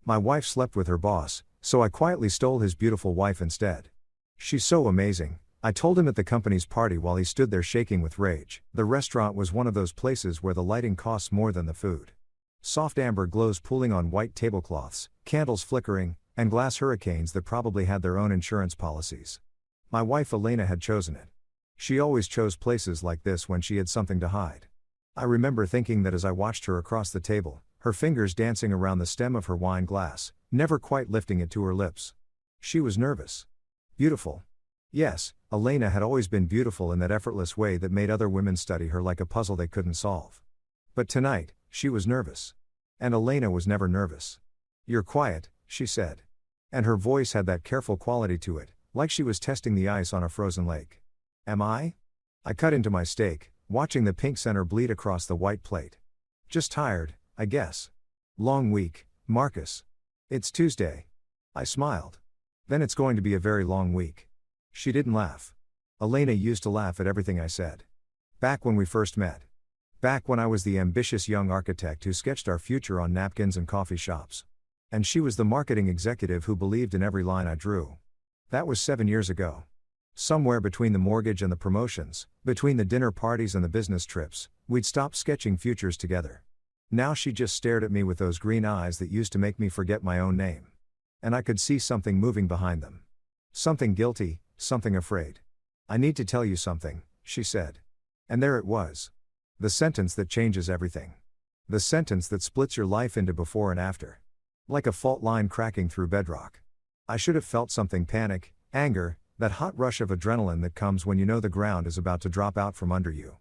My wife slept with her boss, so I quietly stole his beautiful wife instead. She's so amazing, I told him at the company's party while he stood there shaking with rage. The restaurant was one of those places where the lighting costs more than the food. Soft amber glows pooling on white tablecloths, candles flickering, and glass hurricanes that probably had their own insurance policies. My wife Elena had chosen it. She always chose places like this when she had something to hide. I remember thinking that as I watched her across the table, her fingers dancing around the stem of her wine glass, never quite lifting it to her lips. She was nervous. Beautiful. Yes, Elena had always been beautiful in that effortless way that made other women study her like a puzzle they couldn't solve. But tonight, she was nervous. And Elena was never nervous. "You're quiet," she said. And her voice had that careful quality to it, like she was testing the ice on a frozen lake. "Am I?" I cut into my steak, watching the pink center bleed across the white plate. "Just tired, I guess." "Long week, Marcus." "It's Tuesday." I smiled. "Then it's going to be a very long week." She didn't laugh. Elena used to laugh at everything I said. Back when we first met. Back when I was the ambitious young architect who sketched our future on napkins and coffee shops. And she was the marketing executive who believed in every line I drew. That was 7 years ago. Somewhere between the mortgage and the promotions, between the dinner parties and the business trips, we'd stopped sketching futures together. Now she just stared at me with those green eyes that used to make me forget my own name. And I could see something moving behind them. Something guilty, something afraid. "I need to tell you something," she said. And there it was. The sentence that changes everything. The sentence that splits your life into before and after. Like a fault line cracking through bedrock. I should have felt something: panic, anger, that hot rush of adrenaline that comes when you know the ground is about to drop out from under you.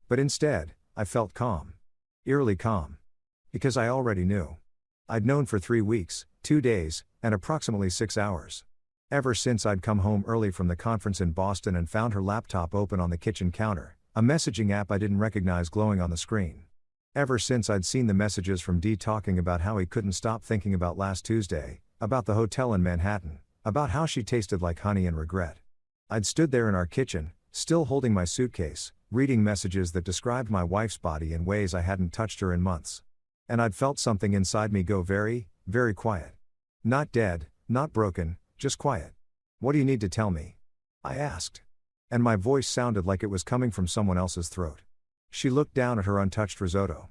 But instead, I felt calm. Eerily calm. Because I already knew. I'd known for 3 weeks, 2 days, and approximately 6 hours. Ever since I'd come home early from the conference in Boston and found her laptop open on the kitchen counter, a messaging app I didn't recognize glowing on the screen. Ever since I'd seen the messages from D talking about how he couldn't stop thinking about last Tuesday, about the hotel in Manhattan, about how she tasted like honey and regret. I'd stood there in our kitchen, still holding my suitcase, reading messages that described my wife's body in ways I hadn't touched her in months. And I'd felt something inside me go very, very quiet. Not dead, not broken, just quiet. "What do you need to tell me?" I asked. And my voice sounded like it was coming from someone else's throat. She looked down at her untouched risotto.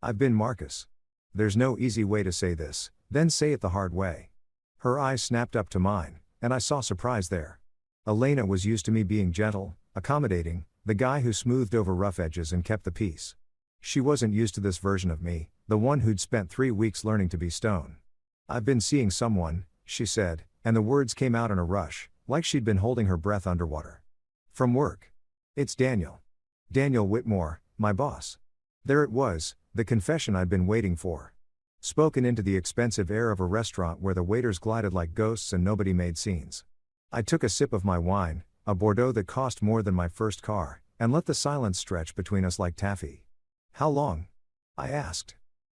"I've been Marcus. There's no easy way to say this, then say it the hard way." Her eyes snapped up to mine, and I saw surprise there. Elena was used to me being gentle, accommodating, the guy who smoothed over rough edges and kept the peace. She wasn't used to this version of me, the one who'd spent 3 weeks learning to be stone. "I've been seeing someone," she said, and the words came out in a rush, like she'd been holding her breath underwater. "From work. It's Daniel. Daniel Whitmore, my boss." There it was, the confession I'd been waiting for. Spoken into the expensive air of a restaurant where the waiters glided like ghosts and nobody made scenes. I took a sip of my wine, a Bordeaux that cost more than my first car, and let the silence stretch between us like taffy. "How long?" I asked.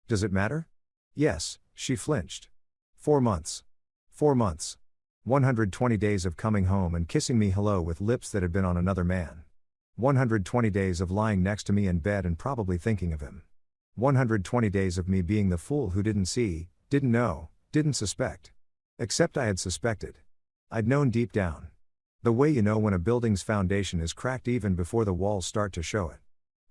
"Does it matter?" "Yes," she flinched. 4 months. 4 months. 120 days of coming home and kissing me hello with lips that had been on another man. 120 days of lying next to me in bed and probably thinking of him. 120 days of me being the fool who didn't see, didn't know, didn't suspect. Except I had suspected. I'd known deep down. The way you know when a building's foundation is cracked even before the walls start to show it.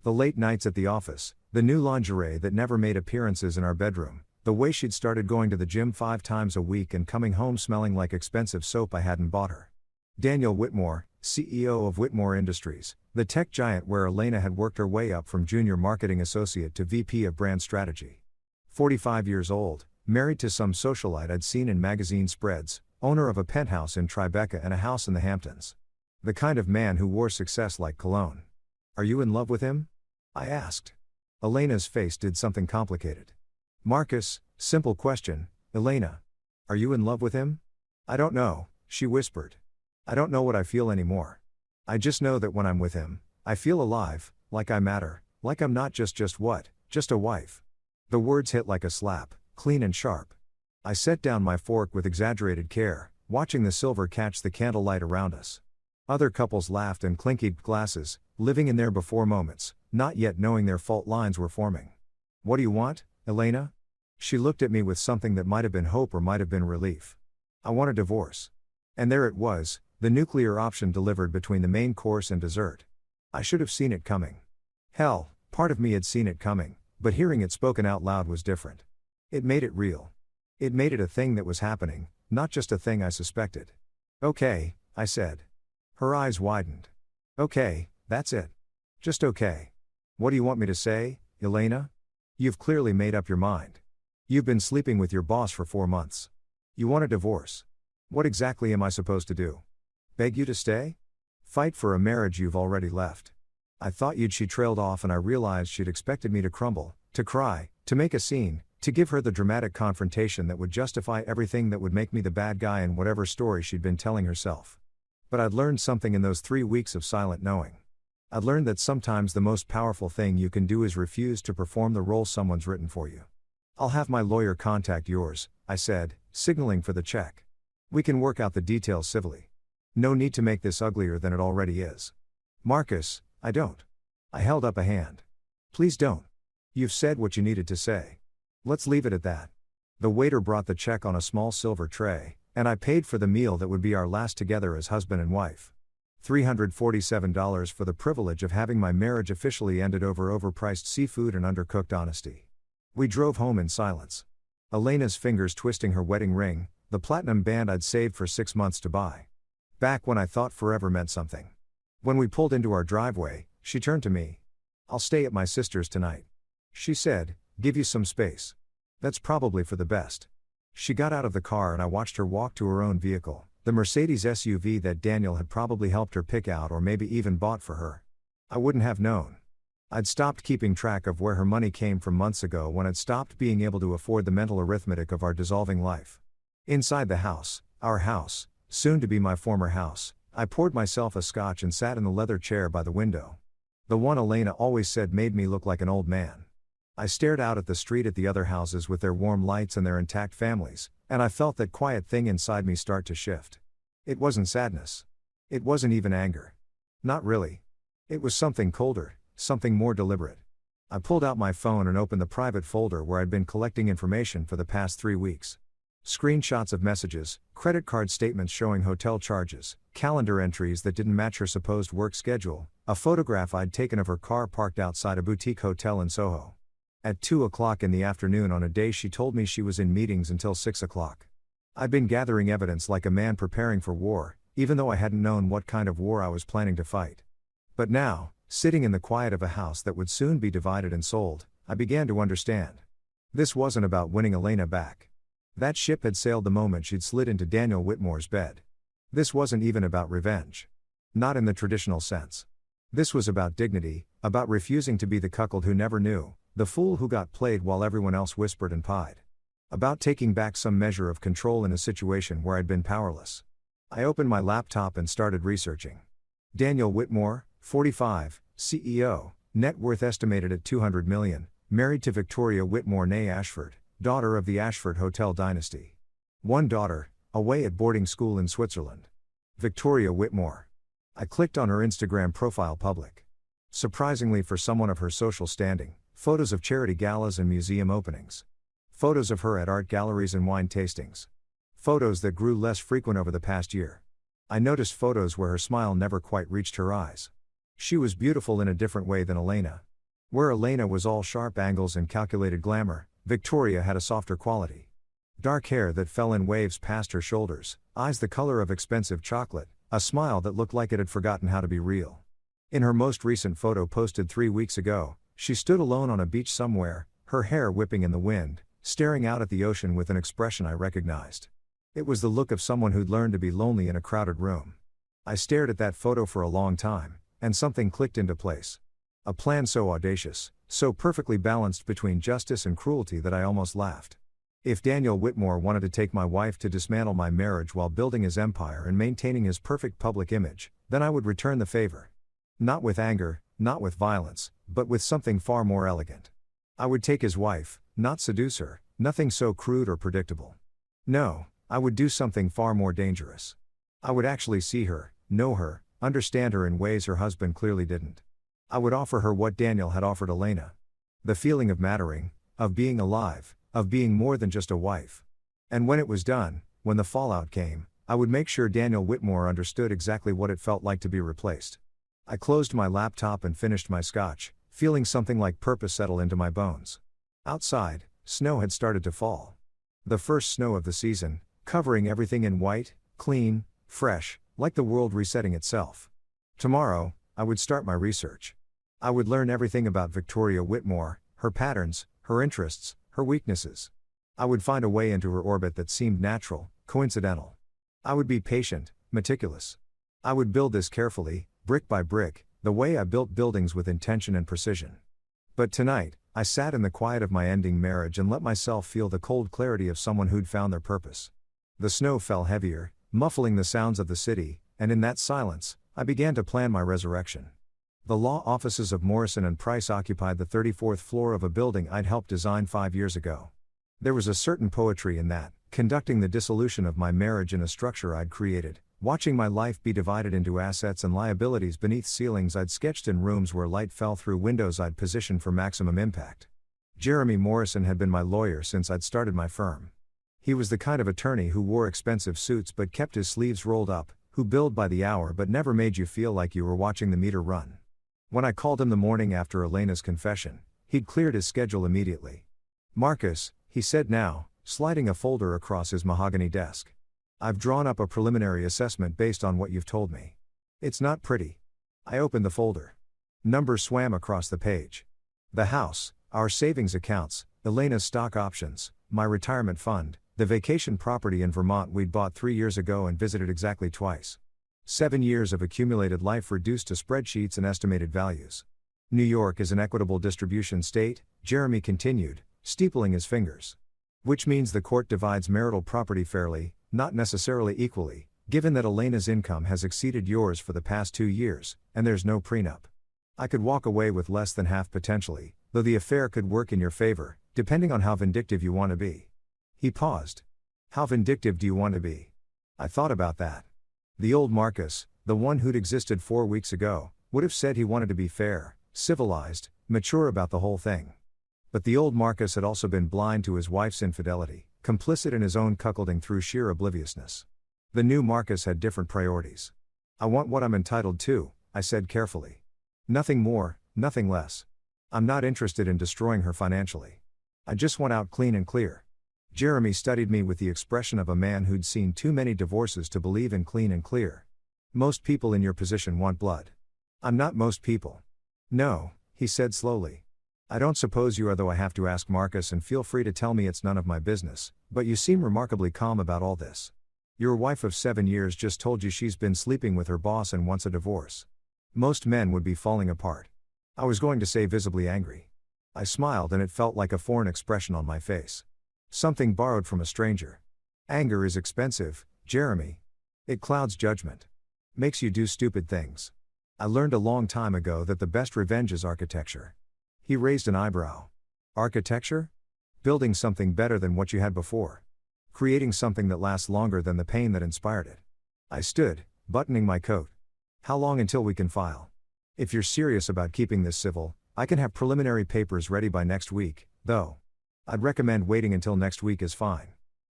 The late nights at the office, the new lingerie that never made appearances in our bedroom, the way she'd started going to the gym 5 times a week and coming home smelling like expensive soap I hadn't bought her. Daniel Whitmore, CEO of Whitmore Industries, the tech giant where Elena had worked her way up from junior marketing associate to VP of brand strategy. 45 years old, married to some socialite I'd seen in magazine spreads, owner of a penthouse in Tribeca and a house in the Hamptons. The kind of man who wore success like cologne. "Are you in love with him?" I asked. Elena's face did something complicated. "Marcus, simple question, Elena. Are you in love with him?" "I don't know," she whispered. "I don't know what I feel anymore. I just know that when I'm with him, I feel alive, like I matter, like I'm not just what, just a wife." The words hit like a slap, clean and sharp. I set down my fork with exaggerated care, watching the silver catch the candlelight around us. Other couples laughed and clinkied glasses, living in their before moments, not yet knowing their fault lines were forming. "What do you want, Elena?" She looked at me with something that might have been hope or might have been relief. I want a divorce. And there it was, the nuclear option delivered between the main course and dessert. I should have seen it coming. Hell, part of me had seen it coming, but hearing it spoken out loud was different. It made it real. It made it a thing that was happening, not just a thing I suspected. Okay, I said. Her eyes widened. Okay, that's it. Just okay. What do you want me to say, Elena? You've clearly made up your mind. You've been sleeping with your boss for 4 months. You want a divorce. What exactly am I supposed to do? Beg you to stay? Fight for a marriage you've already left. I thought she trailed off, and I realized she'd expected me to crumble, to cry, to make a scene, to give her the dramatic confrontation that would justify everything, that would make me the bad guy in whatever story she'd been telling herself. But I'd learned something in those 3 weeks of silent knowing. I'd learned that sometimes the most powerful thing you can do is refuse to perform the role someone's written for you. I'll have my lawyer contact yours, I said, signaling for the check. We can work out the details civilly. No need to make this uglier than it already is. Marcus, I don't. I held up a hand. Please don't. You've said what you needed to say. Let's leave it at that. The waiter brought the check on a small silver tray, and I paid for the meal that would be our last together as husband and wife. $347 for the privilege of having my marriage officially ended over overpriced seafood and undercooked honesty. We drove home in silence. Elena's fingers twisting her wedding ring, the platinum band I'd saved for 6 months to buy. Back when I thought forever meant something. When we pulled into our driveway, she turned to me. I'll stay at my sister's tonight. She said, give you some space. That's probably for the best. She got out of the car and I watched her walk to her own vehicle, the Mercedes SUV that Daniel had probably helped her pick out or maybe even bought for her. I wouldn't have known. I'd stopped keeping track of where her money came from months ago, when I'd stopped being able to afford the mental arithmetic of our dissolving life. Inside the house, our house, soon to be my former house, I poured myself a scotch and sat in the leather chair by the window. The one Elena always said made me look like an old man. I stared out at the street, at the other houses with their warm lights and their intact families, and I felt that quiet thing inside me start to shift. It wasn't sadness. It wasn't even anger. Not really. It was something colder, something more deliberate. I pulled out my phone and opened the private folder where I'd been collecting information for the past 3 weeks. Screenshots of messages, credit card statements showing hotel charges, calendar entries that didn't match her supposed work schedule, a photograph I'd taken of her car parked outside a boutique hotel in Soho. At 2 o'clock in the afternoon on a day she told me she was in meetings until 6 o'clock. I'd been gathering evidence like a man preparing for war, even though I hadn't known what kind of war I was planning to fight. But now, sitting in the quiet of a house that would soon be divided and sold, I began to understand. This wasn't about winning Elena back. That ship had sailed the moment she'd slid into Daniel Whitmore's bed. This wasn't even about revenge. Not in the traditional sense. This was about dignity, about refusing to be the cuckold who never knew, the fool who got played while everyone else whispered and pied. About taking back some measure of control in a situation where I'd been powerless. I opened my laptop and started researching. Daniel Whitmore, 45, CEO, net worth estimated at $200 million, married to Victoria Whitmore née Ashford, daughter of the Ashford Hotel dynasty. One daughter, away at boarding school in Switzerland. Victoria Whitmore. I clicked on her Instagram profile, public. Surprisingly for someone of her social standing, photos of charity galas and museum openings. Photos of her at art galleries and wine tastings. Photos that grew less frequent over the past year. I noticed photos where her smile never quite reached her eyes. She was beautiful in a different way than Elena. Where Elena was all sharp angles and calculated glamour, Victoria had a softer quality. Dark hair that fell in waves past her shoulders, eyes the color of expensive chocolate, a smile that looked like it had forgotten how to be real. In her most recent photo posted 3 weeks ago, she stood alone on a beach somewhere, her hair whipping in the wind, staring out at the ocean with an expression I recognized. It was the look of someone who'd learned to be lonely in a crowded room. I stared at that photo for a long time, and something clicked into place. A plan so audacious, so perfectly balanced between justice and cruelty that I almost laughed. If Daniel Whitmore wanted to take my wife to dismantle my marriage while building his empire and maintaining his perfect public image, then I would return the favor. Not with anger, not with violence, but with something far more elegant. I would take his wife, not seduce her, nothing so crude or predictable. No, I would do something far more dangerous. I would actually see her, know her, understand her in ways her husband clearly didn't. I would offer her what Daniel had offered Elena. The feeling of mattering, of being alive, of being more than just a wife. And when it was done, when the fallout came, I would make sure Daniel Whitmore understood exactly what it felt like to be replaced. I closed my laptop and finished my scotch, feeling something like purpose settle into my bones. Outside, snow had started to fall. The first snow of the season, covering everything in white, clean, fresh, like the world resetting itself. Tomorrow, I would start my research. I would learn everything about Victoria Whitmore, her patterns, her interests, her weaknesses. I would find a way into her orbit that seemed natural, coincidental. I would be patient, meticulous. I would build this carefully, brick by brick, the way I built buildings with intention and precision. But tonight, I sat in the quiet of my ending marriage and let myself feel the cold clarity of someone who'd found their purpose. The snow fell heavier, muffling the sounds of the city, and in that silence, I began to plan my resurrection. The law offices of Morrison and Price occupied the 34th floor of a building I'd helped design 5 years ago. There was a certain poetry in that, conducting the dissolution of my marriage in a structure I'd created, watching my life be divided into assets and liabilities beneath ceilings I'd sketched in rooms where light fell through windows I'd positioned for maximum impact. Jeremy Morrison had been my lawyer since I'd started my firm. He was the kind of attorney who wore expensive suits but kept his sleeves rolled up, who billed by the hour but never made you feel like you were watching the meter run. When I called him the morning after Elena's confession, he'd cleared his schedule immediately. "Marcus," he said now, sliding a folder across his mahogany desk. "I've drawn up a preliminary assessment based on what you've told me. It's not pretty." I opened the folder. Numbers swam across the page. The house, our savings accounts, Elena's stock options, my retirement fund, the vacation property in Vermont we'd bought 3 years ago and visited exactly twice. 7 years of accumulated life reduced to spreadsheets and estimated values. New York is an equitable distribution state, Jeremy continued, steepling his fingers. Which means the court divides marital property fairly, not necessarily equally, given that Elena's income has exceeded yours for the past 2 years, and there's no prenup. I could walk away with less than half potentially, though the affair could work in your favor, depending on how vindictive you want to be. He paused. How vindictive do you want to be? I thought about that. The old Marcus, the one who'd existed 4 weeks ago, would have said he wanted to be fair, civilized, mature about the whole thing. But the old Marcus had also been blind to his wife's infidelity, complicit in his own cuckolding through sheer obliviousness. The new Marcus had different priorities. "I want what I'm entitled to," I said carefully. "Nothing more, nothing less. I'm not interested in destroying her financially. I just want out clean and clear." Jeremy studied me with the expression of a man who'd seen too many divorces to believe in clean and clear. "Most people in your position want blood." "I'm not most people." "No," he said slowly. "I don't suppose you are, though I have to ask Marcus, and feel free to tell me it's none of my business, but you seem remarkably calm about all this. Your wife of 7 years just told you she's been sleeping with her boss and wants a divorce. Most men would be falling apart." I was going to say visibly angry. I smiled and it felt like a foreign expression on my face. Something borrowed from a stranger. "Anger is expensive, Jeremy. It clouds judgment. Makes you do stupid things. I learned a long time ago that the best revenge is architecture." He raised an eyebrow. "Architecture? Building something better than what you had before. Creating something that lasts longer than the pain that inspired it." I stood, buttoning my coat. "How long until we can file? If you're serious about keeping this civil, I can have preliminary papers ready by next week, though. I'd recommend waiting until next week is fine.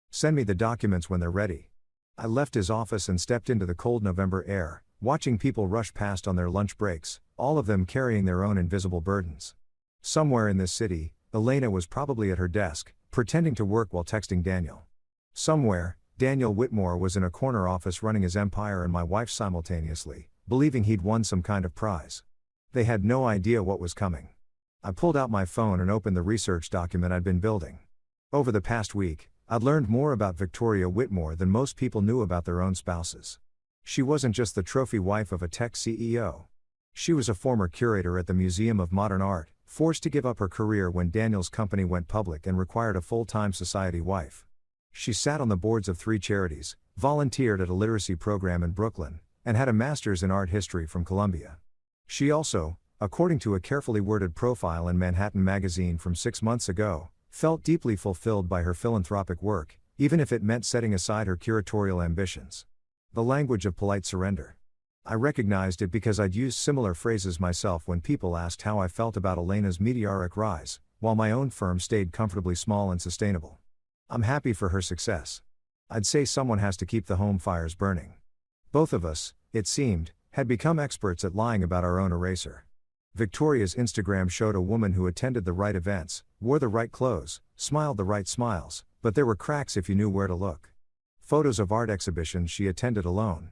Send me the documents when they're ready." I left his office and stepped into the cold November air, watching people rush past on their lunch breaks, all of them carrying their own invisible burdens. Somewhere in this city, Elena was probably at her desk, pretending to work while texting Daniel. Somewhere, Daniel Whitmore was in a corner office running his empire and my wife simultaneously, believing he'd won some kind of prize. They had no idea what was coming. I pulled out my phone and opened the research document I'd been building. Over the past week, I'd learned more about Victoria Whitmore than most people knew about their own spouses. She wasn't just the trophy wife of a tech CEO. She was a former curator at the Museum of Modern Art, forced to give up her career when Daniel's company went public and required a full-time society wife. She sat on the boards of 3 charities, volunteered at a literacy program in Brooklyn, and had a master's in art history from Columbia. She also, according to a carefully worded profile in Manhattan Magazine from 6 months ago, felt deeply fulfilled by her philanthropic work, even if it meant setting aside her curatorial ambitions. The language of polite surrender. I recognized it because I'd used similar phrases myself when people asked how I felt about Elena's meteoric rise, while my own firm stayed comfortably small and sustainable. I'm happy for her success. I'd say someone has to keep the home fires burning. Both of us, it seemed, had become experts at lying about our own eraser. Victoria's Instagram showed a woman who attended the right events, wore the right clothes, smiled the right smiles, but there were cracks if you knew where to look. Photos of art exhibitions she attended alone.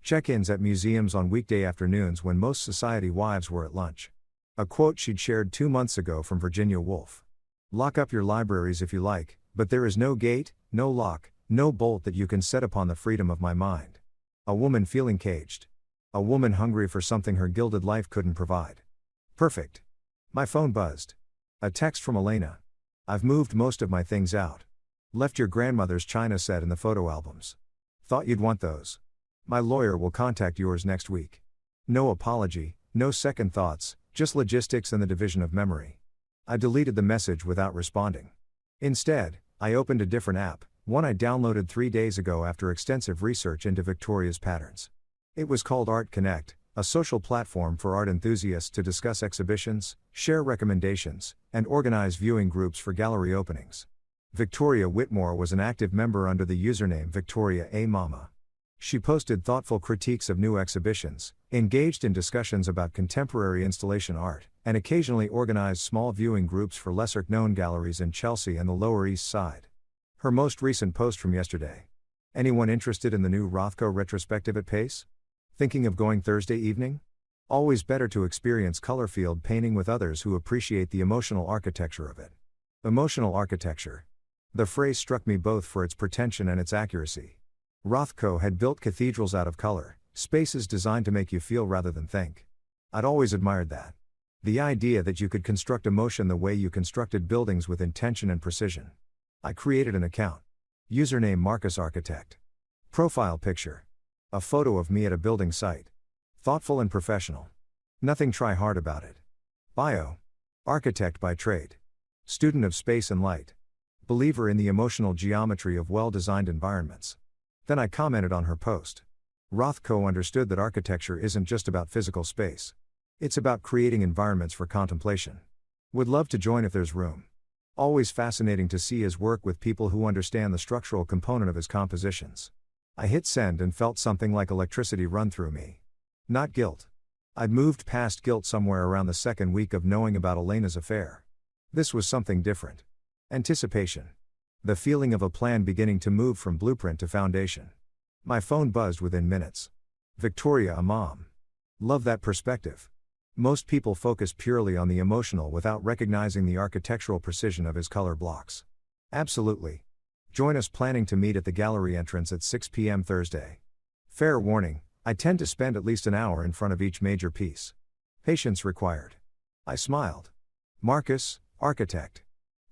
Check-ins at museums on weekday afternoons when most society wives were at lunch. A quote she'd shared 2 months ago from Virginia Woolf. Lock up your libraries if you like, but there is no gate, no lock, no bolt that you can set upon the freedom of my mind. A woman feeling caged. A woman hungry for something her gilded life couldn't provide. Perfect. My phone buzzed. A text from Elena. I've moved most of my things out. Left your grandmother's china set in the photo albums. Thought you'd want those. My lawyer will contact yours next week. No apology, no second thoughts, just logistics and the division of memory. I deleted the message without responding. Instead, I opened a different app, one I downloaded 3 days ago after extensive research into Victoria's patterns. It was called Art Connect, a social platform for art enthusiasts to discuss exhibitions, share recommendations, and organize viewing groups for gallery openings. Victoria Whitmore was an active member under the username Victoria A. Mama. She posted thoughtful critiques of new exhibitions, engaged in discussions about contemporary installation art, and occasionally organized small viewing groups for lesser-known galleries in Chelsea and the Lower East Side. Her most recent post from yesterday. Anyone interested in the new Rothko retrospective at Pace? Thinking of going Thursday evening? Always better to experience color field painting with others who appreciate the emotional architecture of it. Emotional architecture. The phrase struck me both for its pretension and its accuracy. Rothko had built cathedrals out of color, spaces designed to make you feel rather than think. I'd always admired that. The idea that you could construct emotion the way you constructed buildings with intention and precision. I created an account. Username Marcus Architect. Profile picture. A photo of me at a building site. Thoughtful and professional. Nothing try hard about it. Bio. Architect by trade. Student of space and light. Believer in the emotional geometry of well-designed environments. Then I commented on her post. Rothko understood that architecture isn't just about physical space. It's about creating environments for contemplation. Would love to join if there's room. Always fascinating to see his work with people who understand the structural component of his compositions. I hit send and felt something like electricity run through me. Not guilt. I'd moved past guilt somewhere around the second week of knowing about Elena's affair. This was something different. Anticipation. The feeling of a plan beginning to move from blueprint to foundation. My phone buzzed within minutes. Victoria, a mom. Love that perspective. Most people focus purely on the emotional without recognizing the architectural precision of his color blocks. Absolutely. Join us planning to meet at the gallery entrance at 6 p.m. Thursday. Fair warning, I tend to spend at least an hour in front of each major piece. Patience required. I smiled. Marcus, architect.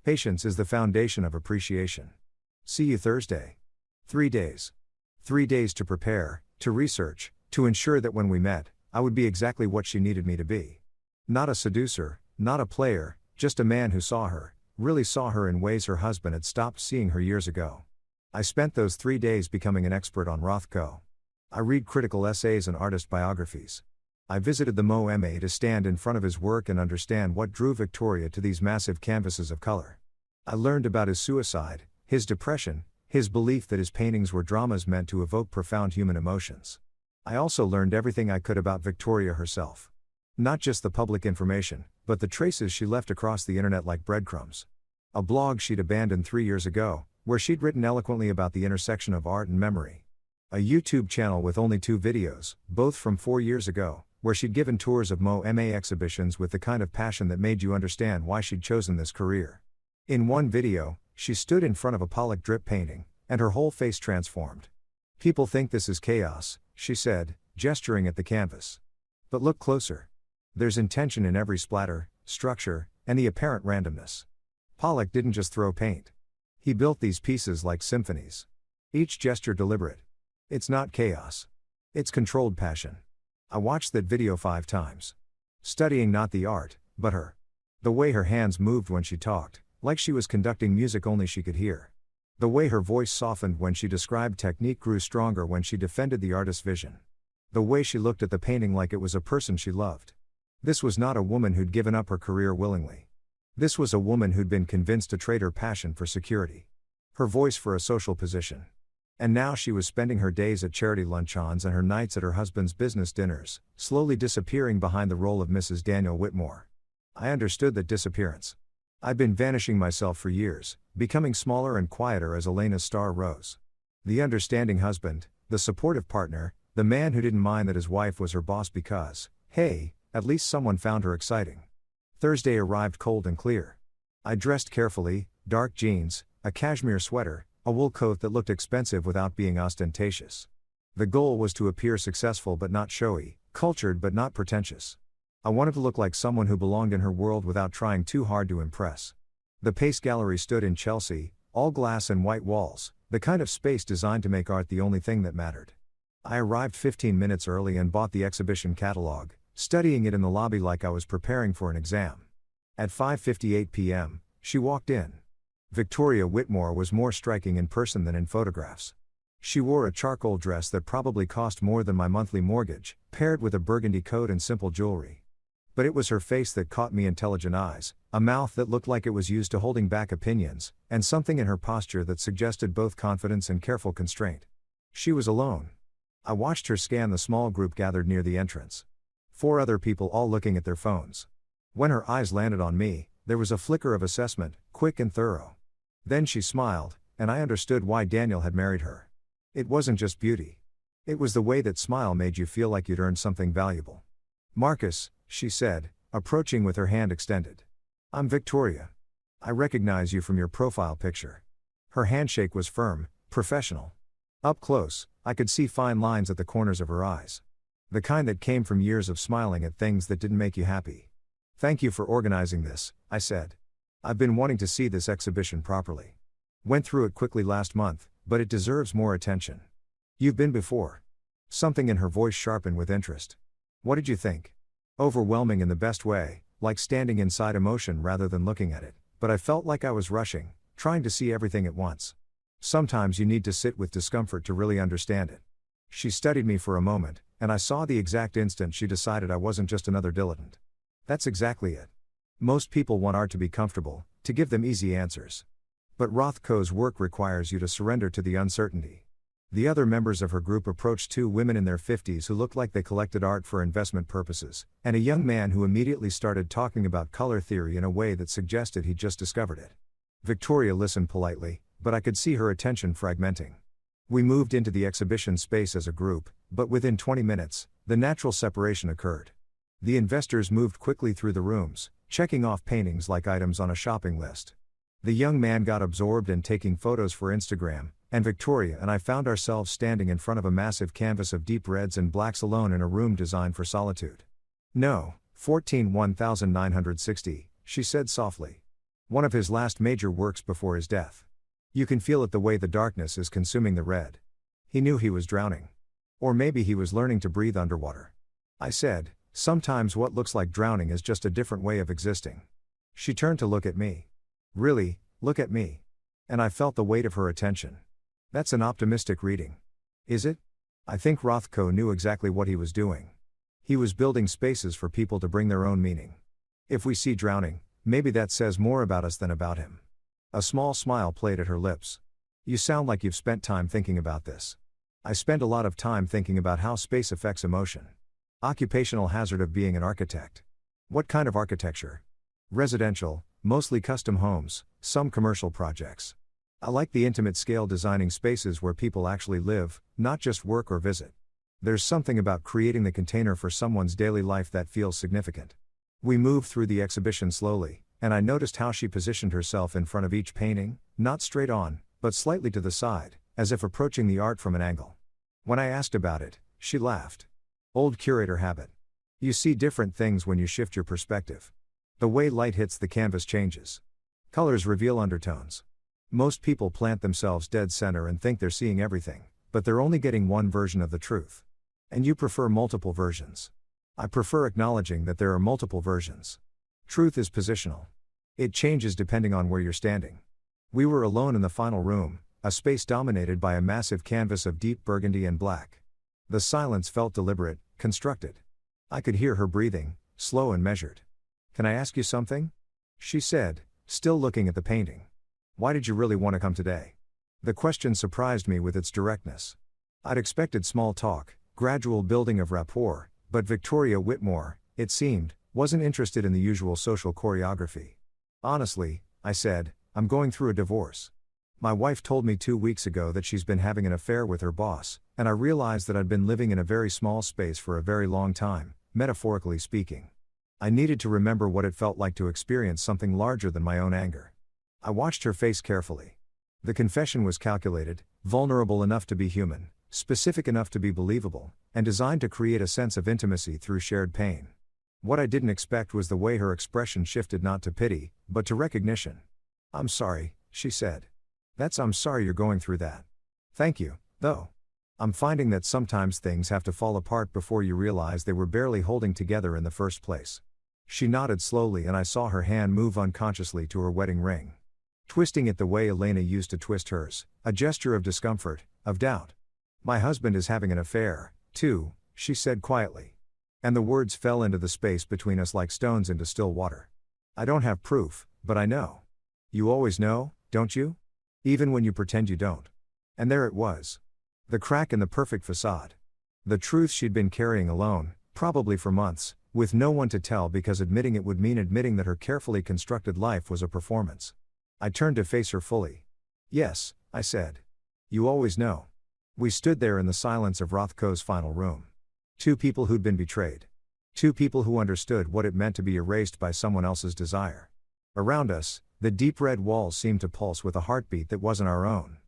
Patience is the foundation of appreciation. See you Thursday. 3 days. 3 days to prepare, to research, to ensure that when we met, I would be exactly what she needed me to be. Not a seducer, not a player, just a man who saw her, really saw her in ways her husband had stopped seeing her years ago. I spent those 3 days becoming an expert on Rothko. I read critical essays and artist biographies. I visited the MoMA to stand in front of his work and understand what drew Victoria to these massive canvases of color. I learned about his suicide, his depression, his belief that his paintings were dramas meant to evoke profound human emotions. I also learned everything I could about Victoria herself. Not just the public information, but the traces she left across the internet like breadcrumbs. A blog she'd abandoned 3 years ago, where she'd written eloquently about the intersection of art and memory. A YouTube channel with only 2 videos, both from 4 years ago, where she'd given tours of MoMA exhibitions with the kind of passion that made you understand why she'd chosen this career. In one video, she stood in front of a Pollock drip painting, and her whole face transformed. People think this is chaos, she said, gesturing at the canvas. But look closer. There's intention in every splatter, structure, and the apparent randomness. Pollock didn't just throw paint. He built these pieces like symphonies. Each gesture deliberate. It's not chaos. It's controlled passion. I watched that video 5 times. Studying not the art, but her. The way her hands moved when she talked, like she was conducting music only she could hear. The way her voice softened when she described technique grew stronger when she defended the artist's vision. The way she looked at the painting like it was a person she loved. This was not a woman who'd given up her career willingly. This was a woman who'd been convinced to trade her passion for security, her voice for a social position. And now she was spending her days at charity luncheons and her nights at her husband's business dinners, slowly disappearing behind the role of Mrs. Daniel Whitmore. I understood that disappearance. I'd been vanishing myself for years, becoming smaller and quieter as Elena's star rose. The understanding husband, the supportive partner, the man who didn't mind that his wife was her boss because, hey, at least someone found her exciting. Thursday arrived cold and clear. I dressed carefully, dark jeans, a cashmere sweater, a wool coat that looked expensive without being ostentatious. The goal was to appear successful but not showy, cultured but not pretentious. I wanted to look like someone who belonged in her world without trying too hard to impress. The Pace Gallery stood in Chelsea, all glass and white walls, the kind of space designed to make art the only thing that mattered. I arrived 15 minutes early and bought the exhibition catalog, studying it in the lobby like I was preparing for an exam. At 5:58 p.m., she walked in. Victoria Whitmore was more striking in person than in photographs. She wore a charcoal dress that probably cost more than my monthly mortgage, paired with a burgundy coat and simple jewelry. But it was her face that caught me, intelligent eyes, a mouth that looked like it was used to holding back opinions, and something in her posture that suggested both confidence and careful constraint. She was alone. I watched her scan the small group gathered near the entrance. 4 other people all looking at their phones. When her eyes landed on me, there was a flicker of assessment, quick and thorough. Then she smiled, and I understood why Daniel had married her. It wasn't just beauty. It was the way that smile made you feel like you'd earned something valuable. "Marcus," she said, approaching with her hand extended. "I'm Victoria. I recognize you from your profile picture." Her handshake was firm, professional. Up close, I could see fine lines at the corners of her eyes. The kind that came from years of smiling at things that didn't make you happy. "Thank you for organizing this," I said. "I've been wanting to see this exhibition properly. Went through it quickly last month, but it deserves more attention." "You've been before." Something in her voice sharpened with interest. "What did you think?" "Overwhelming in the best way, like standing inside emotion rather than looking at it, but I felt like I was rushing, trying to see everything at once. Sometimes you need to sit with discomfort to really understand it." She studied me for a moment, and I saw the exact instant she decided I wasn't just another dilettante. That's exactly it. Most people want art to be comfortable, to give them easy answers. But Rothko's work requires you to surrender to the uncertainty. The other members of her group approached 2 women in their 50s who looked like they collected art for investment purposes, and a young man who immediately started talking about color theory in a way that suggested he'd just discovered it. Victoria listened politely, but I could see her attention fragmenting. We moved into the exhibition space as a group, but within 20 minutes, the natural separation occurred. The investors moved quickly through the rooms, checking off paintings like items on a shopping list. The young man got absorbed in taking photos for Instagram, and Victoria and I found ourselves standing in front of a massive canvas of deep reds and blacks alone in a room designed for solitude. "No, 1960, she said softly. "One of his last major works before his death. You can feel it the way the darkness is consuming the red." He knew he was drowning. Or maybe he was learning to breathe underwater. I said, "Sometimes what looks like drowning is just a different way of existing." She turned to look at me. "Really, look at me." And I felt the weight of her attention. That's an optimistic reading. Is it? I think Rothko knew exactly what he was doing. He was building spaces for people to bring their own meaning. If we see drowning, maybe that says more about us than about him. A small smile played at her lips. "You sound like you've spent time thinking about this." I spent a lot of time thinking about how space affects emotion. Occupational hazard of being an architect. What kind of architecture? Residential, mostly custom homes, some commercial projects. I like the intimate scale, designing spaces where people actually live, not just work or visit. There's something about creating the container for someone's daily life that feels significant. We moved through the exhibition slowly, and I noticed how she positioned herself in front of each painting, not straight on, but slightly to the side, as if approaching the art from an angle. When I asked about it, she laughed. "Old curator habit. You see different things when you shift your perspective. The way light hits the canvas changes. Colors reveal undertones. Most people plant themselves dead center and think they're seeing everything, but they're only getting one version of the truth. And you prefer multiple versions. I prefer acknowledging that there are multiple versions. Truth is positional. It changes depending on where you're standing." We were alone in the final room, a space dominated by a massive canvas of deep burgundy and black. The silence felt deliberate, constructed. I could hear her breathing, slow and measured. "Can I ask you something?" She said, still looking at the painting. Why did you really want to come today? The question surprised me with its directness. I'd expected small talk, gradual building of rapport, but Victoria Whitmore, it seemed, wasn't interested in the usual social choreography. Honestly, I said, I'm going through a divorce. My wife told me 2 weeks ago that she's been having an affair with her boss, and I realized that I'd been living in a very small space for a very long time, metaphorically speaking. I needed to remember what it felt like to experience something larger than my own anger. I watched her face carefully. The confession was calculated, vulnerable enough to be human, specific enough to be believable, and designed to create a sense of intimacy through shared pain. What I didn't expect was the way her expression shifted not to pity, but to recognition. I'm sorry, she said. I'm sorry you're going through that. Thank you, though. I'm finding that sometimes things have to fall apart before you realize they were barely holding together in the first place. She nodded slowly and I saw her hand move unconsciously to her wedding ring. Twisting it the way Elena used to twist hers, a gesture of discomfort, of doubt. My husband is having an affair, too, she said quietly. And the words fell into the space between us like stones into still water. I don't have proof, but I know. You always know, don't you? Even when you pretend you don't. And there it was. The crack in the perfect facade. The truth she'd been carrying alone, probably for months, with no one to tell because admitting it would mean admitting that her carefully constructed life was a performance. I turned to face her fully. Yes, I said. You always know. We stood there in the silence of Rothko's final room. Two people who'd been betrayed. Two people who understood what it meant to be erased by someone else's desire. Around us, the deep red walls seemed to pulse with a heartbeat that wasn't our own.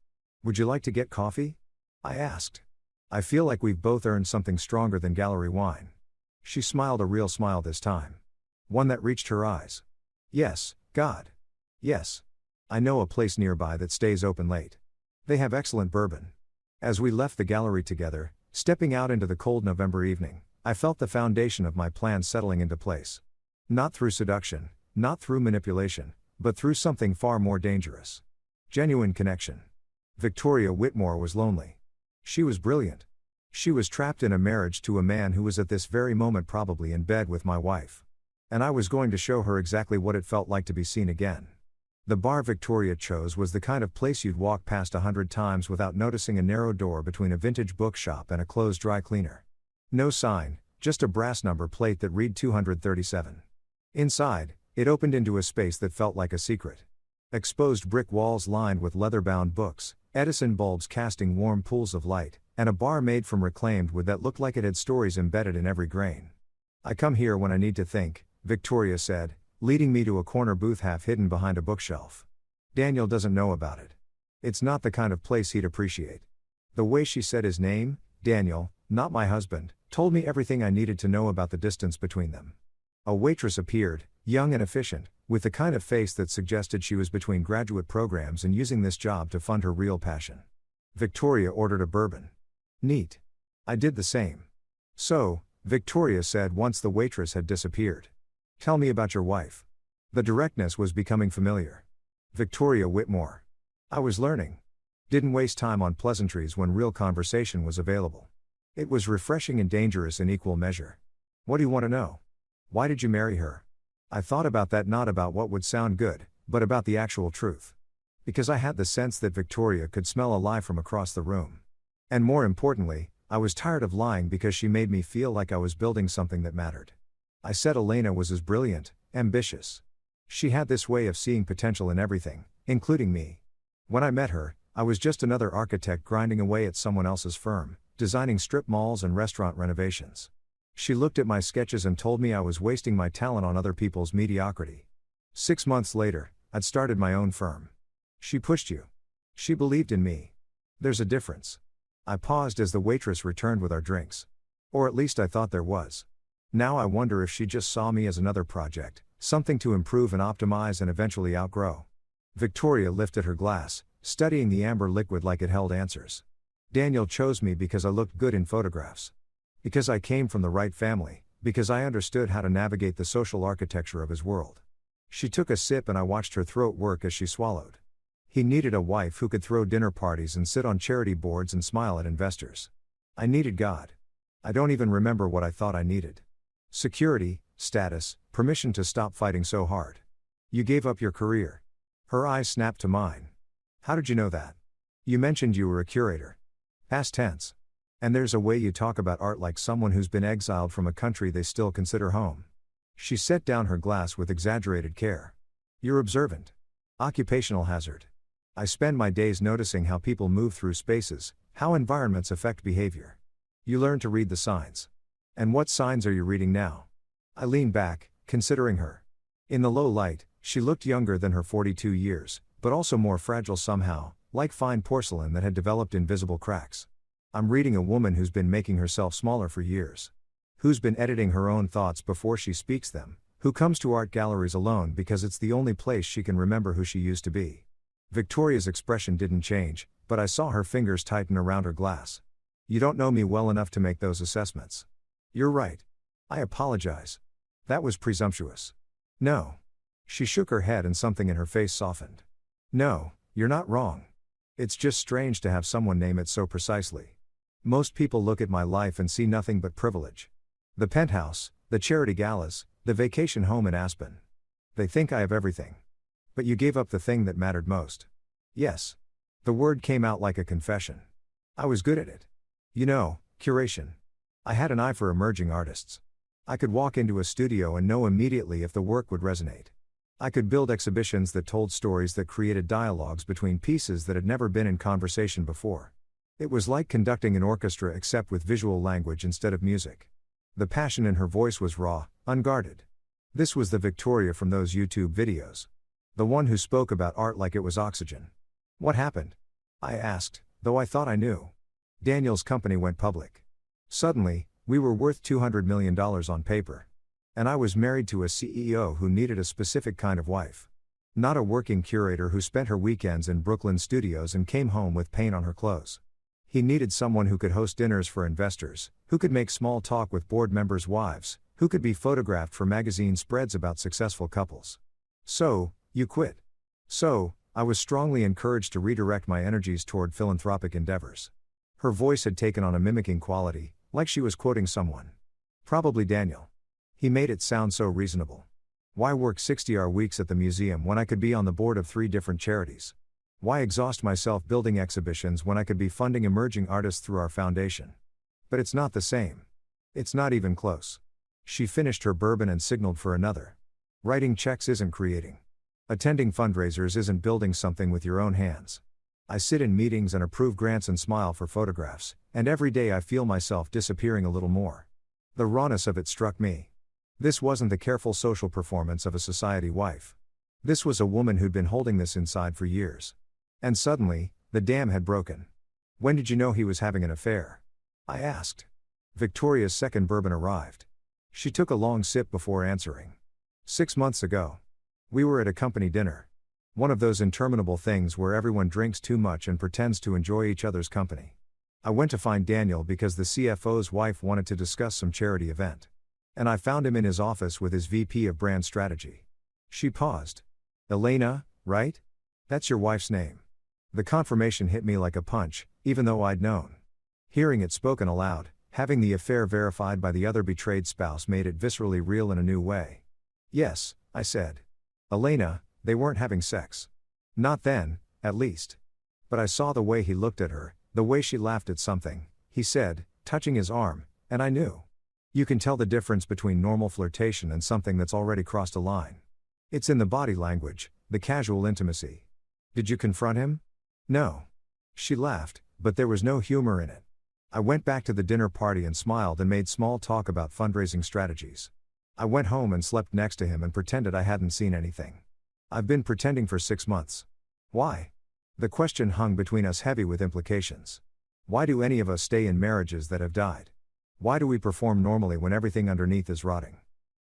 Would you like to get coffee? I asked. I feel like we've both earned something stronger than gallery wine. She smiled, a real smile this time. One that reached her eyes. Yes, God. Yes. I know a place nearby that stays open late. They have excellent bourbon. As we left the gallery together, stepping out into the cold November evening, I felt the foundation of my plan settling into place. Not through seduction, not through manipulation, but through something far more dangerous. Genuine connection. Victoria Whitmore was lonely. She was brilliant. She was trapped in a marriage to a man who was at this very moment probably in bed with my wife. And I was going to show her exactly what it felt like to be seen again. The bar Victoria chose was the kind of place you'd walk past 100 times without noticing a narrow door between a vintage bookshop and a closed dry cleaner. No sign, just a brass number plate that read 237. Inside, it opened into a space that felt like a secret. Exposed brick walls lined with leather-bound books, Edison bulbs casting warm pools of light, and a bar made from reclaimed wood that looked like it had stories embedded in every grain. I come here when I need to think, Victoria said, leading me to a corner booth half hidden behind a bookshelf. Daniel doesn't know about it. It's not the kind of place he'd appreciate. The way she said his name, Daniel, not my husband, told me everything I needed to know about the distance between them. A waitress appeared, young and efficient, with the kind of face that suggested she was between graduate programs and using this job to fund her real passion. Victoria ordered a bourbon. Neat. I did the same. So, Victoria said once the waitress had disappeared. Tell me about your wife. The directness was becoming familiar. Victoria Whitmore. I was learning. Didn't waste time on pleasantries when real conversation was available. It was refreshing and dangerous in equal measure. What do you want to know? Why did you marry her? I thought about that, not about what would sound good, but about the actual truth. Because I had the sense that Victoria could smell a lie from across the room. And more importantly, I was tired of lying because she made me feel like I was building something that mattered. I said Elena was as brilliant, ambitious. She had this way of seeing potential in everything, including me. When I met her, I was just another architect grinding away at someone else's firm, designing strip malls and restaurant renovations. She looked at my sketches and told me I was wasting my talent on other people's mediocrity. 6 months later, I'd started my own firm. She pushed you. She believed in me. There's a difference. I paused as the waitress returned with our drinks. Or at least I thought there was. Now I wonder if she just saw me as another project, something to improve and optimize and eventually outgrow. Victoria lifted her glass, studying the amber liquid like it held answers. Daniel chose me because I looked good in photographs. Because I came from the right family, because I understood how to navigate the social architecture of his world. She took a sip and I watched her throat work as she swallowed. He needed a wife who could throw dinner parties and sit on charity boards and smile at investors. I needed God. I don't even remember what I thought I needed. Security, status, permission to stop fighting so hard. You gave up your career. Her eyes snapped to mine. How did you know that? You mentioned you were a curator. Past tense. And there's a way you talk about art like someone who's been exiled from a country they still consider home. She set down her glass with exaggerated care. You're observant. Occupational hazard. I spend my days noticing how people move through spaces, how environments affect behavior. You learn to read the signs. And what signs are you reading now? I leaned back, considering her. In the low light, she looked younger than her 42 years, but also more fragile somehow, like fine porcelain that had developed invisible cracks. I'm reading a woman who's been making herself smaller for years. Who's been editing her own thoughts before she speaks them, who comes to art galleries alone because it's the only place she can remember who she used to be. Victoria's expression didn't change, but I saw her fingers tighten around her glass. You don't know me well enough to make those assessments. You're right. I apologize. That was presumptuous. No. She shook her head and something in her face softened. No, you're not wrong. It's just strange to have someone name it so precisely. Most people look at my life and see nothing but privilege. The penthouse, the charity galas, the vacation home in Aspen. They think I have everything. But you gave up the thing that mattered most. Yes. The word came out like a confession. I was good at it. You know, curation. I had an eye for emerging artists. I could walk into a studio and know immediately if the work would resonate. I could build exhibitions that told stories that created dialogues between pieces that had never been in conversation before. It was like conducting an orchestra except with visual language instead of music. The passion in her voice was raw, unguarded. This was the Victoria from those YouTube videos. The one who spoke about art like it was oxygen. What happened? I asked, though I thought I knew. Daniel's company went public. Suddenly, we were worth $200 million on paper. And I was married to a CEO who needed a specific kind of wife. Not a working curator who spent her weekends in Brooklyn studios and came home with paint on her clothes. He needed someone who could host dinners for investors, who could make small talk with board members' wives, who could be photographed for magazine spreads about successful couples. So, you quit. So, I was strongly encouraged to redirect my energies toward philanthropic endeavors. Her voice had taken on a mimicking quality, like she was quoting someone. Probably Daniel. He made it sound so reasonable. Why work 60-hour weeks at the museum when I could be on the board of 3 different charities? Why exhaust myself building exhibitions when I could be funding emerging artists through our foundation? But it's not the same. It's not even close. She finished her bourbon and signaled for another. Writing checks isn't creating. Attending fundraisers isn't building something with your own hands. I sit in meetings and approve grants and smile for photographs, and every day I feel myself disappearing a little more. The rawness of it struck me. This wasn't the careful social performance of a society wife. This was a woman who'd been holding this inside for years. And suddenly, the dam had broken. When did you know he was having an affair? I asked. Victoria's second bourbon arrived. She took a long sip before answering. 6 months ago. We were at a company dinner. One of those interminable things where everyone drinks too much and pretends to enjoy each other's company. I went to find Daniel because the CFO's wife wanted to discuss some charity event. And I found him in his office with his VP of brand strategy. She paused. Elena, right? That's your wife's name. The confirmation hit me like a punch, even though I'd known. Hearing it spoken aloud, having the affair verified by the other betrayed spouse made it viscerally real in a new way. Yes, I said. Elena, they weren't having sex. Not then, at least. But I saw the way he looked at her, the way she laughed at something, he said, touching his arm, and I knew. You can tell the difference between normal flirtation and something that's already crossed a line. It's in the body language, the casual intimacy. Did you confront him? No. She laughed, but there was no humor in it. I went back to the dinner party and smiled and made small talk about fundraising strategies. I went home and slept next to him and pretended I hadn't seen anything. I've been pretending for 6 months. Why? The question hung between us heavy with implications. Why do any of us stay in marriages that have died? Why do we perform normally when everything underneath is rotting?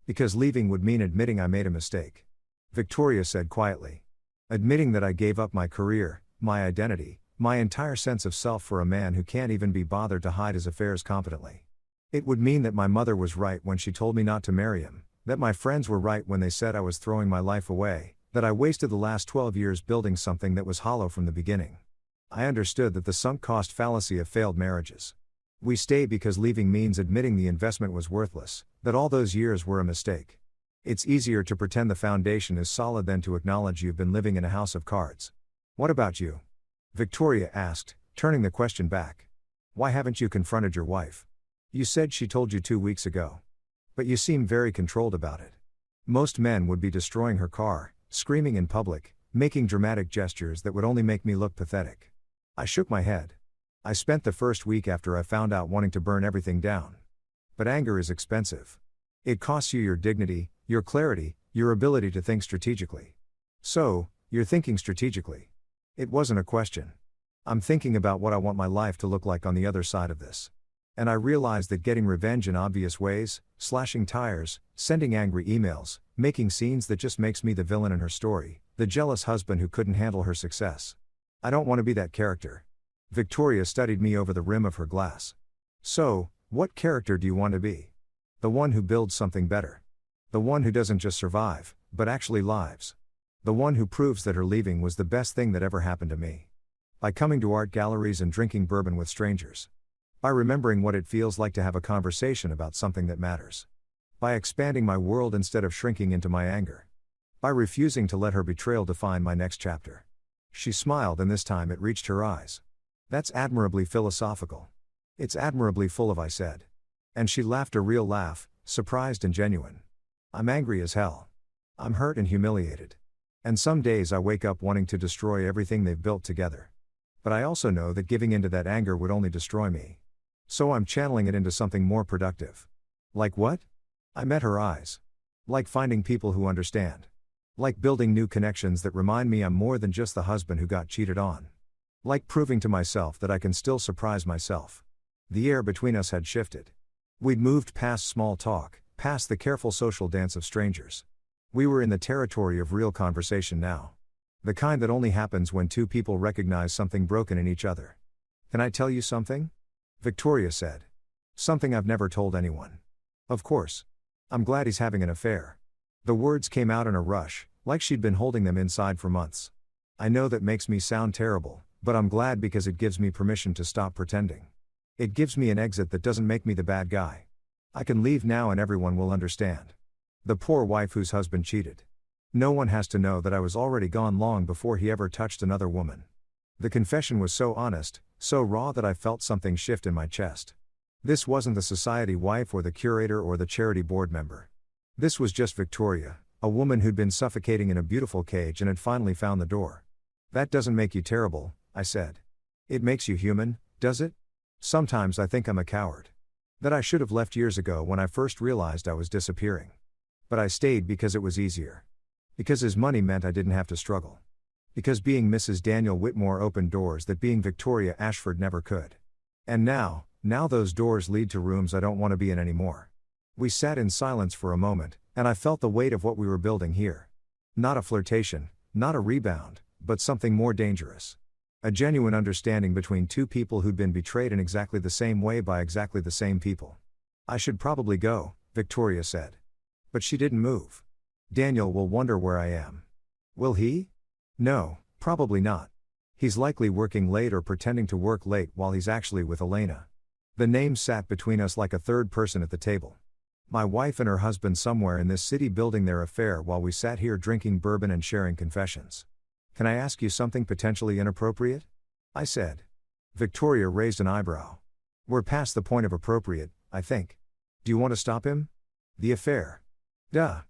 Because leaving would mean admitting I made a mistake. Victoria said quietly. Admitting that I gave up my career, my identity, my entire sense of self for a man who can't even be bothered to hide his affairs competently. It would mean that my mother was right when she told me not to marry him, that my friends were right when they said I was throwing my life away, that I wasted the last 12 years building something that was hollow from the beginning. I understood that the sunk cost fallacy of failed marriages. We stay because leaving means admitting the investment was worthless, that all those years were a mistake. It's easier to pretend the foundation is solid than to acknowledge you've been living in a house of cards. What about you? Victoria asked, turning the question back. Why haven't you confronted your wife? You said she told you 2 weeks ago. But you seem very controlled about it. Most men would be destroying her car, screaming in public, making dramatic gestures that would only make me look pathetic. I shook my head. I spent the first week after I found out wanting to burn everything down. But anger is expensive. It costs you your dignity, your clarity, your ability to think strategically. So, you're thinking strategically. It wasn't a question. I'm thinking about what I want my life to look like on the other side of this. And I realized that getting revenge in obvious ways, slashing tires, sending angry emails, making scenes that just makes me the villain in her story, the jealous husband who couldn't handle her success. I don't want to be that character. Victoria studied me over the rim of her glass. So, what character do you want to be? The one who builds something better. The one who doesn't just survive, but actually lives. The one who proves that her leaving was the best thing that ever happened to me. By coming to art galleries and drinking bourbon with strangers. By remembering what it feels like to have a conversation about something that matters. By expanding my world instead of shrinking into my anger. By refusing to let her betrayal define my next chapter. She smiled, and this time it reached her eyes. That's admirably philosophical. It's admirably full of, I said. And she laughed a real laugh, surprised and genuine. I'm angry as hell. I'm hurt and humiliated. And some days I wake up wanting to destroy everything they've built together. But I also know that giving into that anger would only destroy me. So I'm channeling it into something more productive. Like what? I met her eyes. Like finding people who understand. Like building new connections that remind me I'm more than just the husband who got cheated on. Like proving to myself that I can still surprise myself. The air between us had shifted. We'd moved past small talk, past the careful social dance of strangers. We were in the territory of real conversation now. The kind that only happens when two people recognize something broken in each other. Can I tell you something? Victoria said. Something I've never told anyone. Of course. I'm glad he's having an affair. The words came out in a rush, like she'd been holding them inside for months. I know that makes me sound terrible, but I'm glad because it gives me permission to stop pretending. It gives me an exit that doesn't make me the bad guy. I can leave now and everyone will understand. The poor wife whose husband cheated. No one has to know that I was already gone long before he ever touched another woman. The confession was so honest, so raw that I felt something shift in my chest. This wasn't the society wife or the curator or the charity board member. This was just Victoria, a woman who'd been suffocating in a beautiful cage and had finally found the door. That doesn't make you terrible, I said. It makes you human, does it? Sometimes I think I'm a coward. That I should have left years ago when I first realized I was disappearing. But I stayed because it was easier. Because his money meant I didn't have to struggle. Because being Mrs. Daniel Whitmore opened doors that being Victoria Ashford never could. And now those doors lead to rooms I don't want to be in anymore. We sat in silence for a moment, and I felt the weight of what we were building here. Not a flirtation, not a rebound, but something more dangerous. A genuine understanding between two people who'd been betrayed in exactly the same way by exactly the same people. I should probably go, Victoria said. But she didn't move. Daniel will wonder where I am. Will he? No, probably not. He's likely working late or pretending to work late while he's actually with Elena. The name sat between us like a third person at the table. My wife and her husband somewhere in this city building their affair while we sat here drinking bourbon and sharing confessions. Can I ask you something potentially inappropriate? I said. Victoria raised an eyebrow. We're past the point of appropriate, I think. Do you want to stop him? The affair. Duh.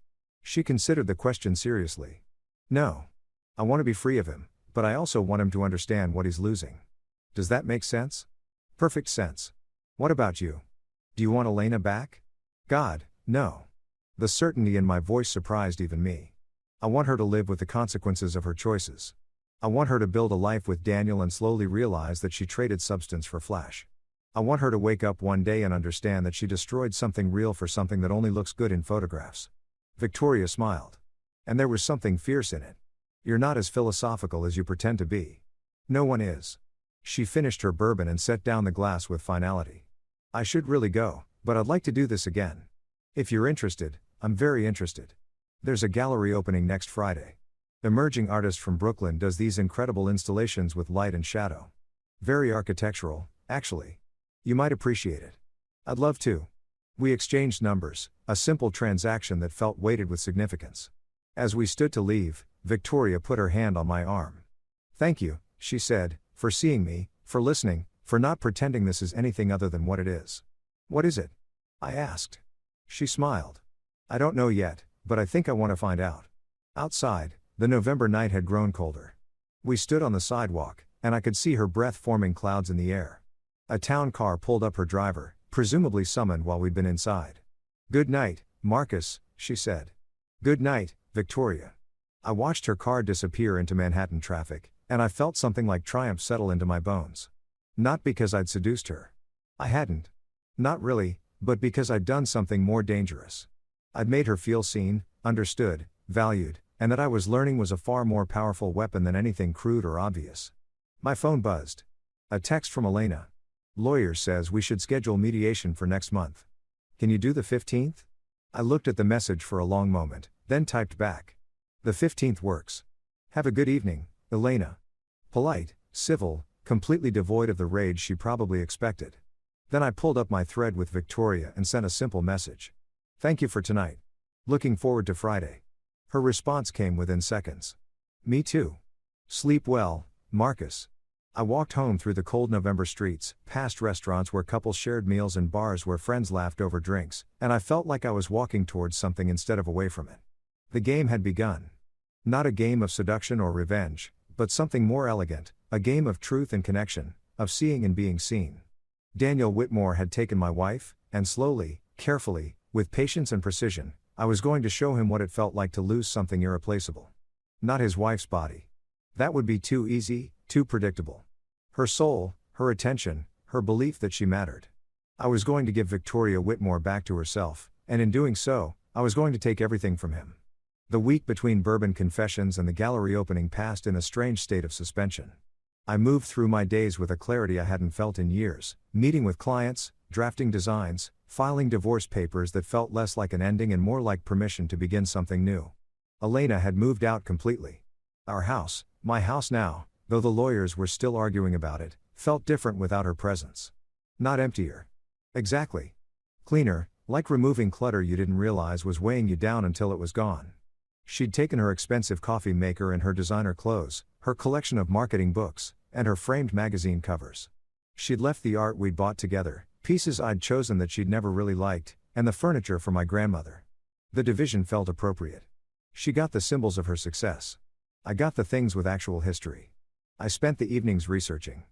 She considered the question seriously. No. I want to be free of him, but I also want him to understand what he's losing. Does that make sense? Perfect sense. What about you? Do you want Elena back? God, no. The certainty in my voice surprised even me. I want her to live with the consequences of her choices. I want her to build a life with Daniel and slowly realize that she traded substance for flash. I want her to wake up one day and understand that she destroyed something real for something that only looks good in photographs. Victoria smiled. And there was something fierce in it. You're not as philosophical as you pretend to be. No one is. She finished her bourbon and set down the glass with finality. I should really go, but I'd like to do this again. If you're interested, I'm very interested. There's a gallery opening next Friday. Emerging artist from Brooklyn does these incredible installations with light and shadow. Very architectural, actually. You might appreciate it. I'd love to. We exchanged numbers, a simple transaction that felt weighted with significance. As we stood to leave, Victoria put her hand on my arm. "Thank you," she said, "for seeing me, for listening, for not pretending this is anything other than what it is." "What is it?" I asked. She smiled. "I don't know yet, but I think I want to find out." Outside, the November night had grown colder. We stood on the sidewalk, and I could see her breath forming clouds in the air. A town car pulled up her driver, presumably summoned while we'd been inside. "Good night, Marcus," she said. "Good night, Victoria." I watched her car disappear into Manhattan traffic, and I felt something like triumph settle into my bones. Not because I'd seduced her. I hadn't. Not really, but because I'd done something more dangerous. I'd made her feel seen, understood, valued, and that I was learning was a far more powerful weapon than anything crude or obvious. My phone buzzed. A text from Elena. "Lawyer says we should schedule mediation for next month. Can you do the 15th? I looked at the message for a long moment, then typed back. "The 15th works. Have a good evening, Elena." Polite, civil, completely devoid of the rage she probably expected. Then I pulled up my thread with Victoria and sent a simple message. "Thank you for tonight. Looking forward to Friday." Her response came within seconds. "Me too. Sleep well, Marcus." I walked home through the cold November streets, past restaurants where couples shared meals and bars where friends laughed over drinks, and I felt like I was walking towards something instead of away from it. The game had begun. Not a game of seduction or revenge, but something more elegant, a game of truth and connection, of seeing and being seen. Daniel Whitmore had taken my wife, and slowly, carefully, with patience and precision, I was going to show him what it felt like to lose something irreplaceable. Not his wife's body. That would be too easy, too predictable. Her soul, her attention, her belief that she mattered. I was going to give Victoria Whitmore back to herself, and in doing so, I was going to take everything from him. The week between Bourbon Confessions and the gallery opening passed in a strange state of suspension. I moved through my days with a clarity I hadn't felt in years, meeting with clients, drafting designs, filing divorce papers that felt less like an ending and more like permission to begin something new. Elena had moved out completely. Our house, my house now, though the lawyers were still arguing about it, felt different without her presence. Not emptier. Exactly. Cleaner, like removing clutter you didn't realize was weighing you down until it was gone. She'd taken her expensive coffee maker and her designer clothes, her collection of marketing books, and her framed magazine covers. She'd left the art we'd bought together, pieces I'd chosen that she'd never really liked, and the furniture for my grandmother. The division felt appropriate. She got the symbols of her success. I got the things with actual history. I spent the evenings researching.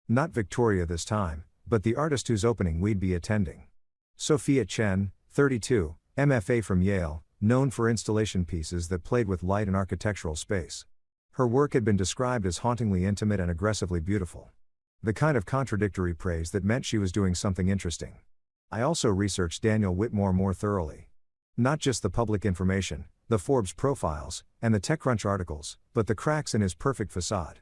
Not Victoria this time, but the artist whose opening we'd be attending. Sophia Chen, 32, MFA from Yale, known for installation pieces that played with light and architectural space. Her work had been described as hauntingly intimate and aggressively beautiful. The kind of contradictory praise that meant she was doing something interesting. I also researched Daniel Whitmore more thoroughly. Not just the public information, the Forbes profiles, and the TechCrunch articles, but the cracks in his perfect facade.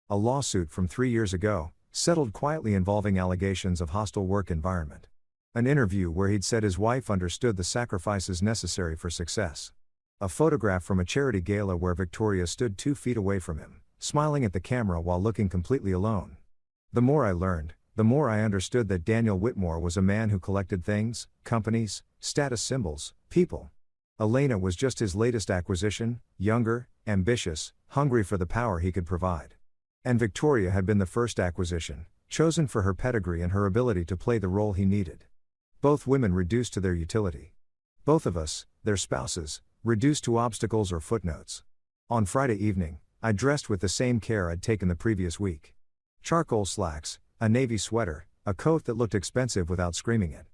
A lawsuit from 3 years ago, settled quietly involving allegations of hostile work environment. An interview where he'd said his wife understood the sacrifices necessary for success. A photograph from a charity gala where Victoria stood 2 feet away from him, smiling at the camera while looking completely alone. The more I learned, the more I understood that Daniel Whitmore was a man who collected things, companies, status symbols, people. Elena was just his latest acquisition, younger, ambitious, hungry for the power he could provide. And Victoria had been the first acquisition, chosen for her pedigree and her ability to play the role he needed. Both women reduced to their utility. Both of us, their spouses, reduced to obstacles or footnotes. On Friday evening, I dressed with the same care I'd taken the previous week. Charcoal slacks, a navy sweater, a coat that looked expensive without screaming it.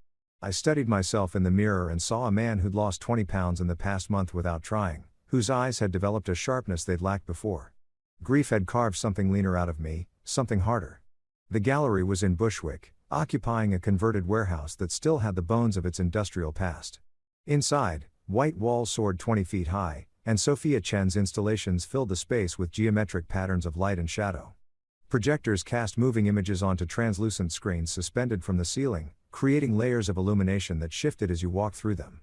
I studied myself in the mirror and saw a man who'd lost 20 pounds in the past month without trying, whose eyes had developed a sharpness they'd lacked before. Grief had carved something leaner out of me, something harder. The gallery was in Bushwick, occupying a converted warehouse that still had the bones of its industrial past. Inside, white walls soared 20 feet high, and Sophia Chen's installations filled the space with geometric patterns of light and shadow. Projectors cast moving images onto translucent screens suspended from the ceiling, creating layers of illumination that shifted as you walked through them.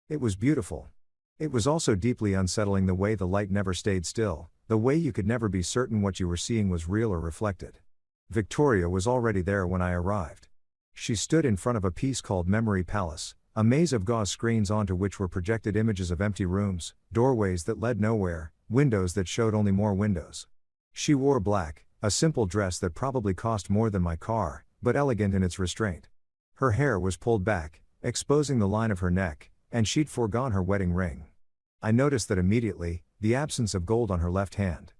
It was beautiful. It was also deeply unsettling the way the light never stayed still, the way you could never be certain what you were seeing was real or reflected. Victoria was already there when I arrived. She stood in front of a piece called Memory Palace, a maze of gauze screens onto which were projected images of empty rooms, doorways that led nowhere, windows that showed only more windows. She wore black, a simple dress that probably cost more than my car, but elegant in its restraint. Her hair was pulled back, exposing the line of her neck, and she'd foregone her wedding ring. I noticed that immediately, the absence of gold on her left hand.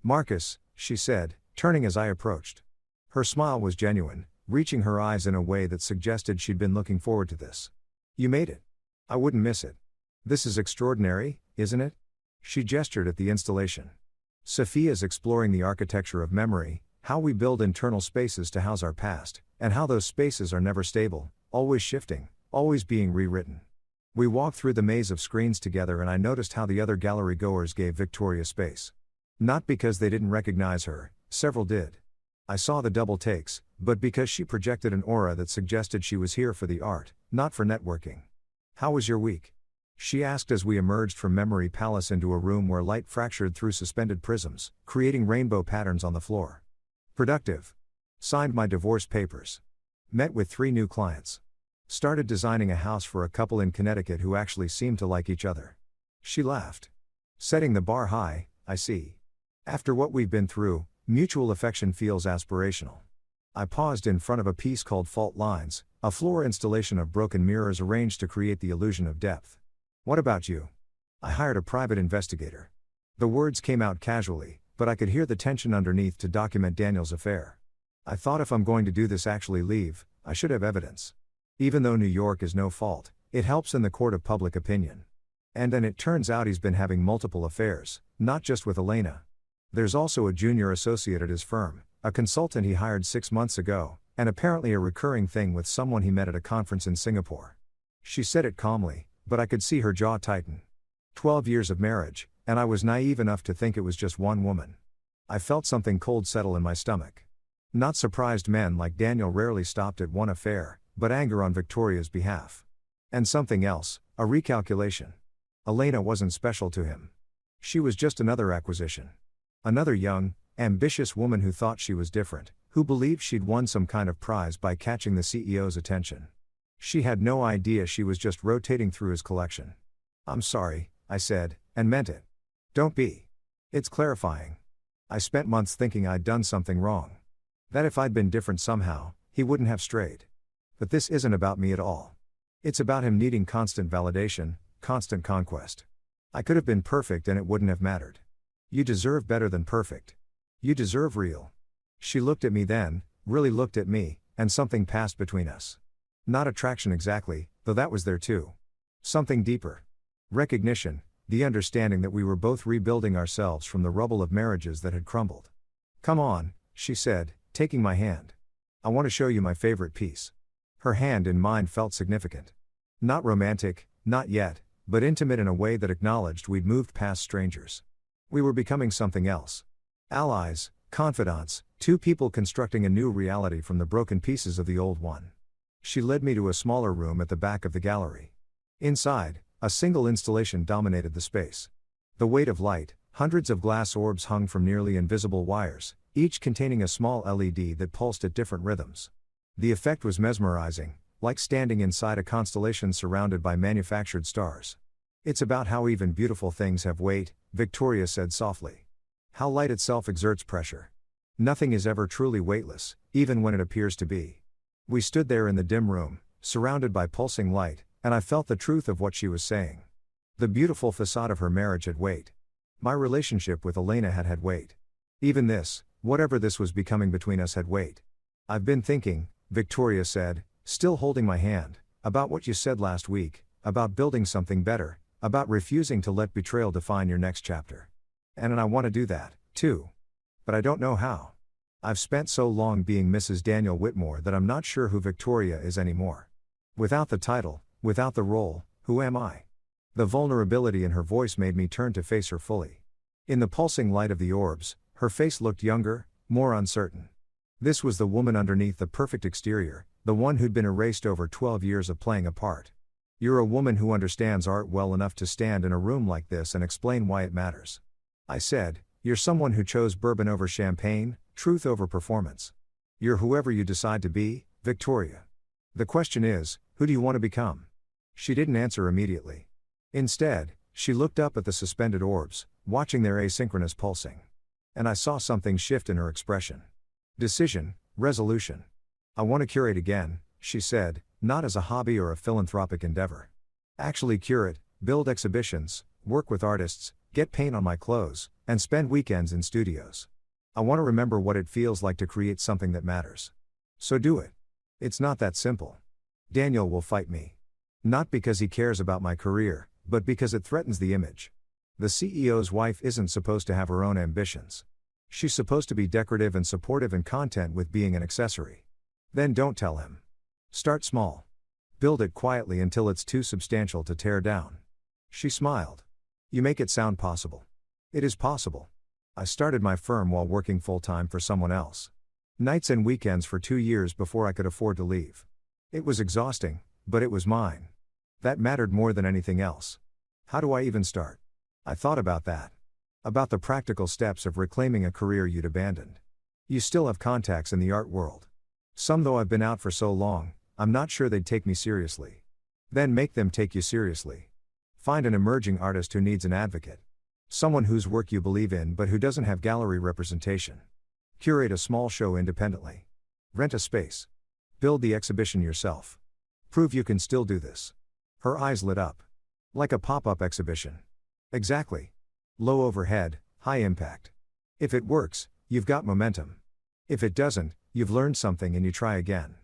"Marcus," she said, turning as I approached. Her smile was genuine, reaching her eyes in a way that suggested she'd been looking forward to this. "You made it. I wouldn't miss it. This is extraordinary, isn't it?" She gestured at the installation. "Sophia's exploring the architecture of memory, how we build internal spaces to house our past, and how those spaces are never stable, always shifting, always being rewritten." We walked through the maze of screens together and I noticed how the other gallery goers gave Victoria space. Not because they didn't recognize her, several did. I saw the double takes, but because she projected an aura that suggested she was here for the art, not for networking. "How was your week?" she asked as we emerged from Memory Palace into a room where light fractured through suspended prisms, creating rainbow patterns on the floor. "Productive. Signed my divorce papers. Met with 3 new clients. Started designing a house for a couple in Connecticut who actually seemed to like each other." She laughed. "Setting the bar high, I see. After what we've been through, mutual affection feels aspirational." I paused in front of a piece called Fault Lines, a floor installation of broken mirrors arranged to create the illusion of depth. "What about you?" "I hired a private investigator." The words came out casually, but I could hear the tension underneath to document Daniel's affair. "I thought if I'm going to do this actually leave, I should have evidence. Even though New York is no fault, it helps in the court of public opinion." And then it turns out he's been having multiple affairs, not just with Elena. There's also a junior associate at his firm, a consultant he hired 6 months ago, and apparently a recurring thing with someone he met at a conference in Singapore. She said it calmly, but I could see her jaw tighten. 12 years of marriage, and I was naive enough to think it was just one woman. I felt something cold settle in my stomach. Not surprised men like Daniel rarely stopped at one affair, but anger on Victoria's behalf. And something else, a recalculation. Elena wasn't special to him. She was just another acquisition. Another young, ambitious woman who thought she was different, who believed she'd won some kind of prize by catching the CEO's attention. She had no idea she was just rotating through his collection. "I'm sorry," I said, and meant it. "Don't be. It's clarifying. I spent months thinking I'd done something wrong. That if I'd been different somehow, he wouldn't have strayed. But this isn't about me at all. It's about him needing constant validation, constant conquest. I could have been perfect and it wouldn't have mattered. You deserve better than perfect. You deserve real." She looked at me then, really looked at me, and something passed between us. Not attraction exactly, though that was there too. Something deeper. Recognition, the understanding that we were both rebuilding ourselves from the rubble of marriages that had crumbled. "Come on," she said, taking my hand. "I want to show you my favorite piece." Her hand in mine felt significant. Not romantic, not yet, but intimate in a way that acknowledged we'd moved past strangers. We were becoming something else. Allies, confidants, 2 people constructing a new reality from the broken pieces of the old one. She led me to a smaller room at the back of the gallery. Inside, a single installation dominated the space. The weight of light, hundreds of glass orbs hung from nearly invisible wires, each containing a small LED that pulsed at different rhythms. The effect was mesmerizing, like standing inside a constellation surrounded by manufactured stars. "It's about how even beautiful things have weight," Victoria said softly. "How light itself exerts pressure. Nothing is ever truly weightless, even when it appears to be." We stood there in the dim room, surrounded by pulsing light, and I felt the truth of what she was saying. The beautiful facade of her marriage had weight. My relationship with Elena had weight. Even this, whatever this was becoming between us, had weight. "I've been thinking," Victoria said, still holding my hand, "about what you said last week, about building something better, about refusing to let betrayal define your next chapter. And I want to do that, too. But I don't know how. I've spent so long being Mrs. Daniel Whitmore that I'm not sure who Victoria is anymore. Without the title, without the role, who am I?" The vulnerability in her voice made me turn to face her fully. In the pulsing light of the orbs, her face looked younger, more uncertain. This was the woman underneath the perfect exterior, the one who'd been erased over 12 years of playing a part. "You're a woman who understands art well enough to stand in a room like this and explain why it matters," I said. "You're someone who chose bourbon over champagne, truth over performance. You're whoever you decide to be, Victoria. The question is, who do you want to become?" She didn't answer immediately. Instead, she looked up at the suspended orbs, watching their asynchronous pulsing. And I saw something shift in her expression. Decision, resolution. I want to curate again, she said, not as a hobby or a philanthropic endeavor. Actually curate, build exhibitions, work with artists, get paint on my clothes, and spend weekends in studios. I want to remember what it feels like to create something that matters. So do it. It's not that simple. Daniel will fight me. Not because he cares about my career, but because it threatens the image. The CEO's wife isn't supposed to have her own ambitions. She's supposed to be decorative and supportive and content with being an accessory. Then don't tell him. Start small. Build it quietly until it's too substantial to tear down. She smiled. You make it sound possible. It is possible. I started my firm while working full-time for someone else. Nights and weekends for 2 years before I could afford to leave. It was exhausting, but it was mine. That mattered more than anything else. How do I even start? I thought about that. About the practical steps of reclaiming a career you'd abandoned. You still have contacts in the art world. Some, though I've been out for so long, I'm not sure they'd take me seriously. Then make them take you seriously. Find an emerging artist who needs an advocate. Someone whose work you believe in but who doesn't have gallery representation. Curate a small show independently. Rent a space. Build the exhibition yourself. Prove you can still do this. Her eyes lit up. Like a pop-up exhibition. Exactly. Low overhead, high impact. If it works, you've got momentum. If it doesn't, you've learned something and you try again.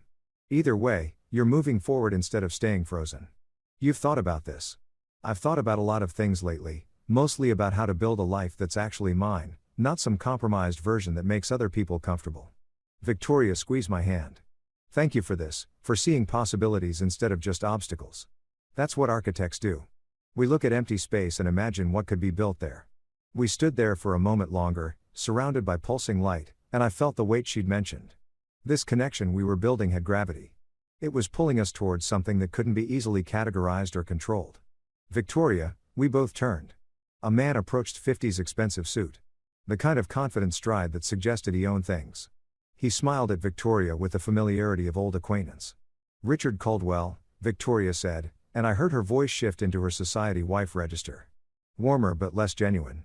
Either way, you're moving forward instead of staying frozen. You've thought about this. I've thought about a lot of things lately, mostly about how to build a life that's actually mine, not some compromised version that makes other people comfortable. Victoria squeezed my hand. Thank you for this, for seeing possibilities instead of just obstacles. That's what architects do. We look at empty space and imagine what could be built there. We stood there for a moment longer, surrounded by pulsing light, and I felt the weight she'd mentioned. This connection we were building had gravity. It was pulling us towards something that couldn't be easily categorized or controlled. Victoria, we both turned. A man approached 50's expensive suit. The kind of confident stride that suggested he owned things. He smiled at Victoria with the familiarity of old acquaintance. Richard Caldwell, Victoria said, and I heard her voice shift into her society wife register. Warmer but less genuine.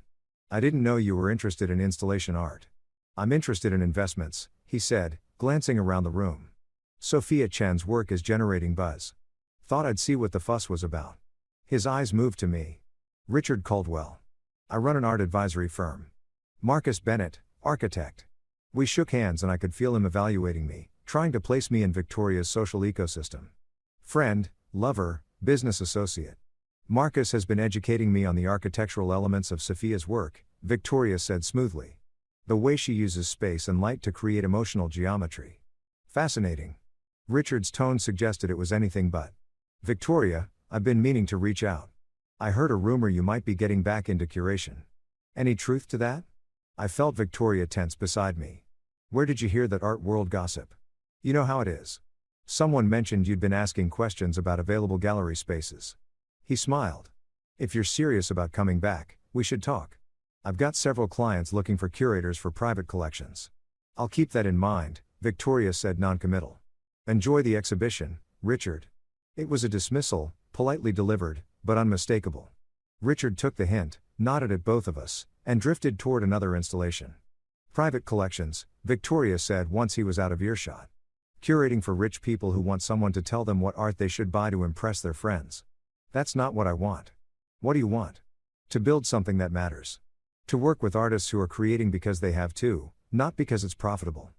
I didn't know you were interested in installation art. I'm interested in investments, he said, glancing around the room. Sophia Chen's work is generating buzz. Thought I'd see what the fuss was about. His eyes moved to me. Richard Caldwell. I run an art advisory firm. Marcus Bennett, architect. We shook hands and I could feel him evaluating me, trying to place me in Victoria's social ecosystem. Friend, lover, business associate. Marcus has been educating me on the architectural elements of Sophia's work, Victoria said smoothly. The way she uses space and light to create emotional geometry. Fascinating. Richard's tone suggested it was anything but. Victoria, I've been meaning to reach out. I heard a rumor you might be getting back into curation. Any truth to that? I felt Victoria tense beside me. Where did you hear that art world gossip? You know how it is. Someone mentioned you'd been asking questions about available gallery spaces. He smiled. If you're serious about coming back, we should talk. I've got several clients looking for curators for private collections. I'll keep that in mind, Victoria said noncommittal. Enjoy the exhibition, Richard. It was a dismissal, politely delivered, but unmistakable. Richard took the hint, nodded at both of us, and drifted toward another installation. Private collections, Victoria said once he was out of earshot. Curating for rich people who want someone to tell them what art they should buy to impress their friends. That's not what I want. What do you want? To build something that matters. To work with artists who are creating because they have to, not because it's profitable.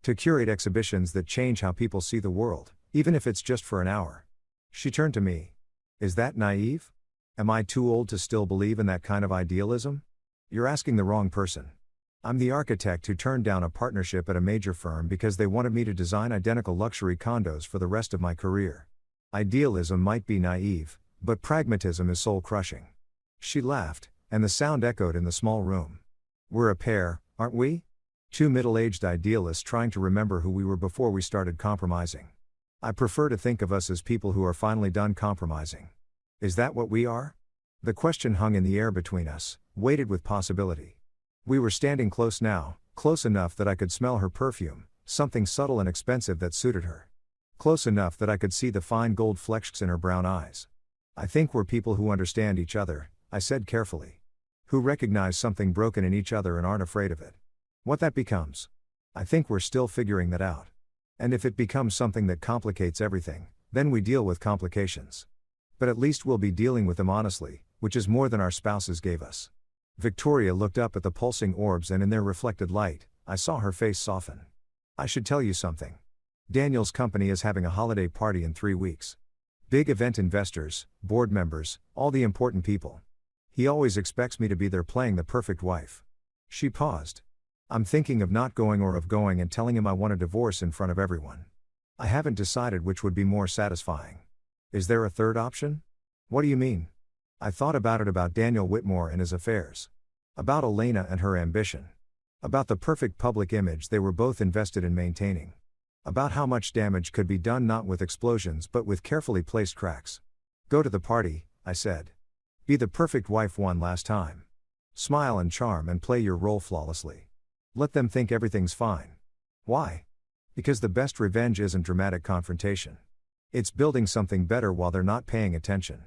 To curate exhibitions that change how people see the world, even if it's just for an hour. She turned to me. Is that naive? Am I too old to still believe in that kind of idealism? You're asking the wrong person. I'm the architect who turned down a partnership at a major firm because they wanted me to design identical luxury condos for the rest of my career. Idealism might be naive, but pragmatism is soul-crushing. She laughed, and the sound echoed in the small room. We're a pair, aren't we? Two middle-aged idealists trying to remember who we were before we started compromising. I prefer to think of us as people who are finally done compromising. Is that what we are? The question hung in the air between us, weighted with possibility. We were standing close now, close enough that I could smell her perfume, something subtle and expensive that suited her. Close enough that I could see the fine gold flecks in her brown eyes. I think we're people who understand each other, I said carefully. Who recognize something broken in each other and aren't afraid of it. What that becomes. I think we're still figuring that out. And if it becomes something that complicates everything, then we deal with complications. But at least we'll be dealing with them honestly, which is more than our spouses gave us. Victoria looked up at the pulsing orbs, and in their reflected light, I saw her face soften. I should tell you something. Daniel's company is having a holiday party in 3 weeks. Big event, investors, board members, all the important people. He always expects me to be there playing the perfect wife. She paused. I'm thinking of not going or of going and telling him I want a divorce in front of everyone. I haven't decided which would be more satisfying. Is there a third option? What do you mean? I thought about it, about Daniel Whitmore and his affairs. About Elena and her ambition. About the perfect public image they were both invested in maintaining. About how much damage could be done not with explosions but with carefully placed cracks. Go to the party, I said. Be the perfect wife one last time. Smile and charm and play your role flawlessly. Let them think everything's fine. Why? Because the best revenge isn't dramatic confrontation. It's building something better while they're not paying attention.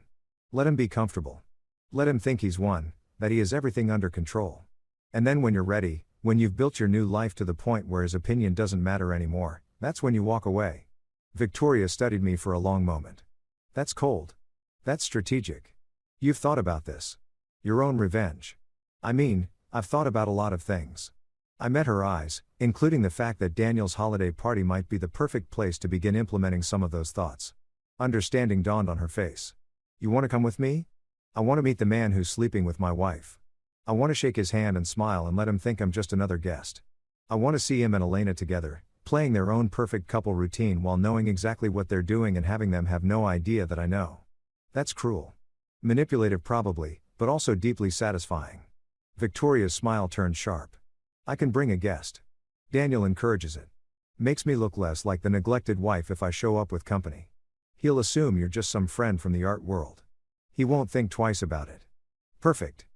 Let him be comfortable. Let him think he's won, that he has everything under control. And then when you're ready, when you've built your new life to the point where his opinion doesn't matter anymore, that's when you walk away. Victoria studied me for a long moment. That's cold. That's strategic. You've thought about this. Your own revenge. I mean, I've thought about a lot of things. I met her eyes, including the fact that Daniel's holiday party might be the perfect place to begin implementing some of those thoughts. Understanding dawned on her face. You want to come with me? I want to meet the man who's sleeping with my wife. I want to shake his hand and smile and let him think I'm just another guest. I want to see him and Elena together, playing their own perfect couple routine while knowing exactly what they're doing and having them have no idea that I know. That's cruel. Manipulative probably, but also deeply satisfying. Victoria's smile turned sharp. I can bring a guest. Daniel encourages it. Makes me look less like the neglected wife if I show up with company. He'll assume you're just some friend from the art world. He won't think twice about it. Perfect.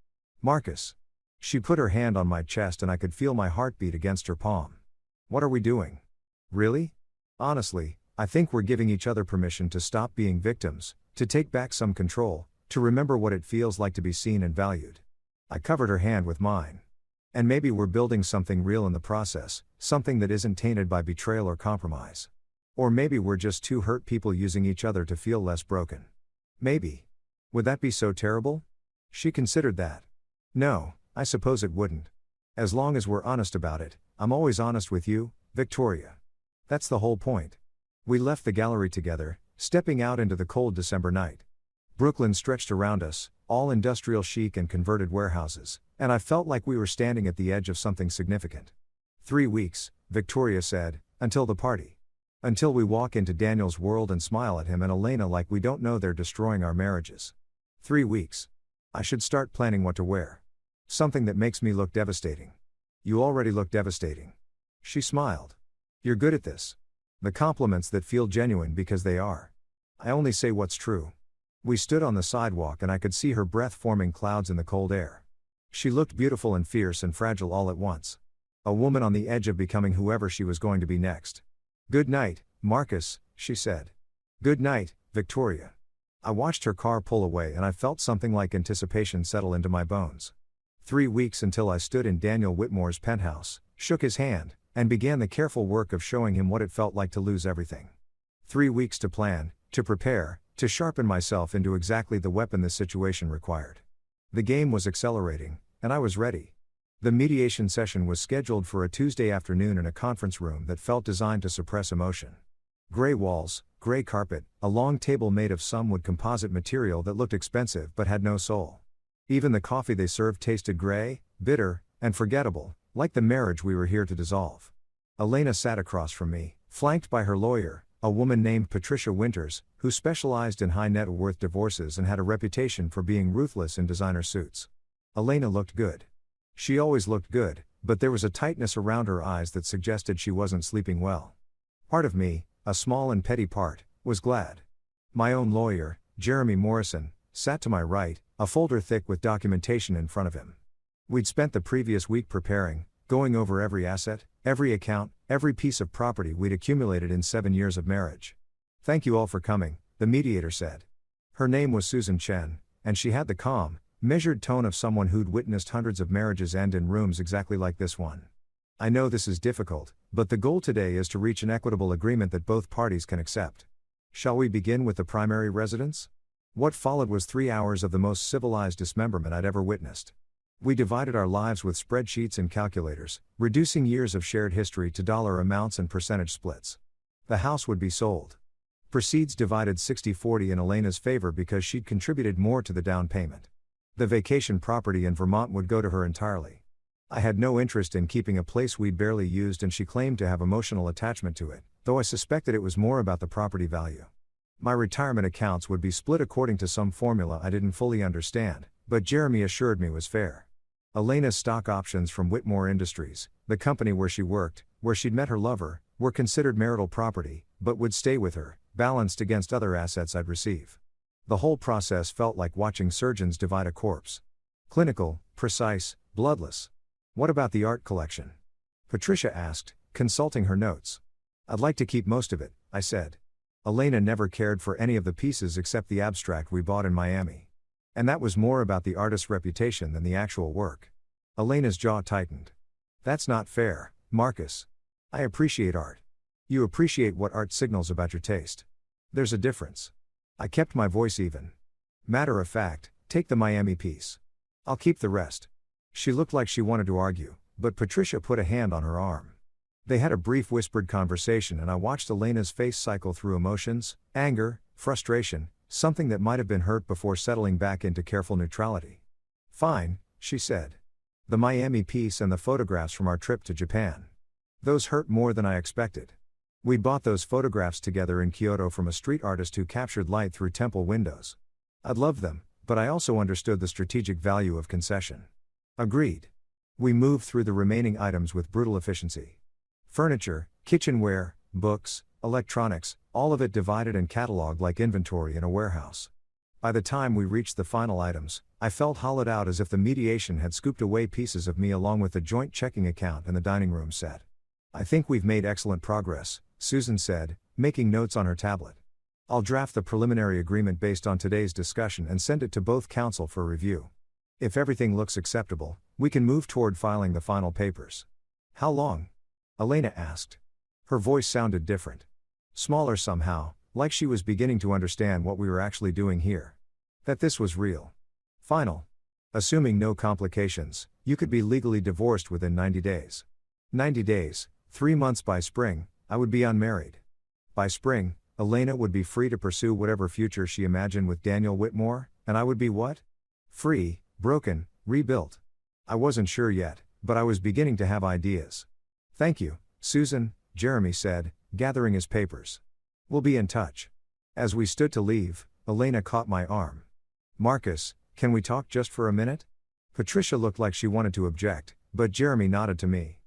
Marcus. She put her hand on my chest and I could feel my heartbeat against her palm. What are we doing? Really? Honestly, I think we're giving each other permission to stop being victims, to take back some control, to remember what it feels like to be seen and valued. I covered her hand with mine. And maybe we're building something real in the process, something that isn't tainted by betrayal or compromise. Or maybe we're just two hurt people using each other to feel less broken. Maybe. Would that be so terrible? She considered that. No, I suppose it wouldn't. As long as we're honest about it, I'm always honest with you, Victoria. That's the whole point. We left the gallery together, stepping out into the cold December night. Brooklyn stretched around us, all industrial chic and converted warehouses, and I felt like we were standing at the edge of something significant. 3 weeks, Victoria said, until the party. Until we walk into Daniel's world and smile at him and Elena like we don't know they're destroying our marriages. 3 weeks. I should start planning what to wear. Something that makes me look devastating. You already look devastating. She smiled. You're good at this. The compliments that feel genuine because they are. I only say what's true. We stood on the sidewalk and I could see her breath forming clouds in the cold air. She looked beautiful and fierce and fragile all at once. A woman on the edge of becoming whoever she was going to be next. Good night, Marcus, she said. Good night, Victoria. I watched her car pull away and I felt something like anticipation settle into my bones. 3 weeks until I stood in Daniel Whitmore's penthouse, shook his hand, and began the careful work of showing him what it felt like to lose everything. 3 weeks to plan, to prepare, to sharpen myself into exactly the weapon this situation required. The game was accelerating, and I was ready. The mediation session was scheduled for a Tuesday afternoon in a conference room that felt designed to suppress emotion. Gray walls, gray carpet, a long table made of some wood composite material that looked expensive but had no soul. Even the coffee they served tasted gray, bitter, and forgettable, like the marriage we were here to dissolve. Elena sat across from me, flanked by her lawyer, a woman named Patricia Winters, who specialized in high-net-worth divorces and had a reputation for being ruthless in designer suits. Elena looked good. She always looked good, but there was a tightness around her eyes that suggested she wasn't sleeping well. Part of me, a small and petty part, was glad. My own lawyer, Jeremy Morrison, sat to my right, a folder thick with documentation in front of him. We'd spent the previous week preparing, going over every asset, every account, every piece of property we'd accumulated in 7 years of marriage. Thank you all for coming, the mediator said. Her name was Susan Chen, and she had the calm, measured tone of someone who'd witnessed hundreds of marriages end in rooms exactly like this one. I know this is difficult, but the goal today is to reach an equitable agreement that both parties can accept. Shall we begin with the primary residence? What followed was 3 hours of the most civilized dismemberment I'd ever witnessed. We divided our lives with spreadsheets and calculators, reducing years of shared history to dollar amounts and percentage splits. The house would be sold. Proceeds divided 60-40 in Elena's favor because she'd contributed more to the down payment. The vacation property in Vermont would go to her entirely. I had no interest in keeping a place we'd barely used, and she claimed to have emotional attachment to it, though I suspected it was more about the property value. My retirement accounts would be split according to some formula I didn't fully understand, but Jeremy assured me was fair. Elena's stock options from Whitmore Industries, the company where she worked, where she'd met her lover, were considered marital property, but would stay with her, balanced against other assets I'd receive. The whole process felt like watching surgeons divide a corpse. Clinical, precise, bloodless. What about the art collection? Patricia asked, consulting her notes. I'd like to keep most of it, I said. Elena never cared for any of the pieces except the abstract we bought in Miami. And that was more about the artist's reputation than the actual work. Elena's jaw tightened. That's not fair, Marcus. I appreciate art. You appreciate what art signals about your taste. There's a difference. I kept my voice even. Matter of fact, take the Miami piece. I'll keep the rest. She looked like she wanted to argue, but Patricia put a hand on her arm. They had a brief whispered conversation, and I watched Elena's face cycle through emotions, anger, frustration, something that might have been hurt before settling back into careful neutrality. Fine, she said. The Miami piece and the photographs from our trip to Japan. Those hurt more than I expected. We bought those photographs together in Kyoto from a street artist who captured light through temple windows. I'd loved them, but I also understood the strategic value of concession. Agreed. We moved through the remaining items with brutal efficiency. Furniture, kitchenware, books, electronics, all of it divided and catalogued like inventory in a warehouse. By the time we reached the final items, I felt hollowed out, as if the mediation had scooped away pieces of me along with the joint checking account and the dining room set. I think we've made excellent progress, Susan said, making notes on her tablet. I'll draft the preliminary agreement based on today's discussion and send it to both counsel for review. If everything looks acceptable, we can move toward filing the final papers. How long? Elena asked. Her voice sounded different. Smaller somehow, like she was beginning to understand what we were actually doing here. That this was real. Final. Assuming no complications, you could be legally divorced within 90 days. 90 days, 3 months by spring, I would be unmarried. By spring, Elena would be free to pursue whatever future she imagined with Daniel Whitmore, and I would be what? Free, broken, rebuilt. I wasn't sure yet, but I was beginning to have ideas. Thank you, Susan, Jeremy said, gathering his papers. We'll be in touch. As we stood to leave, Elena caught my arm. Marcus, can we talk just for a minute? Patricia looked like she wanted to object, but Jeremy nodded to me.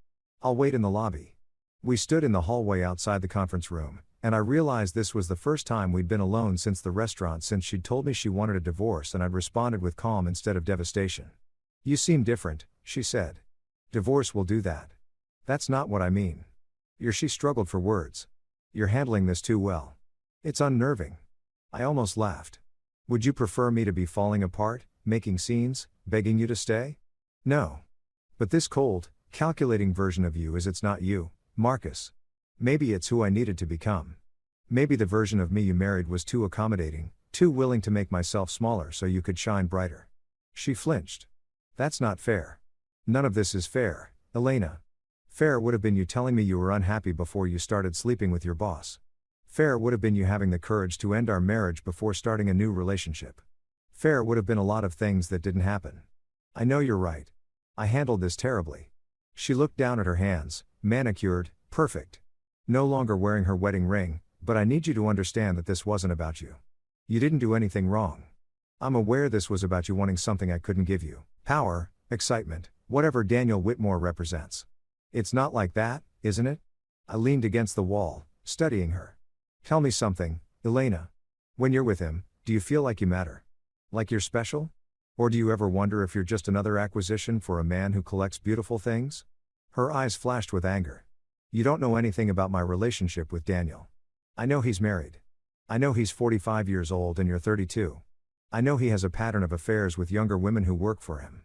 I'll wait in the lobby. We stood in the hallway outside the conference room, and I realized this was the first time we'd been alone since the restaurant, since she'd told me she wanted a divorce, and I'd responded with calm instead of devastation. You seem different, she said. Divorce will do that. That's not what I mean. She struggled for words. You're handling this too well. It's unnerving. I almost laughed. Would you prefer me to be falling apart, making scenes, begging you to stay? No. But this cold, calculating version of you it's not you, Marcus. Maybe it's who I needed to become. Maybe the version of me you married was too accommodating, too willing to make myself smaller so you could shine brighter. She flinched. That's not fair. None of this is fair, Elena. Fair would have been you telling me you were unhappy before you started sleeping with your boss. Fair would have been you having the courage to end our marriage before starting a new relationship. Fair would have been a lot of things that didn't happen. I know you're right. I handled this terribly. She looked down at her hands, manicured, perfect. No longer wearing her wedding ring, but I need you to understand that this wasn't about you. You didn't do anything wrong. I'm aware this was about you wanting something I couldn't give you. Power, excitement, whatever Daniel Whitmore represents. It's not like that, isn't it? I leaned against the wall, studying her. Tell me something, Elena. When you're with him, do you feel like you matter? Like you're special? Or do you ever wonder if you're just another acquisition for a man who collects beautiful things? Her eyes flashed with anger. You don't know anything about my relationship with Daniel. I know he's married. I know he's 45 years old and you're 32. I know he has a pattern of affairs with younger women who work for him.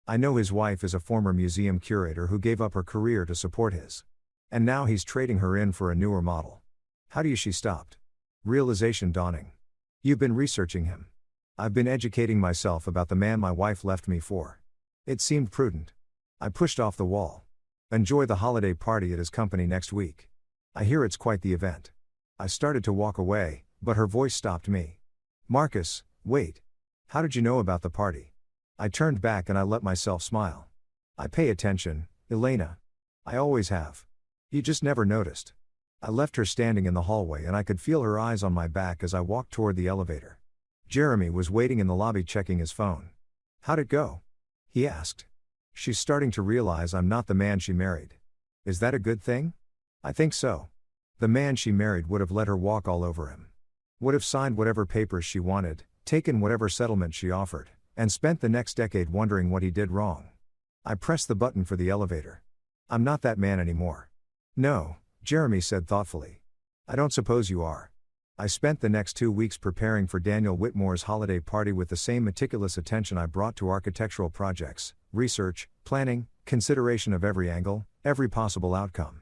I know his wife is a former museum curator who gave up her career to support his. And now he's trading her in for a newer model. How do you? She stopped. Realization dawning. You've been researching him. I've been educating myself about the man my wife left me for. It seemed prudent. I pushed off the wall. Enjoy the holiday party at his company next week. I hear it's quite the event. I started to walk away, but her voice stopped me. Marcus, wait. How did you know about the party? I turned back and I let myself smile. I pay attention, Elena. I always have. You just never noticed. I left her standing in the hallway and I could feel her eyes on my back as I walked toward the elevator. Jeremy was waiting in the lobby checking his phone. How'd it go? He asked. She's starting to realize I'm not the man she married. Is that a good thing? I think so. The man she married would have let her walk all over him. Would have signed whatever papers she wanted, taken whatever settlement she offered, and spent the next decade wondering what he did wrong. I pressed the button for the elevator. I'm not that man anymore. No, Jeremy said thoughtfully. I don't suppose you are. I spent the next 2 weeks preparing for Daniel Whitmore's holiday party with the same meticulous attention I brought to architectural projects, research, planning, consideration of every angle, every possible outcome.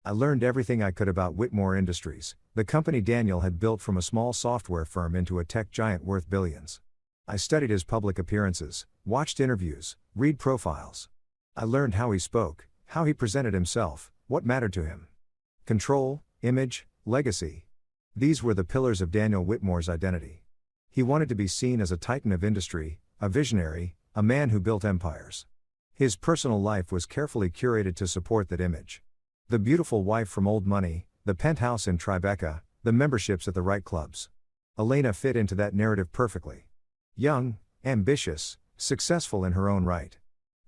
I learned everything I could about Whitmore Industries, the company Daniel had built from a small software firm into a tech giant worth billions. I studied his public appearances, watched interviews, read profiles. I learned how he spoke, how he presented himself, what mattered to him. Control, image, legacy. These were the pillars of Daniel Whitmore's identity. He wanted to be seen as a titan of industry, a visionary, a man who built empires. His personal life was carefully curated to support that image. The beautiful wife from Old Money, the penthouse in Tribeca, the memberships at the right clubs. Elena fit into that narrative perfectly. Young, ambitious, successful in her own right.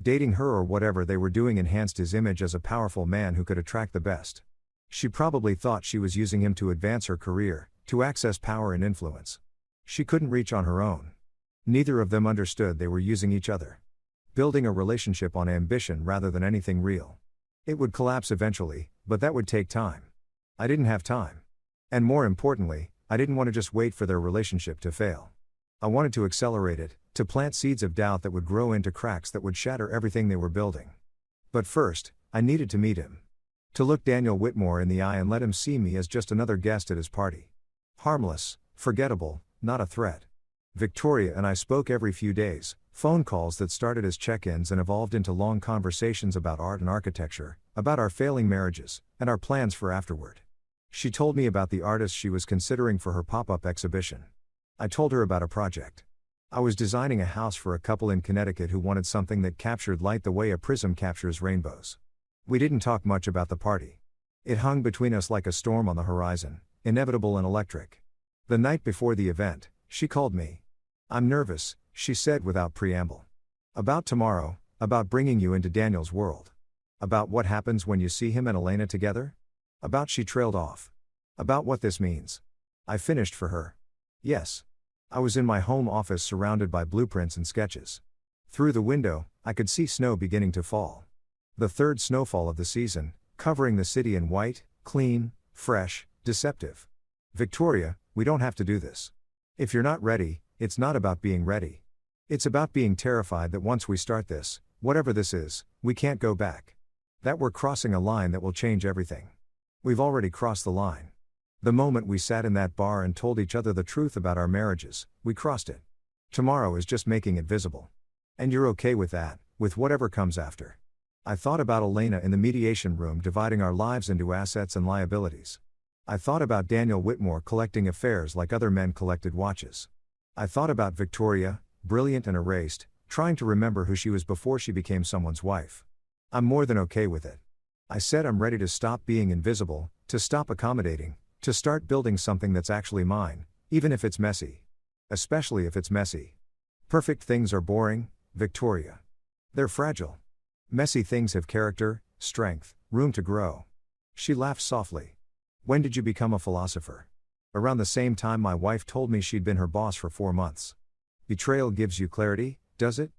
Dating her or whatever they were doing enhanced his image as a powerful man who could attract the best. She probably thought she was using him to advance her career, to access power and influence. She couldn't reach on her own. Neither of them understood they were using each other. Building a relationship on ambition rather than anything real. It would collapse eventually, but that would take time. I didn't have time. And more importantly, I didn't want to just wait for their relationship to fail. I wanted to accelerate it, to plant seeds of doubt that would grow into cracks that would shatter everything they were building. But first, I needed to meet him. To look Daniel Whitmore in the eye and let him see me as just another guest at his party. Harmless, forgettable, not a threat. Victoria and I spoke every few days, phone calls that started as check-ins and evolved into long conversations about art and architecture, about our failing marriages, and our plans for afterward. She told me about the artist she was considering for her pop-up exhibition. I told her about a project. I was designing a house for a couple in Connecticut who wanted something that captured light the way a prism captures rainbows. We didn't talk much about the party. It hung between us like a storm on the horizon, inevitable and electric. The night before the event, she called me. I'm nervous, she said without preamble. About tomorrow, about bringing you into Daniel's world. About what happens when you see him and Elena together? About she trailed off. About what this means. I finished for her. Yes. I was in my home office surrounded by blueprints and sketches. Through the window, I could see snow beginning to fall. The third snowfall of the season, covering the city in white, clean, fresh, deceptive. Victoria, we don't have to do this. If you're not ready, it's not about being ready. It's about being terrified that once we start this, whatever this is, we can't go back. That we're crossing a line that will change everything. We've already crossed the line. The moment we sat in that bar and told each other the truth about our marriages, we crossed it. Tomorrow is just making it visible. And you're okay with that, with whatever comes after. I thought about Elena in the mediation room dividing our lives into assets and liabilities. I thought about Daniel Whitmore collecting affairs like other men collected watches. I thought about Victoria, brilliant and erased, trying to remember who she was before she became someone's wife. I'm more than okay with it. I said I'm ready to stop being invisible, to stop accommodating, to start building something that's actually mine, even if it's messy. Especially if it's messy. Perfect things are boring, Victoria. They're fragile. Messy things have character, strength, room to grow. She laughed softly. When did you become a philosopher? Around the same time my wife told me she'd been her boss for 4 months. Betrayal gives you clarity, does it?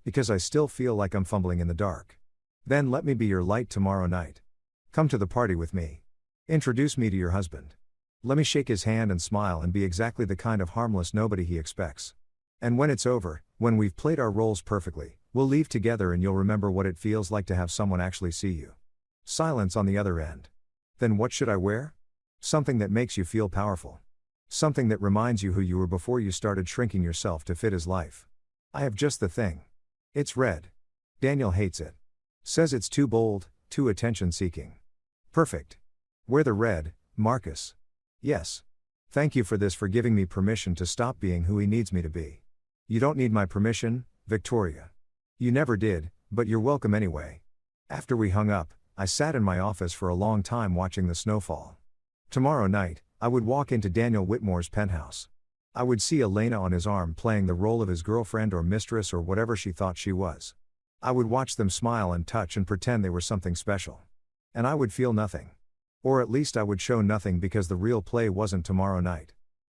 Because I still feel like I'm fumbling in the dark. Then let me be your light tomorrow night. Come to the party with me. Introduce me to your husband. Let me shake his hand and smile and be exactly the kind of harmless nobody he expects. And when it's over, when we've played our roles perfectly, we'll leave together and you'll remember what it feels like to have someone actually see you. Silence on the other end. Then what should I wear? Something that makes you feel powerful. Something that reminds you who you were before you started shrinking yourself to fit his life. I have just the thing. It's red. Daniel hates it. Says it's too bold, too attention-seeking. Perfect. Wear the red, Marcus. Yes. Thank you for this, for giving me permission to stop being who he needs me to be. You don't need my permission, Victoria. You never did, but you're welcome anyway. After we hung up, I sat in my office for a long time watching the snowfall. Tomorrow night, I would walk into Daniel Whitmore's penthouse. I would see Elena on his arm playing the role of his girlfriend or mistress or whatever she thought she was. I would watch them smile and touch and pretend they were something special. And I would feel nothing. Or at least I would show nothing, because the real play wasn't tomorrow night.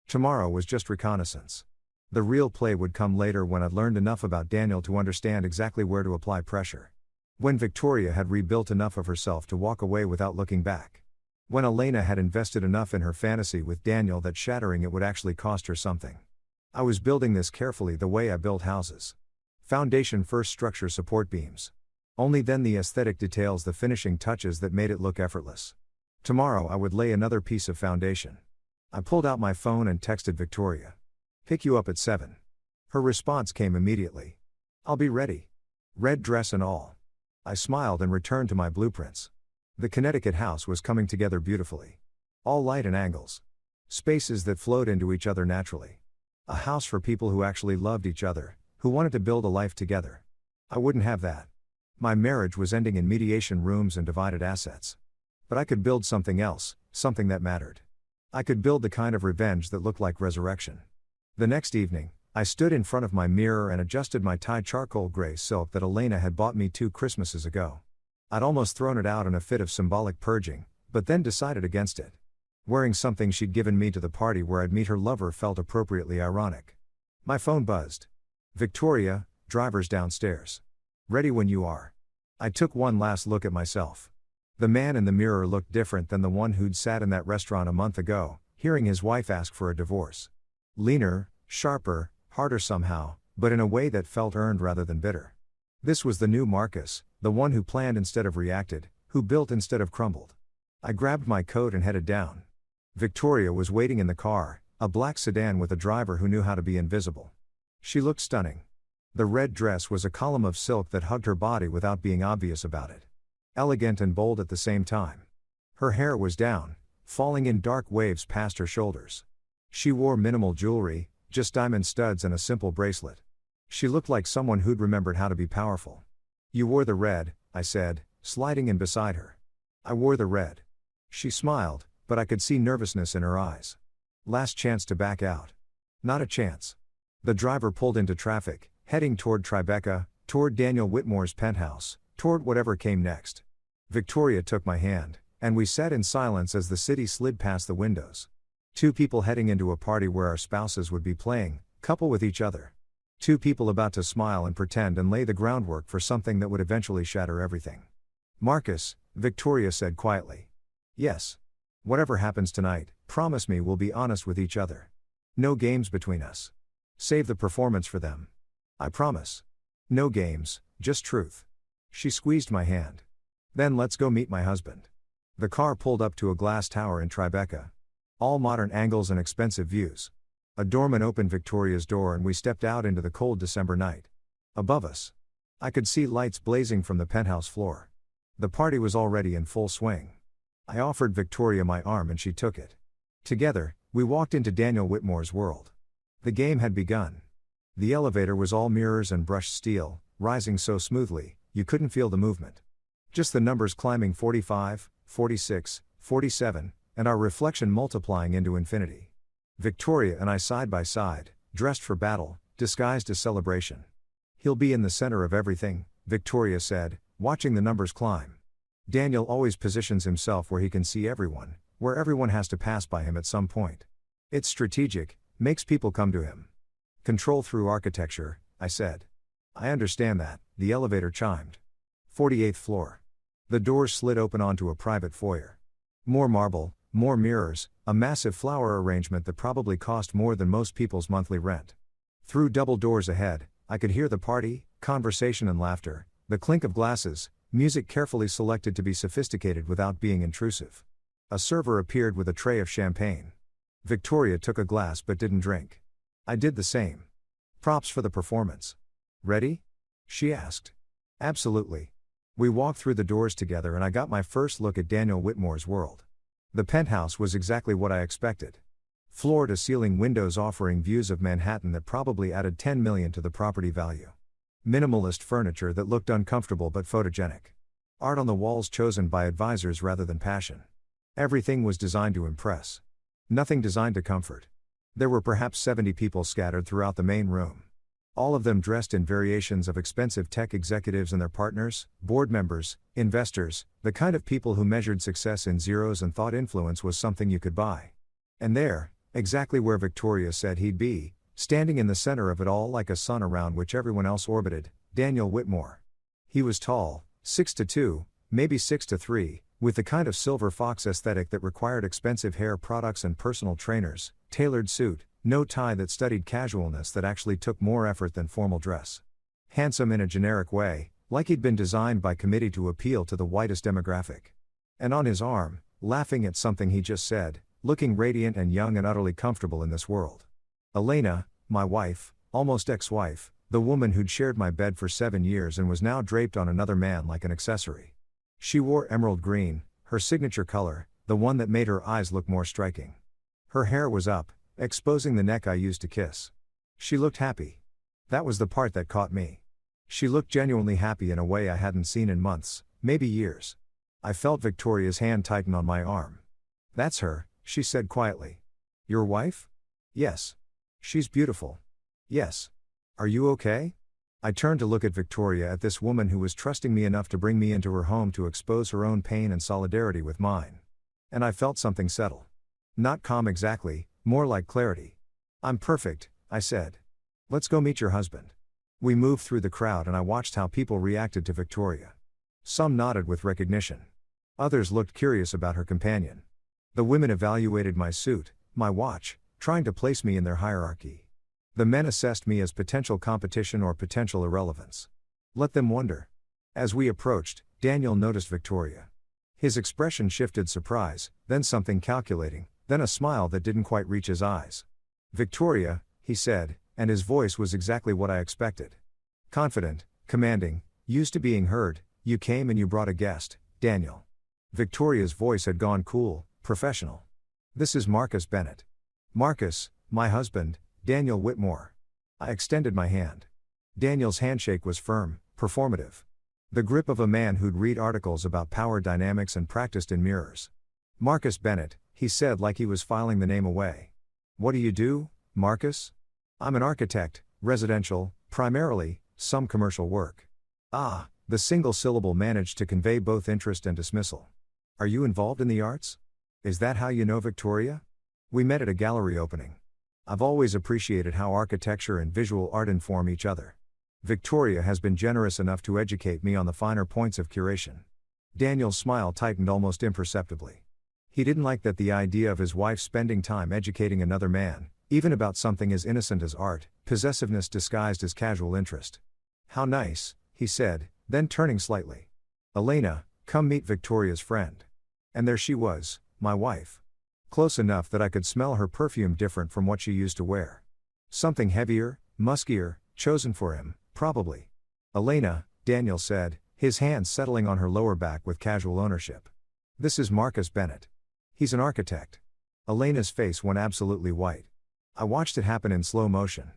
Tomorrow was just reconnaissance. The real play would come later, when I'd learned enough about Daniel to understand exactly where to apply pressure. When Victoria had rebuilt enough of herself to walk away without looking back. When Elena had invested enough in her fantasy with Daniel that shattering it would actually cost her something. I was building this carefully, the way I build houses. Foundation first, structure, support beams. Only then the aesthetic details, the finishing touches that made it look effortless. Tomorrow I would lay another piece of foundation. I pulled out my phone and texted Victoria. Pick you up at 7. Her response came immediately. I'll be ready. Red dress and all. I smiled and returned to my blueprints. The Connecticut house was coming together beautifully. All light and angles. Spaces that flowed into each other naturally. A house for people who actually loved each other, who wanted to build a life together. I wouldn't have that. My marriage was ending in mediation rooms and divided assets. But I could build something else, something that mattered. I could build the kind of revenge that looked like resurrection. The next evening, I stood in front of my mirror and adjusted my tie charcoal gray silk that Elena had bought me 2 Christmases ago. I'd almost thrown it out in a fit of symbolic purging, but then decided against it. Wearing something she'd given me to the party where I'd meet her lover felt appropriately ironic. My phone buzzed. Victoria, driver's downstairs. Ready when you are. I took one last look at myself. The man in the mirror looked different than the one who'd sat in that restaurant a month ago, hearing his wife ask for a divorce. Leaner, sharper, harder somehow, but in a way that felt earned rather than bitter. This was the new Marcus, the one who planned instead of reacted, who built instead of crumbled. I grabbed my coat and headed down. Victoria was waiting in the car, a black sedan with a driver who knew how to be invisible. She looked stunning. The red dress was a column of silk that hugged her body without being obvious about it. Elegant and bold at the same time. Her hair was down, falling in dark waves past her shoulders. She wore minimal jewelry, just diamond studs and a simple bracelet. She looked like someone who'd remembered how to be powerful. You wore the red, I said, sliding in beside her. I wore the red. She smiled, but I could see nervousness in her eyes. Last chance to back out. Not a chance. The driver pulled into traffic, heading toward Tribeca, toward Daniel Whitmore's penthouse, toward whatever came next. Victoria took my hand, and we sat in silence as the city slid past the windows. 2 people heading into a party where our spouses would be playing, couple with each other. 2 people about to smile and pretend and lay the groundwork for something that would eventually shatter everything. Marcus, Victoria said quietly. Yes. Whatever happens tonight, promise me we'll be honest with each other. No games between us. Save the performance for them. I promise. No games, just truth. She squeezed my hand. Then let's go meet my husband. The car pulled up to a glass tower in Tribeca. All modern angles and expensive views. A doorman opened Victoria's door and we stepped out into the cold December night. Above us, I could see lights blazing from the penthouse floor. The party was already in full swing. I offered Victoria my arm and she took it. Together, we walked into Daniel Whitmore's world. The game had begun. The elevator was all mirrors and brushed steel, rising so smoothly, you couldn't feel the movement. Just the numbers climbing 45, 46, 47, and our reflection multiplying into infinity. Victoria and I side by side, dressed for battle, disguised as celebration. He'll be in the center of everything, Victoria said, watching the numbers climb. Daniel always positions himself where he can see everyone, where everyone has to pass by him at some point. It's strategic, makes people come to him. Control through architecture, I said. I understand that, the elevator chimed. 48th floor. The doors slid open onto a private foyer. More marble, More mirrors, a massive flower arrangement that probably cost more than most people's monthly rent. Through double doors ahead, I could hear the party, conversation and laughter, the clink of glasses, music carefully selected to be sophisticated without being intrusive. A server appeared with a tray of champagne. Victoria took a glass but didn't drink. I did the same. Props for the performance. Ready? She asked. Absolutely. We walked through the doors together and I got my first look at Daniel Whitmore's world. The penthouse was exactly what I expected. Floor-to-ceiling windows offering views of Manhattan that probably added $10 million to the property value. Minimalist furniture that looked uncomfortable but photogenic. Art on the walls chosen by advisors rather than passion. Everything was designed to impress. Nothing designed to comfort. There were perhaps 70 people scattered throughout the main room. All of them dressed in variations of expensive tech executives and their partners, board members, investors, the kind of people who measured success in zeros and thought influence was something you could buy. And there, exactly where Victoria said he'd be, standing in the center of it all like a sun around which everyone else orbited, Daniel Whitmore. He was tall, 6'2", maybe 6'3", with the kind of silver fox aesthetic that required expensive hair products and personal trainers, tailored suit, no tie that studied casualness that actually took more effort than formal dress. Handsome in a generic way, like he'd been designed by committee to appeal to the whitest demographic. And on his arm, laughing at something he just said, looking radiant and young and utterly comfortable in this world. Elena, my wife, almost ex-wife, the woman who'd shared my bed for 7 years and was now draped on another man like an accessory. She wore emerald green, her signature color, the one that made her eyes look more striking. Her hair was up, exposing the neck I used to kiss. She looked happy. That was the part that caught me. She looked genuinely happy in a way I hadn't seen in months, maybe years. I felt Victoria's hand tighten on my arm. That's her, she said quietly. Your wife? Yes. She's beautiful. Yes. Are you okay? I turned to look at Victoria, at this woman who was trusting me enough to bring me into her home to expose her own pain and solidarity with mine. And I felt something settle. Not calm exactly, more like clarity. I'm perfect, I said. Let's go meet your husband. We moved through the crowd and I watched how people reacted to Victoria. Some nodded with recognition. Others looked curious about her companion. The women evaluated my suit, my watch, trying to place me in their hierarchy. The men assessed me as potential competition or potential irrelevance. Let them wonder. As we approached, Daniel noticed Victoria. His expression shifted surprise, then something calculating, then a smile that didn't quite reach his eyes. Victoria, he said, and his voice was exactly what I expected. Confident, commanding, used to being heard. You came and you brought a guest, Daniel. Victoria's voice had gone cool, professional. This is Marcus Bennett. Marcus, my husband, Daniel Whitmore. I extended my hand. Daniel's handshake was firm, performative. The grip of a man who'd read articles about power dynamics and practiced in mirrors. Marcus Bennett, he said like he was filing the name away. What do you do, Marcus? I'm an architect, residential, primarily, some commercial work. Ah, the single syllable managed to convey both interest and dismissal. Are you involved in the arts? Is that how you know Victoria? We met at a gallery opening. I've always appreciated how architecture and visual art inform each other. Victoria has been generous enough to educate me on the finer points of curation. Daniel's smile tightened almost imperceptibly. He didn't like that the idea of his wife spending time educating another man, even about something as innocent as art, possessiveness disguised as casual interest. How nice, he said, then turning slightly. Elena, come meet Victoria's friend. And there she was, my wife. Close enough that I could smell her perfume different from what she used to wear. Something heavier, muskier, chosen for him, probably. Elena, Daniel said, his hands settling on her lower back with casual ownership. This is Marcus Bennett. He's an architect. Elena's face went absolutely white. I watched it happen in slow motion.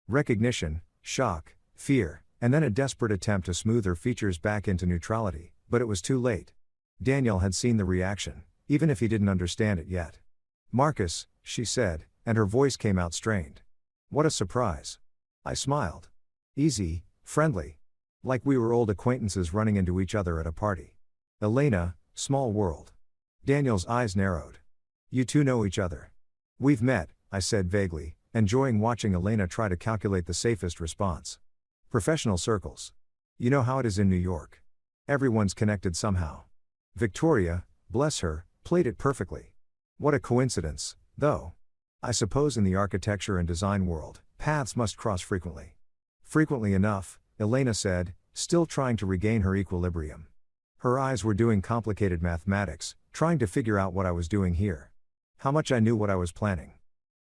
Recognition, shock, fear, and then a desperate attempt to smooth her features back into neutrality, but it was too late. Daniel had seen the reaction, even if he didn't understand it yet. Marcus, she said, and her voice came out strained. What a surprise. I smiled. Easy, friendly. Like we were old acquaintances running into each other at a party. Elena, small world. Daniel's eyes narrowed. You two know each other. We've met, I said vaguely, enjoying watching Elena try to calculate the safest response. Professional circles. You know how it is in New York. Everyone's connected somehow. Victoria, bless her, played it perfectly. What a coincidence, though. I suppose in the architecture and design world, paths must cross frequently. Frequently enough, Elena said, still trying to regain her equilibrium. Her eyes were doing complicated mathematics, trying to figure out what I was doing here. How much I knew what I was planning.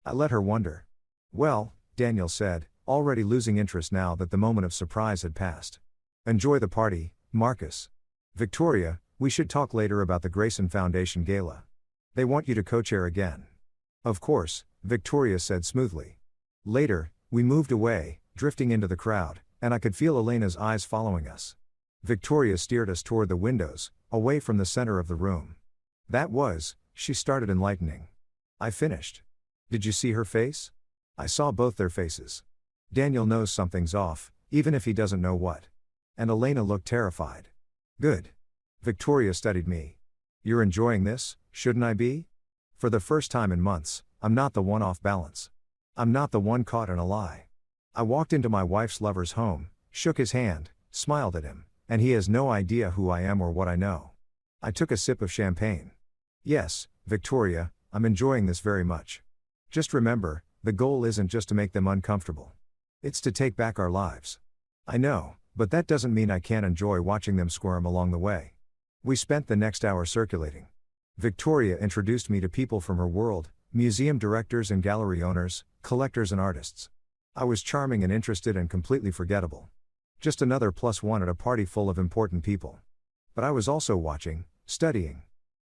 I let her wonder. Well, Daniel said, already losing interest now that the moment of surprise had passed. Enjoy the party, Marcus. Victoria, we should talk later about the Grayson Foundation Gala. They want you to co-chair again. Of course, Victoria said smoothly. Later, we moved away, drifting into the crowd, and I could feel Elena's eyes following us. Victoria steered us toward the windows, away from the center of the room. That was, she started enlightening. I finished. Did you see her face? I saw both their faces. Daniel knows something's off, even if he doesn't know what. And Elena looked terrified. Good. Victoria studied me. You're enjoying this, shouldn't I be? For the first time in months, I'm not the one off balance. I'm not the one caught in a lie. I walked into my wife's lover's home, shook his hand, smiled at him, and he has no idea who I am or what I know. I took a sip of champagne. Yes, Victoria, I'm enjoying this very much. Just remember, the goal isn't just to make them uncomfortable. It's to take back our lives. I know, but that doesn't mean I can't enjoy watching them squirm along the way. We spent the next hour circulating. Victoria introduced me to people from her world, museum directors and gallery owners, collectors and artists. I was charming and interested and completely forgettable. Just another +1 at a party full of important people. But I was also watching, studying.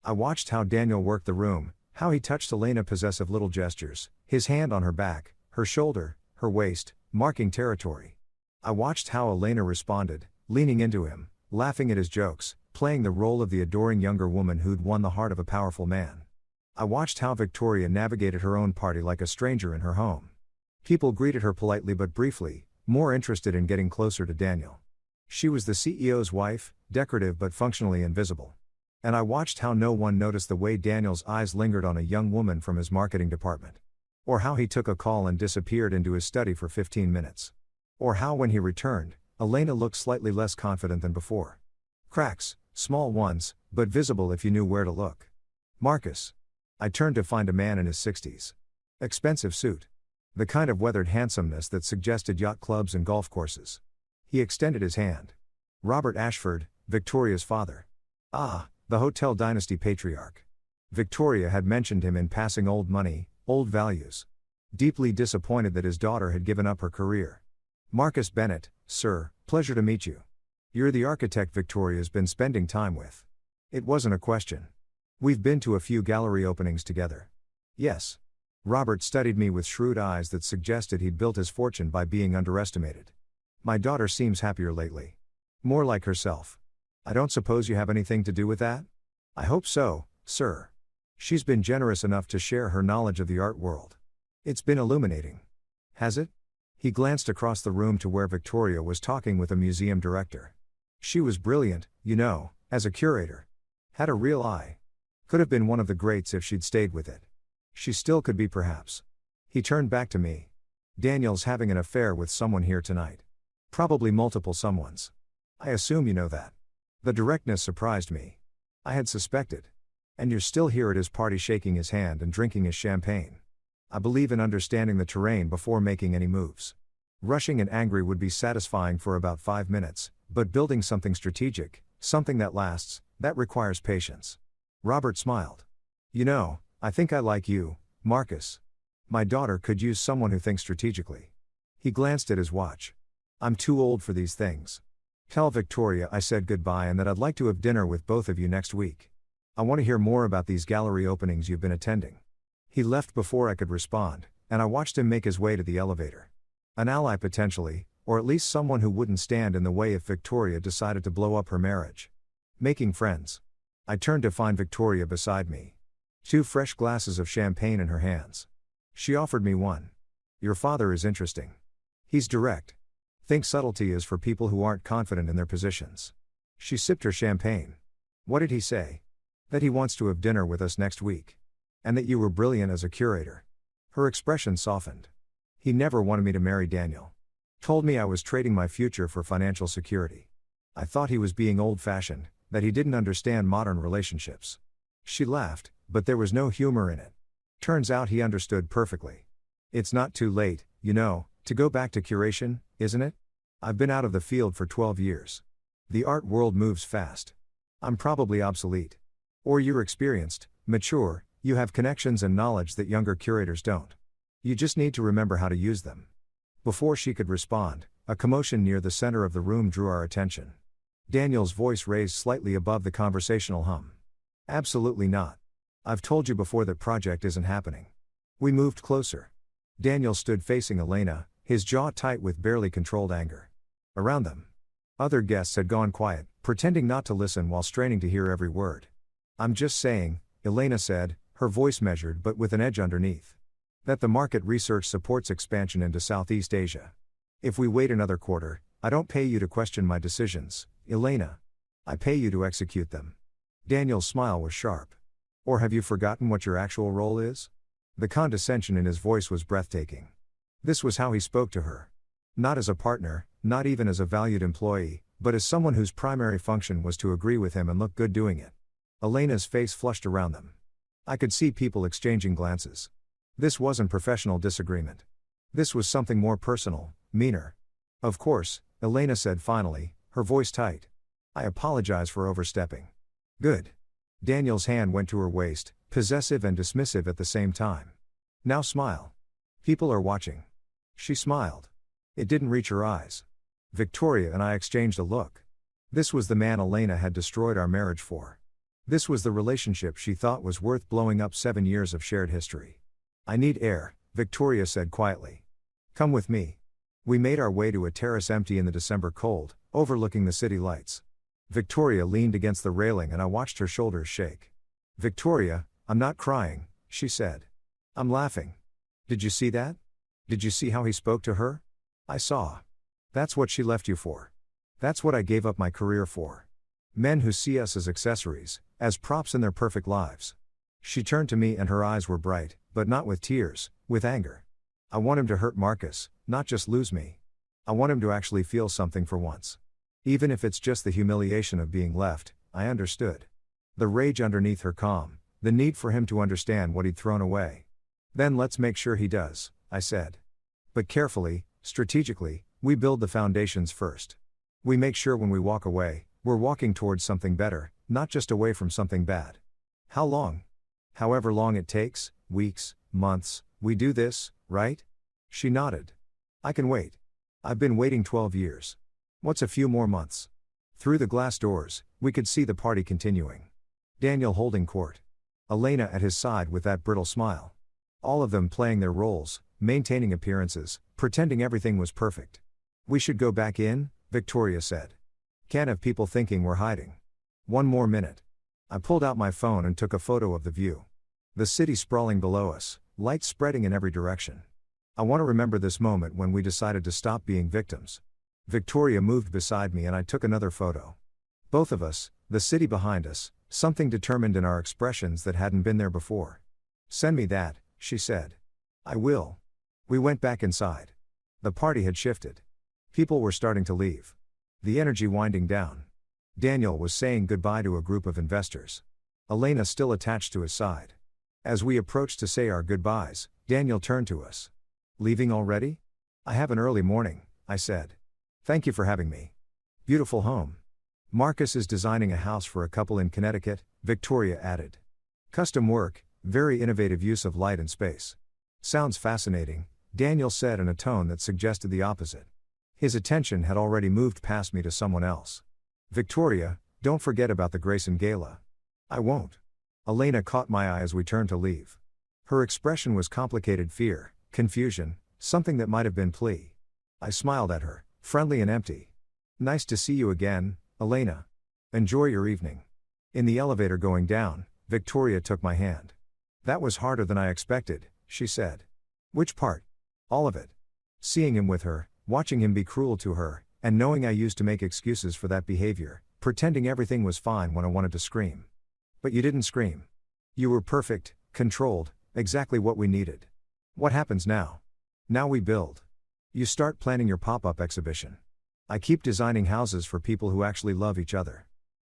I watched how Daniel worked the room, how he touched Elena, possessive little gestures, his hand on her back, her shoulder, her waist, marking territory. I watched how Elena responded, leaning into him, laughing at his jokes, playing the role of the adoring younger woman who'd won the heart of a powerful man. I watched how Victoria navigated her own party like a stranger in her home. People greeted her politely but briefly, more interested in getting closer to Daniel. She was the CEO's wife, decorative but functionally invisible. And I watched how no one noticed the way Daniel's eyes lingered on a young woman from his marketing department. Or how he took a call and disappeared into his study for 15 minutes. Or how when he returned, Elena looked slightly less confident than before. Cracks, small ones, but visible if you knew where to look. Marcus. I turned to find a man in his 60s. Expensive suit. The kind of weathered handsomeness that suggested yacht clubs and golf courses. He extended his hand. Robert Ashford, Victoria's father. Ah, the Hotel Dynasty patriarch. Victoria had mentioned him in passing. Old money, old values. Deeply disappointed that his daughter had given up her career. Marcus Bennett, sir, pleasure to meet you. You're the architect Victoria's been spending time with. It wasn't a question. We've been to a few gallery openings together. Yes. Robert studied me with shrewd eyes that suggested he'd built his fortune by being underestimated. My daughter seems happier lately. More like herself. I don't suppose you have anything to do with that? I hope so, sir. She's been generous enough to share her knowledge of the art world. It's been illuminating. Has it? He glanced across the room to where Victoria was talking with a museum director. She was brilliant, you know, as a curator. Had a real eye. Could have been one of the greats if she'd stayed with it. She still could be perhaps. He turned back to me. Daniel's having an affair with someone here tonight. Probably multiple someones. I assume you know that. The directness surprised me. I had suspected. And you're still here at his party shaking his hand and drinking his champagne. I believe in understanding the terrain before making any moves. Rushing and angry would be satisfying for about 5 minutes, but building something strategic, something that lasts, that requires patience. Robert smiled. You know, I think I like you, Marcus. My daughter could use someone who thinks strategically. He glanced at his watch. I'm too old for these things. Tell Victoria I said goodbye and that I'd like to have dinner with both of you next week. I want to hear more about these gallery openings you've been attending. He left before I could respond, and I watched him make his way to the elevator. An ally potentially, or at least someone who wouldn't stand in the way if Victoria decided to blow up her marriage. Making friends. I turned to find Victoria beside me. 2 fresh glasses of champagne in her hands. She offered me one. Your father is interesting. He's direct. Think subtlety is for people who aren't confident in their positions. She sipped her champagne. What did he say? That he wants to have dinner with us next week. And that you were brilliant as a curator. Her expression softened. He never wanted me to marry Daniel. Told me I was trading my future for financial security. I thought he was being old-fashioned, that he didn't understand modern relationships. She laughed, but there was no humor in it. Turns out he understood perfectly. It's not too late, to go back to curation, isn't it? I've been out of the field for 12 years. The art world moves fast. I'm probably obsolete. Or you're experienced, mature, you have connections and knowledge that younger curators don't. You just need to remember how to use them. Before she could respond, a commotion near the center of the room drew our attention. Daniel's voice raised slightly above the conversational hum. Absolutely not. I've told you before that project isn't happening. We moved closer. Daniel stood facing Elena, his jaw tight with barely controlled anger. Around them, other guests had gone quiet, pretending not to listen while straining to hear every word. I'm just saying, Elena said, her voice measured but with an edge underneath, that the market research supports expansion into Southeast Asia. If we wait another quarter, I don't pay you to question my decisions, Elena. I pay you to execute them. Daniel's smile was sharp. Or have you forgotten what your actual role is? The condescension in his voice was breathtaking. This was how he spoke to her. Not as a partner, not even as a valued employee, but as someone whose primary function was to agree with him and look good doing it. Elena's face flushed around them. I could see people exchanging glances. This wasn't professional disagreement. This was something more personal, meaner. Of course, Elena said finally, her voice tight. I apologize for overstepping. Good. Daniel's hand went to her waist, possessive and dismissive at the same time. Now smile. People are watching. She smiled. It didn't reach her eyes. Victoria and I exchanged a look. This was the man Elena had destroyed our marriage for. This was the relationship she thought was worth blowing up 7 years of shared history. I need air, Victoria said quietly. Come with me. We made our way to a terrace empty in the December cold, overlooking the city lights. Victoria leaned against the railing and I watched her shoulders shake. Victoria, I'm not crying, she said. I'm laughing. Did you see that? Did you see how he spoke to her? I saw. That's what she left you for. That's what I gave up my career for. Men who see us as accessories, as props in their perfect lives. She turned to me and her eyes were bright, but not with tears, with anger. I want him to hurt Marcus, not just lose me. I want him to actually feel something for once. Even if it's just the humiliation of being left, I understood. The rage underneath her calm, the need for him to understand what he'd thrown away. Then let's make sure he does, I said. But carefully, strategically, we build the foundations first. We make sure when we walk away, we're walking towards something better, not just away from something bad. How long? However long it takes, weeks, months, we do this, right? She nodded. I can wait. I've been waiting 12 years. What's a few more months? Through the glass doors, we could see the party continuing. Daniel holding court. Elena at his side with that brittle smile. All of them playing their roles, maintaining appearances, pretending everything was perfect. We should go back in, Victoria said. Can't have people thinking we're hiding. One more minute. I pulled out my phone and took a photo of the view. The city sprawling below us, lights spreading in every direction. I want to remember this moment when we decided to stop being victims. Victoria moved beside me and I took another photo. Both of us, the city behind us, something determined in our expressions that hadn't been there before. Send me that, she said. I will. We went back inside. The party had shifted. People were starting to leave. The energy winding down. Daniel was saying goodbye to a group of investors. Elena still attached to his side. As we approached to say our goodbyes, Daniel turned to us. Leaving already? I have an early morning, I said. Thank you for having me. Beautiful home. Marcus is designing a house for a couple in Connecticut, Victoria added. Custom work, very innovative use of light and space. Sounds fascinating, Daniel said in a tone that suggested the opposite. His attention had already moved past me to someone else. Victoria, don't forget about the Grayson Gala. I won't. Elena caught my eye as we turned to leave. Her expression was complicated fear, confusion, something that might have been plea. I smiled at her, friendly and empty. Nice to see you again, Elena. Enjoy your evening. In the elevator going down, Victoria took my hand. That was harder than I expected, she said. Which part? All of it. Seeing him with her, watching him be cruel to her, and knowing I used to make excuses for that behavior, pretending everything was fine when I wanted to scream. But you didn't scream. You were perfect, controlled, exactly what we needed. What happens now? Now we build. You start planning your pop-up exhibition. I keep designing houses for people who actually love each other.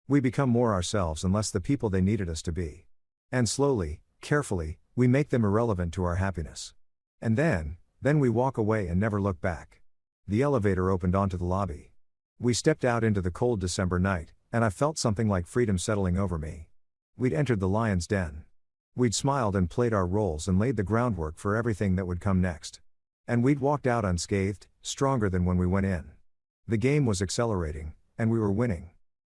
We become more ourselves and less the people they needed us to be. And slowly, carefully, we make them irrelevant to our happiness. And then we walk away and never look back. The elevator opened onto the lobby. We stepped out into the cold December night, and I felt something like freedom settling over me. We'd entered the lion's den. We'd smiled and played our roles and laid the groundwork for everything that would come next. And we'd walked out unscathed, stronger than when we went in. The game was accelerating, and we were winning.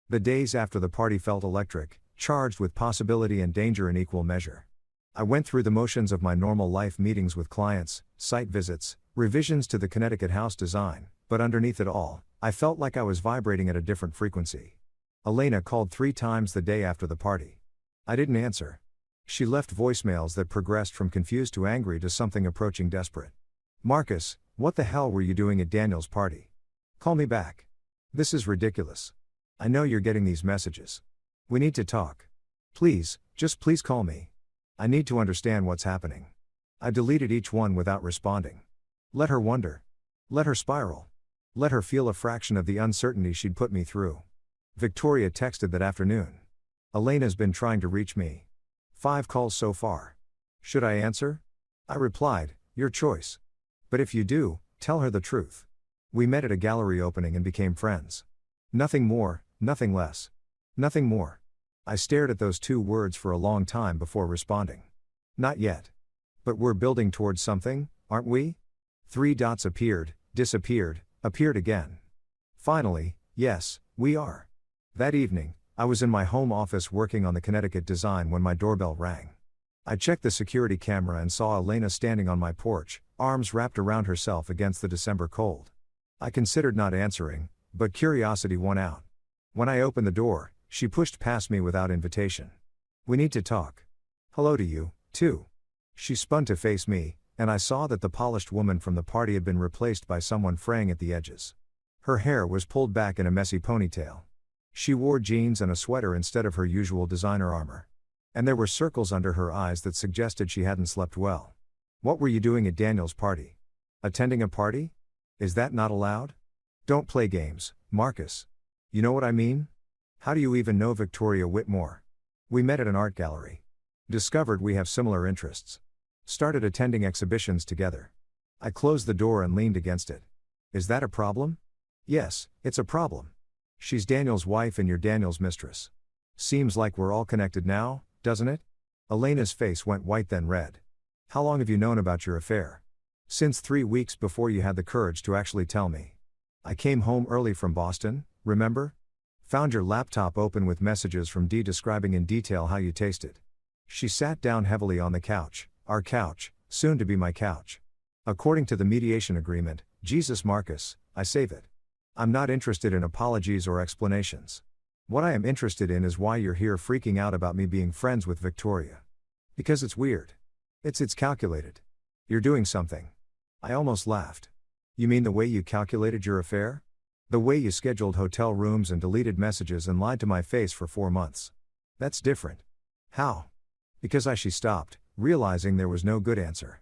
The days after the party felt electric, charged with possibility and danger in equal measure. I went through the motions of my normal life: meetings with clients, site visits, revisions to the Connecticut house design, but underneath it all, I felt like I was vibrating at a different frequency. Elena called 3 times the day after the party. I didn't answer. She left voicemails that progressed from confused to angry to something approaching desperate. "Marcus, what the hell were you doing at Daniel's party? Call me back. This is ridiculous. I know you're getting these messages. We need to talk. Please, just please call me. I need to understand what's happening." I deleted each one without responding. Let her wonder. Let her spiral. Let her feel a fraction of the uncertainty she'd put me through. Victoria texted that afternoon. "Elena's been trying to reach me. 5 calls so far. Should I answer?" I replied, "Your choice. But if you do, tell her the truth." We met at a gallery opening and became friends. Nothing more, nothing less. Nothing more. I stared at those 2 words for a long time before responding. "Not yet. But we're building towards something, aren't we?" 3 dots appeared, disappeared, appeared again. Finally, yes, we are. That evening, I was in my home office working on the Connecticut design when my doorbell rang. I checked the security camera and saw Elena standing on my porch, arms wrapped around herself against the December cold. I considered not answering, but curiosity won out. When I opened the door, she pushed past me without invitation. "We need to talk. Hello to you, too." She spun to face me, and I saw that the polished woman from the party had been replaced by someone fraying at the edges. Her hair was pulled back in a messy ponytail. She wore jeans and a sweater instead of her usual designer armor. And there were circles under her eyes that suggested she hadn't slept well. "What were you doing at Daniel's party? Attending a party? Is that not allowed? Don't play games, Marcus. You know what I mean? How do you even know Victoria Whitmore? We met at an art gallery. Discovered we have similar interests. Started attending exhibitions together. I closed the door and leaned against it. Is that a problem? Yes, it's a problem. She's Daniel's wife and you're Daniel's mistress. Seems like we're all connected now, doesn't it?" Elena's face went white then red. "How long have you known about your affair?" "Since 3 weeks before you had the courage to actually tell me. I came home early from Boston, remember? Found your laptop open with messages from Dee describing in detail how you tasted." She sat down heavily on the couch, our couch, soon to be my couch. "According to the mediation agreement, Jesus Marcus, I save it. I'm not interested in apologies or explanations. What I am interested in is why you're here freaking out about me being friends with Victoria. Because it's weird. It's calculated. You're doing something." I almost laughed. "You mean the way you calculated your affair? The way you scheduled hotel rooms and deleted messages and lied to my face for 4 months? That's different." "How?" "Because she stopped, realizing there was no good answer.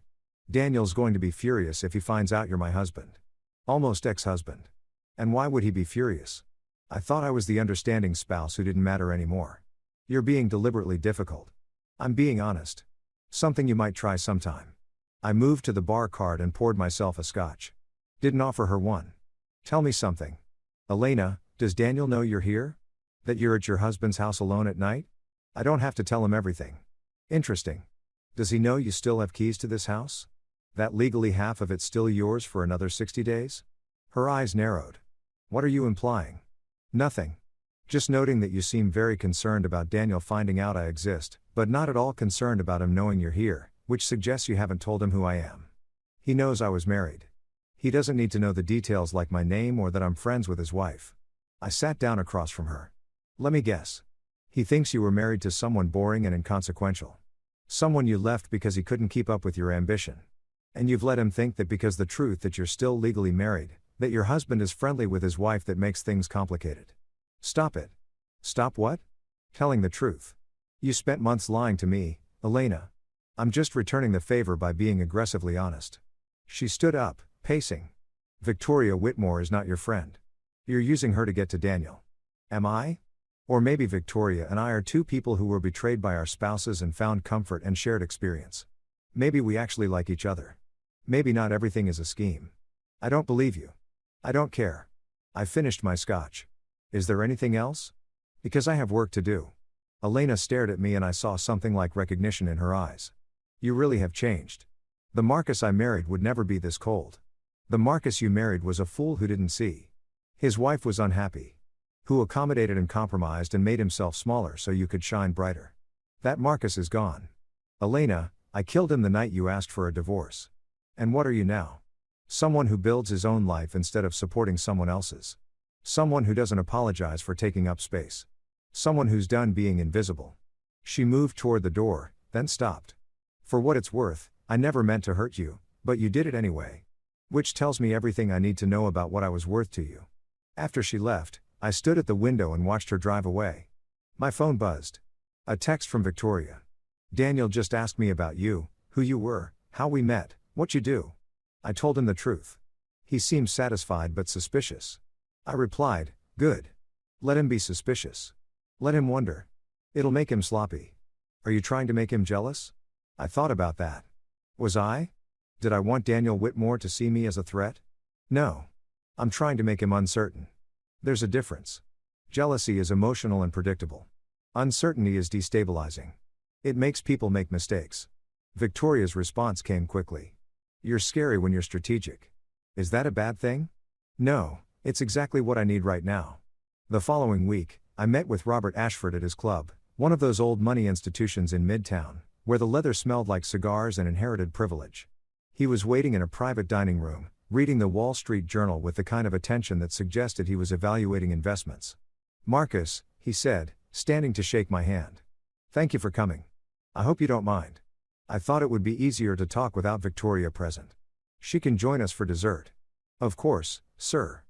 Daniel's going to be furious if he finds out you're my husband. Almost ex-husband. And why would he be furious? I thought I was the understanding spouse who didn't matter anymore. You're being deliberately difficult. I'm being honest. Something you might try sometime." I moved to the bar cart and poured myself a scotch. Didn't offer her one. "Tell me something. Elena, does Daniel know you're here? That you're at your husband's house alone at night? I don't have to tell him everything." "Interesting. Does he know you still have keys to this house? That legally half of it's still yours for another 60 days? Her eyes narrowed. "What are you implying?" "Nothing. Just noting that you seem very concerned about Daniel finding out I exist, but not at all concerned about him knowing you're here, which suggests you haven't told him who I am. He knows I was married. He doesn't need to know the details like my name or that I'm friends with his wife." I sat down across from her. "Let me guess. He thinks you were married to someone boring and inconsequential. Someone you left because he couldn't keep up with your ambition. And you've let him think that because the truth that you're still legally married, that your husband is friendly with his wife, that makes things complicated. Stop it." "Stop what?" "Telling the truth. You spent months lying to me, Elena. I'm just returning the favor by being aggressively honest." She stood up, pacing. "Victoria Whitmore is not your friend. You're using her to get to Daniel." "Am I?" Or maybe Victoria and I are two people who were betrayed by our spouses and found comfort and shared experience. Maybe we actually like each other. Maybe not everything is a scheme. I don't believe you. I don't care. I finished my scotch. Is there anything else? Because I have work to do. Elena stared at me and I saw something like recognition in her eyes. You really have changed. The Marcus I married would never be this cold. The Marcus you married was a fool who didn't see. His wife was unhappy. Who accommodated and compromised and made himself smaller so you could shine brighter. That Marcus is gone. Elena, I killed him the night you asked for a divorce. And what are you now? Someone who builds his own life instead of supporting someone else's. Someone who doesn't apologize for taking up space. Someone who's done being invisible. She moved toward the door, then stopped. For what it's worth, I never meant to hurt you, but you did it anyway. Which tells me everything I need to know about what I was worth to you. After she left, I stood at the window and watched her drive away. My phone buzzed. A text from Victoria. Daniel just asked me about you, who you were, how we met, what you do. I told him the truth. He seemed satisfied but suspicious. I replied, good. Let him be suspicious. Let him wonder. It'll make him sloppy. Are you trying to make him jealous? I thought about that. Was I? Did I want Daniel Whitmore to see me as a threat? No. I'm trying to make him uncertain. There's a difference. Jealousy is emotional and predictable. Uncertainty is destabilizing. It makes people make mistakes. Victoria's response came quickly. You're scary when you're strategic. Is that a bad thing? No, it's exactly what I need right now. The following week, I met with Robert Ashford at his club, one of those old money institutions in Midtown, where the leather smelled like cigars and inherited privilege. He was waiting in a private dining room, reading the Wall Street Journal with the kind of attention that suggested he was evaluating investments. Marcus, he said, standing to shake my hand. Thank you for coming. I hope you don't mind. I thought it would be easier to talk without Victoria present. She can join us for dessert. Of course, sir.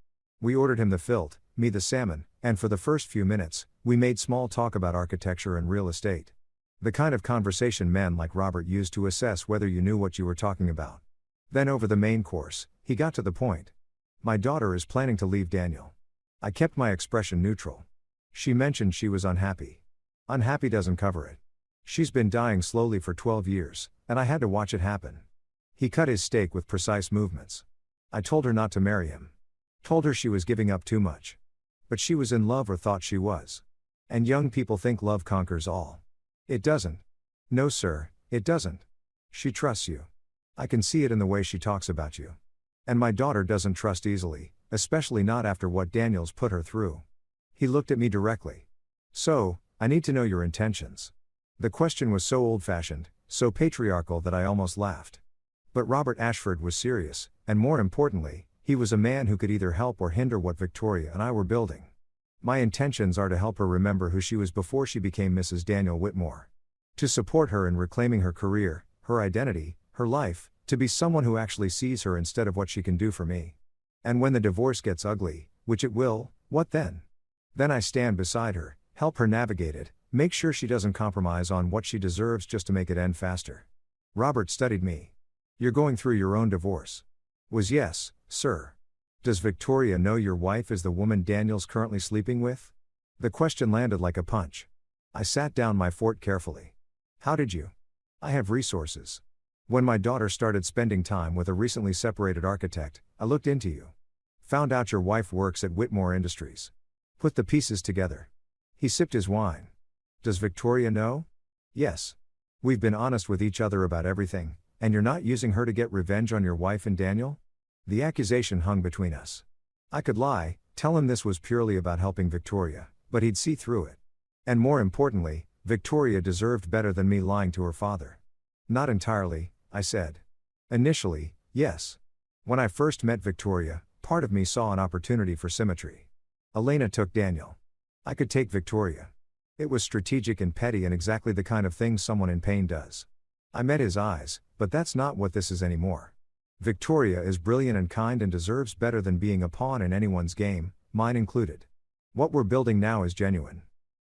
We ordered him the filt, me the salmon, and for the first few minutes, we made small talk about architecture and real estate. The kind of conversation men like Robert used to assess whether you knew what you were talking about. Then over the main course, he got to the point. My daughter is planning to leave Daniel. I kept my expression neutral. She mentioned she was unhappy. Unhappy doesn't cover it. She's been dying slowly for 12 years, and I had to watch it happen. He cut his steak with precise movements. I told her not to marry him. Told her she was giving up too much. But she was in love or thought she was. And young people think love conquers all. It doesn't. No sir, it doesn't. She trusts you. I can see it in the way she talks about you. And my daughter doesn't trust easily, especially not after what Daniel's put her through. He looked at me directly. So, I need to know your intentions. The question was so old-fashioned, so patriarchal that I almost laughed. But Robert Ashford was serious, and more importantly, he was a man who could either help or hinder what Victoria and I were building. My intentions are to help her remember who she was before she became Mrs. Daniel Whitmore. To support her in reclaiming her career, her identity, her life, to be someone who actually sees her instead of what she can do for me. And when the divorce gets ugly, which it will, what then? Then I stand beside her, help her navigate it, make sure she doesn't compromise on what she deserves just to make it end faster. Robert studied me. You're going through your own divorce. Was yes, sir. Does Victoria know your wife is the woman Daniel's currently sleeping with? The question landed like a punch. I sat down my fort carefully. How did you? I have resources. When my daughter started spending time with a recently separated architect, I looked into you. Found out your wife works at Whitmore Industries. Put the pieces together. He sipped his wine. Does Victoria know? Yes. We've been honest with each other about everything, and you're not using her to get revenge on your wife and Daniel? The accusation hung between us. I could lie, tell him this was purely about helping Victoria, but he'd see through it. And more importantly, Victoria deserved better than me lying to her father. Not entirely, I said. Initially, yes. When I first met Victoria, part of me saw an opportunity for symmetry. Elena took Daniel. I could take Victoria. It was strategic and petty and exactly the kind of thing someone in pain does. I met his eyes, but that's not what this is anymore. Victoria is brilliant and kind and deserves better than being a pawn in anyone's game, mine included. What we're building now is genuine.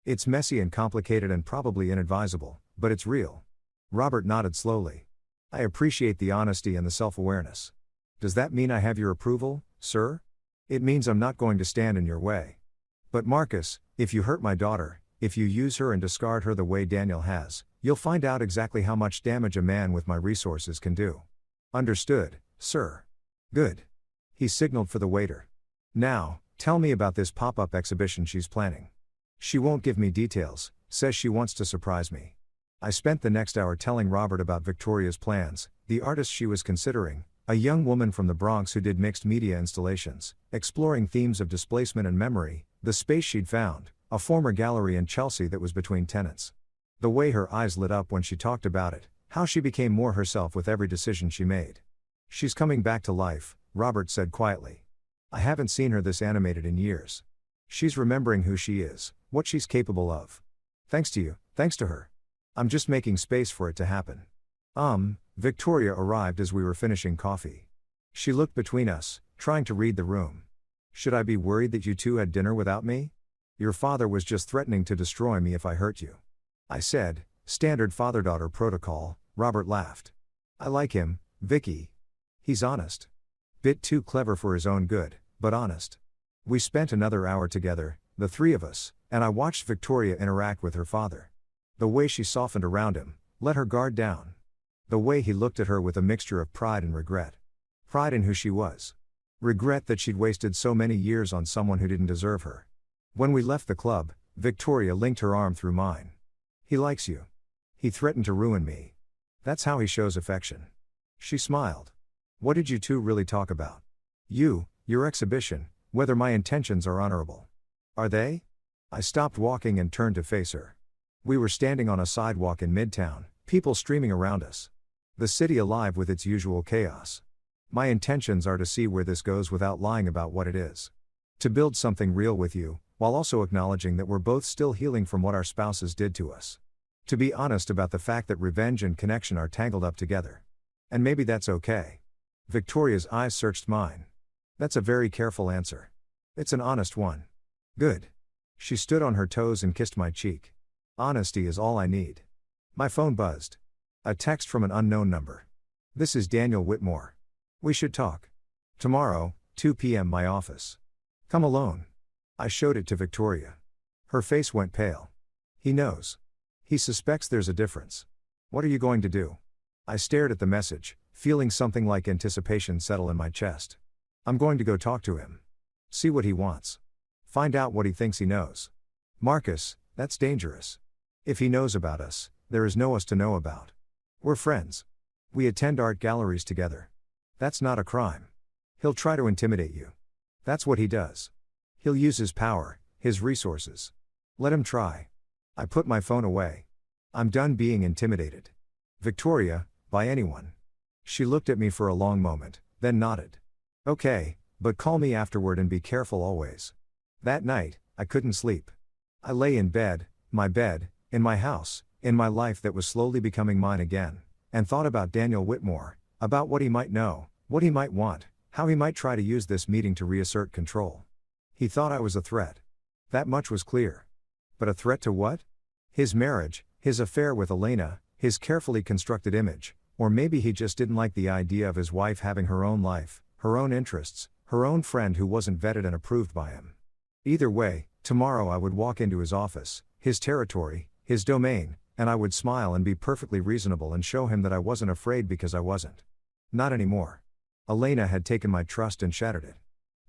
It's messy and complicated and probably inadvisable, but it's real. Robert nodded slowly. I appreciate the honesty and the self-awareness. Does that mean I have your approval, sir? It means I'm not going to stand in your way. But Marcus, if you hurt my daughter, if you use her and discard her the way Daniel has, you'll find out exactly how much damage a man with my resources can do. Understood, sir. Good. He signaled for the waiter. Now, tell me about this pop-up exhibition she's planning. She won't give me details, says she wants to surprise me. I spent the next hour telling Robert about Victoria's plans, the artist she was considering, a young woman from the Bronx who did mixed media installations, exploring themes of displacement and memory, the space she'd found, a former gallery in Chelsea that was between tenants. The way her eyes lit up when she talked about it, how she became more herself with every decision she made. She's coming back to life, Robert said quietly. I haven't seen her this animated in years. She's remembering who she is, what she's capable of. Thanks to you, thanks to her. I'm just making space for it to happen. Victoria arrived as we were finishing coffee. She looked between us, trying to read the room. Should I be worried that you two had dinner without me? Your father was just threatening to destroy me if I hurt you. I said, standard father-daughter protocol. Robert laughed. I like him, Vicky. He's honest. Bit too clever for his own good, but honest. We spent another hour together, the three of us, and I watched Victoria interact with her father. The way she softened around him, let her guard down. The way he looked at her with a mixture of pride and regret. Pride in who she was. Regret that she'd wasted so many years on someone who didn't deserve her. When we left the club, Victoria linked her arm through mine. He likes you. He threatened to ruin me. That's how he shows affection. She smiled. What did you two really talk about? You, your exhibition, whether my intentions are honorable. Are they? I stopped walking and turned to face her. We were standing on a sidewalk in Midtown, people streaming around us. The city alive with its usual chaos. My intentions are to see where this goes without lying about what it is. To build something real with you, while also acknowledging that we're both still healing from what our spouses did to us. To be honest about the fact that revenge and connection are tangled up together. And maybe that's okay. Victoria's eyes searched mine. That's a very careful answer. It's an honest one. Good. She stood on her toes and kissed my cheek. Honesty is all I need. My phone buzzed. A text from an unknown number. This is Daniel Whitmore. We should talk. Tomorrow, 2 p.m. my office. Come alone. I showed it to Victoria. Her face went pale. He knows. He suspects there's a difference. What are you going to do? I stared at the message, feeling something like anticipation settle in my chest. I'm going to go talk to him. See what he wants. Find out what he thinks he knows. Marcus, that's dangerous. If he knows about us, there is no us to know about. We're friends. We attend art galleries together. That's not a crime. He'll try to intimidate you. That's what he does. He'll use his power, his resources. Let him try. I put my phone away. I'm done being intimidated. Victoria, by anyone. She looked at me for a long moment, then nodded. Okay, but call me afterward and be careful always. That night, I couldn't sleep. I lay in bed, in my house, in my life that was slowly becoming mine again, and thought about Daniel Whitmore, about what he might know, what he might want, how he might try to use this meeting to reassert control. He thought I was a threat. That much was clear. But a threat to what? His marriage, his affair with Elena, his carefully constructed image, or maybe he just didn't like the idea of his wife having her own life, her own interests, her own friend who wasn't vetted and approved by him. Either way, tomorrow I would walk into his office, his territory, his domain, and I would smile and be perfectly reasonable and show him that I wasn't afraid because I wasn't. Not anymore. Elena had taken my trust and shattered it.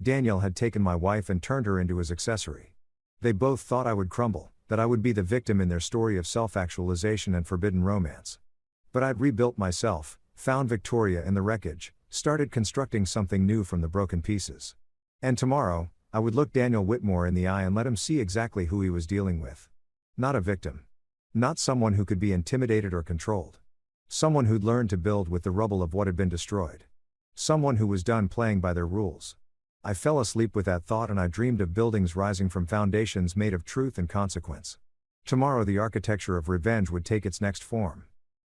Daniel had taken my wife and turned her into his accessory. They both thought I would crumble, that I would be the victim in their story of self-actualization and forbidden romance. But I'd rebuilt myself, found Victoria in the wreckage, started constructing something new from the broken pieces. And tomorrow, I would look Daniel Whitmore in the eye and let him see exactly who he was dealing with. Not a victim. Not someone who could be intimidated or controlled. Someone who'd learned to build with the rubble of what had been destroyed. Someone who was done playing by their rules. I fell asleep with that thought and I dreamed of buildings rising from foundations made of truth and consequence. Tomorrow the architecture of revenge would take its next form.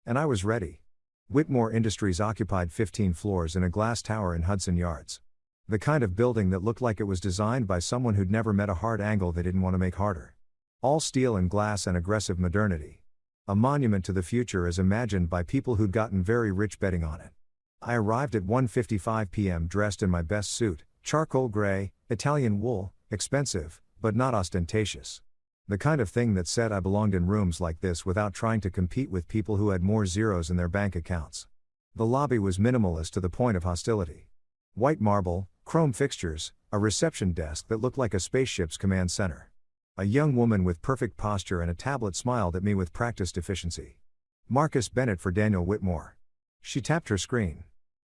And I was ready. Whitmore Industries occupied 15 floors in a glass tower in Hudson Yards. The kind of building that looked like it was designed by someone who'd never met a hard angle they didn't want to make harder. All steel and glass and aggressive modernity. A monument to the future as imagined by people who'd gotten very rich betting on it. I arrived at 1:55 p.m. dressed in my best suit, charcoal gray, Italian wool, expensive, but not ostentatious. The kind of thing that said I belonged in rooms like this without trying to compete with people who had more zeros in their bank accounts. The lobby was minimalist to the point of hostility. White marble, chrome fixtures, a reception desk that looked like a spaceship's command center. A young woman with perfect posture and a tablet smiled at me with practiced efficiency. Marcus Bennett for Daniel Whitmore. She tapped her screen.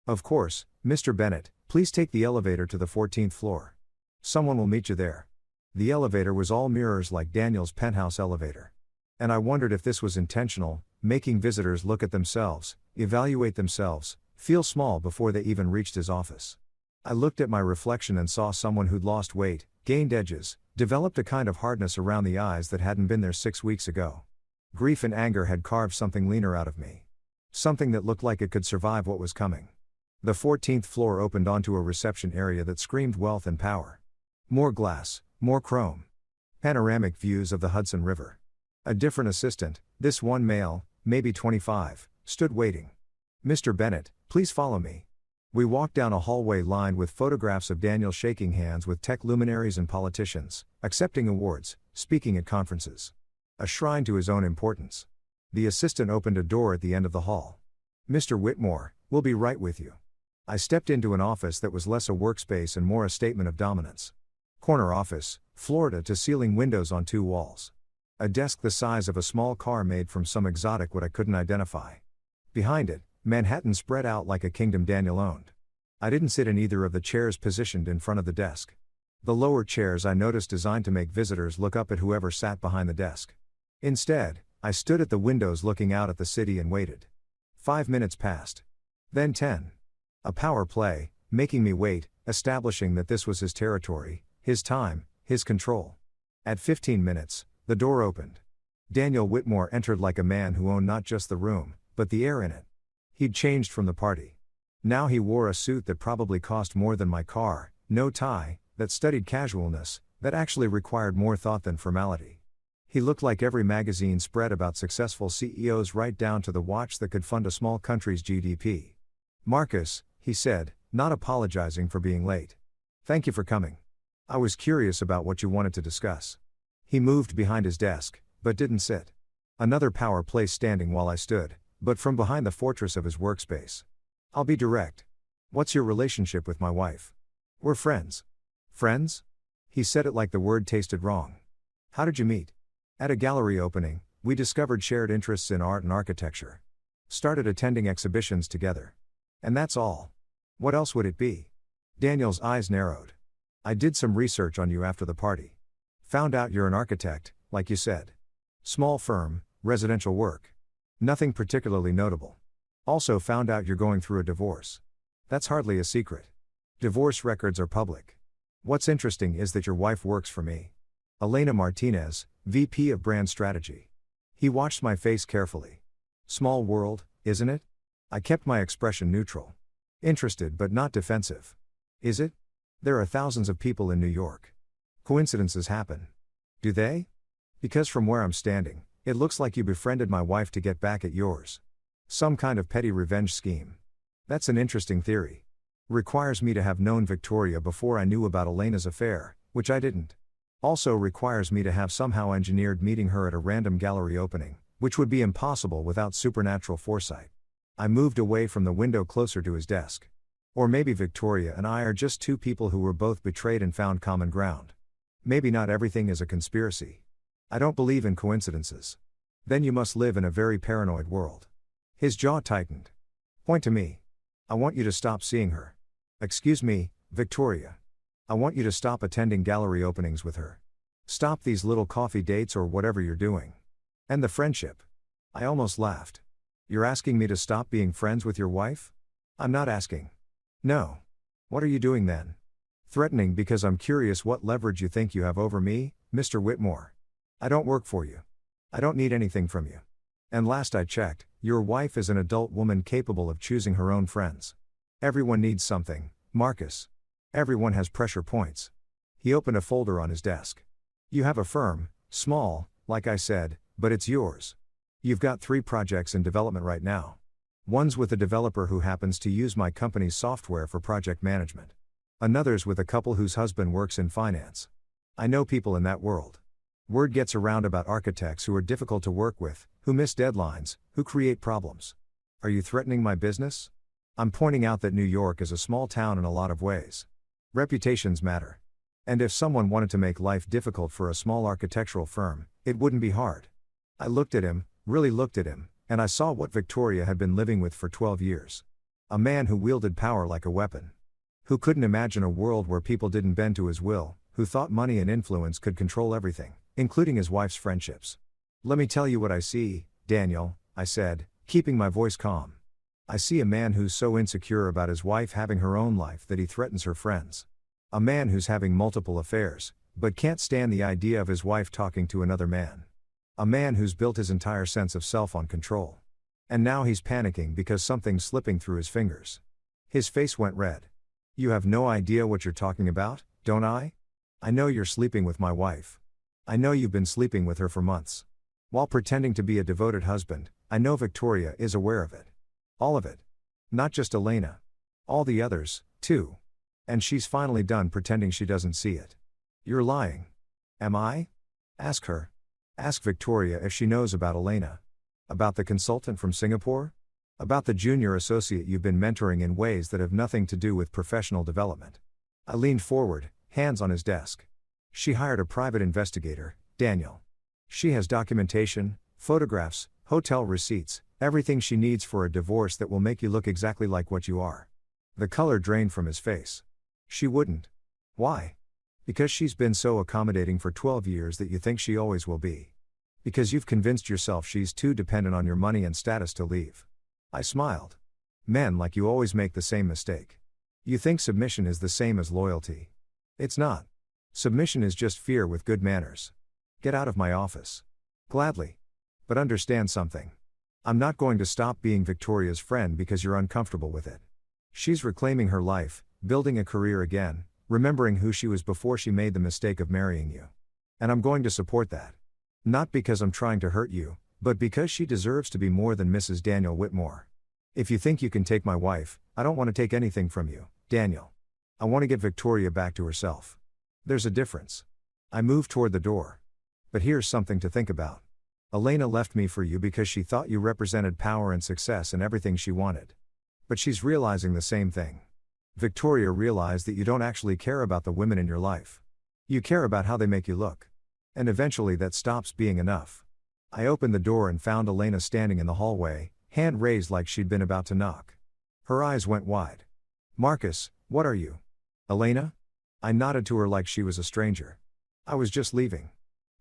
Of course, Mr. Bennett, please take the elevator to the 14th floor. Someone will meet you there. The elevator was all mirrors like Daniel's penthouse elevator. And I wondered if this was intentional, making visitors look at themselves, evaluate themselves, feel small before they even reached his office. I looked at my reflection and saw someone who'd lost weight, gained edges, developed a kind of hardness around the eyes that hadn't been there 6 weeks ago. Grief and anger had carved something leaner out of me. Something that looked like it could survive what was coming. The 14th floor opened onto a reception area that screamed wealth and power. More glass, more chrome. Panoramic views of the Hudson River. A different assistant, this one male, maybe 25, stood waiting. Mr. Bennett, please follow me. We walked down a hallway lined with photographs of Daniel shaking hands with tech luminaries and politicians, accepting awards, speaking at conferences. A shrine to his own importance. The assistant opened a door at the end of the hall. Mr. Whitmore, we'll be right with you. I stepped into an office that was less a workspace and more a statement of dominance. Corner office, floor-to-ceiling windows on 2 walls. A desk the size of a small car made from some exotic wood I couldn't identify. Behind it, Manhattan spread out like a kingdom Daniel owned. I didn't sit in either of the chairs positioned in front of the desk. The lower chairs I noticed designed to make visitors look up at whoever sat behind the desk. Instead, I stood at the windows looking out at the city and waited. 5 minutes passed. Then 10. A power play, making me wait, establishing that this was his territory, his time, his control. At 15 minutes, the door opened. Daniel Whitmore entered like a man who owned not just the room, but the air in it. He'd changed from the party. Now he wore a suit that probably cost more than my car, no tie, that studied casualness, that actually required more thought than formality. He looked like every magazine spread about successful CEOs right down to the watch that could fund a small country's GDP. Marcus, he said, not apologizing for being late. Thank you for coming. I was curious about what you wanted to discuss. He moved behind his desk, but didn't sit. Another power play standing while I stood, but from behind the fortress of his workspace. I'll be direct. What's your relationship with my wife? We're friends. Friends? He said it like the word tasted wrong. How did you meet? At a gallery opening, we discovered shared interests in art and architecture. Started attending exhibitions together. And that's all. What else would it be? Daniel's eyes narrowed. I did some research on you after the party. Found out you're an architect, like you said. Small firm, residential work. Nothing particularly notable. Also found out you're going through a divorce. That's hardly a secret. Divorce records are public. What's interesting is that your wife works for me. Elena Martinez, VP of Brand Strategy. He watched my face carefully. Small world, isn't it? I kept my expression neutral. Interested but not defensive. Is it? There are thousands of people in New York. Coincidences happen. Do they? Because from where I'm standing, it looks like you befriended my wife to get back at yours. Some kind of petty revenge scheme. That's an interesting theory. Requires me to have known Victoria before I knew about Elena's affair, which I didn't. Also requires me to have somehow engineered meeting her at a random gallery opening, which would be impossible without supernatural foresight. I moved away from the window closer to his desk. Or maybe Victoria and I are just two people who were both betrayed and found common ground. Maybe not everything is a conspiracy. I don't believe in coincidences. Then you must live in a very paranoid world. His jaw tightened. Point to me. I want you to stop seeing her. Excuse me, Victoria. I want you to stop attending gallery openings with her. Stop these little coffee dates or whatever you're doing. And the friendship. I almost laughed. You're asking me to stop being friends with your wife? I'm not asking. No. What are you doing then? Threatening because I'm curious what leverage you think you have over me, Mr. Whitmore. I don't work for you. I don't need anything from you. And last I checked, your wife is an adult woman capable of choosing her own friends. Everyone needs something, Marcus. Everyone has pressure points. He opened a folder on his desk. You have a firm, small, like I said, but it's yours. You've got 3 projects in development right now. One's with a developer who happens to use my company's software for project management. Another's with a couple whose husband works in finance. I know people in that world. Word gets around about architects who are difficult to work with, who miss deadlines, who create problems. Are you threatening my business? I'm pointing out that New York is a small town in a lot of ways. Reputations matter. And if someone wanted to make life difficult for a small architectural firm, it wouldn't be hard. I looked at him, really looked at him, and I saw what Victoria had been living with for 12 years. A man who wielded power like a weapon. Who couldn't imagine a world where people didn't bend to his will, who thought money and influence could control everything, including his wife's friendships. Let me tell you what I see, Daniel, I said, keeping my voice calm. I see a man who's so insecure about his wife having her own life that he threatens her friends. A man who's having multiple affairs, but can't stand the idea of his wife talking to another man. A man who's built his entire sense of self on control. And now he's panicking because something's slipping through his fingers. His face went red. You have no idea what you're talking about, don't I? I know you're sleeping with my wife. I know you've been sleeping with her for months. While pretending to be a devoted husband, I know Victoria is aware of it. All of it. Not just Elena. All the others, too. And she's finally done pretending she doesn't see it. You're lying. Am I? Ask her. Ask Victoria if she knows about Elena. About the consultant from Singapore? About the junior associate you've been mentoring in ways that have nothing to do with professional development. I leaned forward, hands on his desk. She hired a private investigator, Daniel. She has documentation, photographs, hotel receipts, everything she needs for a divorce that will make you look exactly like what you are. The color drained from his face. She wouldn't. Why? Because she's been so accommodating for 12 years that you think she always will be. Because you've convinced yourself she's too dependent on your money and status to leave. I smiled. Men like you always make the same mistake. You think submission is the same as loyalty. It's not. Submission is just fear with good manners. Get out of my office. Gladly. But understand something. I'm not going to stop being Victoria's friend because you're uncomfortable with it. She's reclaiming her life, building a career again, remembering who she was before she made the mistake of marrying you. And I'm going to support that. Not because I'm trying to hurt you, but because she deserves to be more than Mrs. Daniel Whitmore. If you think you can take my wife, I don't want to take anything from you, Daniel. I want to get Victoria back to herself. There's a difference. I moved toward the door. But here's something to think about. Elena left me for you because she thought you represented power and success and everything she wanted. But she's realizing the same thing. Victoria realized that you don't actually care about the women in your life. You care about how they make you look. And eventually that stops being enough. I opened the door and found Elena standing in the hallway, hand raised like she'd been about to knock. Her eyes went wide. Marcus, what are you? Elena? I nodded to her like she was a stranger. I was just leaving.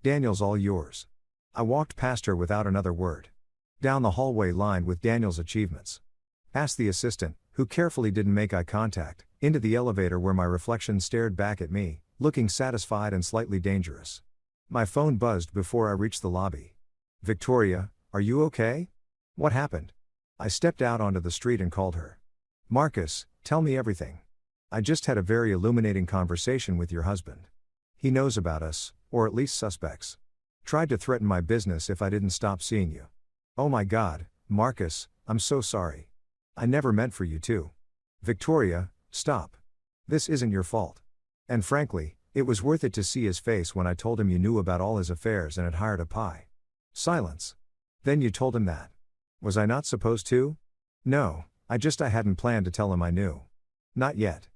Daniel's all yours. I walked past her without another word. Down the hallway lined with Daniel's achievements. Past the assistant, who carefully didn't make eye contact, into the elevator where my reflection stared back at me, looking satisfied and slightly dangerous. My phone buzzed before I reached the lobby. Victoria, are you okay? What happened? I stepped out onto the street and called her. Marcus, tell me everything. I just had a very illuminating conversation with your husband. He knows about us, or at least suspects. Tried to threaten my business if I didn't stop seeing you. Oh my God, Marcus, I'm so sorry. I never meant for you to. Victoria, stop. This isn't your fault. And frankly, it was worth it to see his face when I told him you knew about all his affairs and had hired a pie. Silence. Then you told him that. Was I not supposed to? No, I hadn't planned to tell him I knew. Not yet.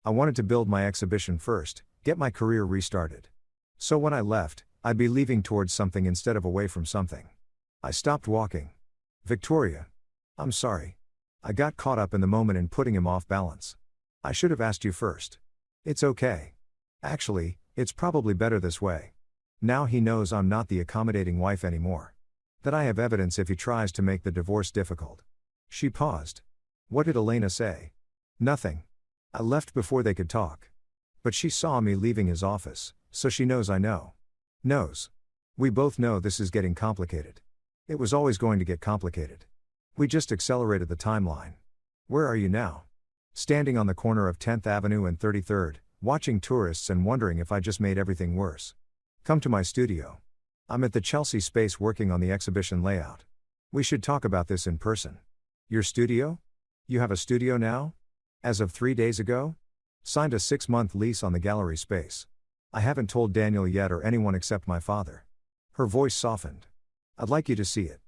I wanted to build my exhibition first, get my career restarted. So when I left, I'd be leaving towards something instead of away from something. I stopped walking. Victoria. I'm sorry. I got caught up in the moment in putting him off balance. I should have asked you first. It's okay. Actually, it's probably better this way. Now he knows I'm not the accommodating wife anymore. That I have evidence if he tries to make the divorce difficult. She paused. What did Elena say? Nothing. I left before they could talk. But she saw me leaving his office, so she knows I know. Knows. We both know this is getting complicated. It was always going to get complicated. We just accelerated the timeline. Where are you now? Standing on the corner of 10th Avenue and 33rd, watching tourists and wondering if I just made everything worse. Come to my studio. I'm at the Chelsea space working on the exhibition layout. We should talk about this in person. Your studio? You have a studio now? As of 3 days ago? Signed a 6-month lease on the gallery space. I haven't told Daniel yet or anyone except my father. Her voice softened. I'd like you to see it.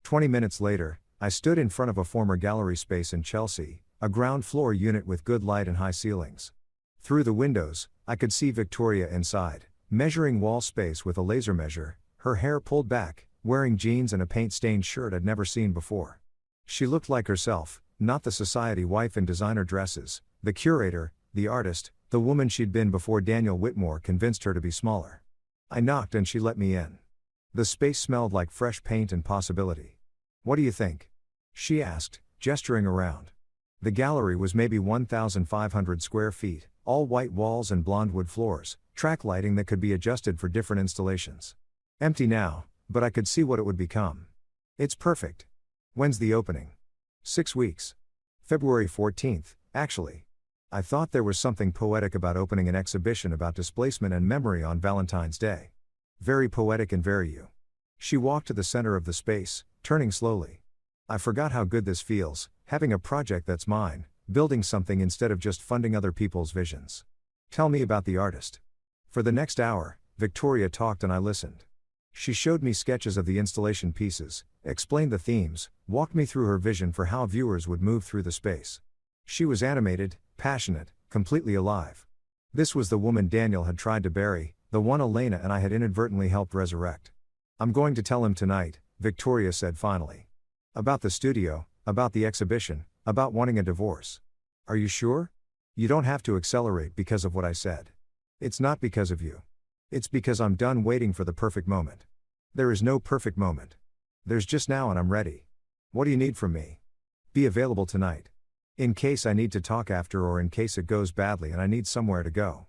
20 minutes later, I stood in front of a former gallery space in Chelsea, a ground floor unit with good light and high ceilings. Through the windows, I could see Victoria inside, measuring wall space with a laser measure, her hair pulled back, wearing jeans and a paint-stained shirt I'd never seen before. She looked like herself, not the society wife in designer dresses, the curator, the artist, the woman she'd been before Daniel Whitmore convinced her to be smaller. I knocked and she let me in. The space smelled like fresh paint and possibility. What do you think? She asked, gesturing around. The gallery was maybe 1,500 square feet, all white walls and blonde wood floors, track lighting that could be adjusted for different installations. Empty now, but I could see what it would become. It's perfect. When's the opening? 6 weeks. February 14th, actually. I thought there was something poetic about opening an exhibition about displacement and memory on Valentine's Day. Very poetic and very you. She walked to the center of the space, turning slowly. I forgot how good this feels, having a project that's mine, building something instead of just funding other people's visions. Tell me about the artist. For the next hour, Victoria talked and I listened. She showed me sketches of the installation pieces, explained the themes, walked me through her vision for how viewers would move through the space. She was animated, passionate, completely alive. This was the woman Daniel had tried to bury, the one Elena and I had inadvertently helped resurrect. I'm going to tell him tonight, Victoria said finally. About the studio, about the exhibition, about wanting a divorce. Are you sure? You don't have to accelerate because of what I said. It's not because of you. It's because I'm done waiting for the perfect moment. There is no perfect moment. There's just now and I'm ready. What do you need from me? Be available tonight. In case I need to talk after or in case it goes badly and I need somewhere to go.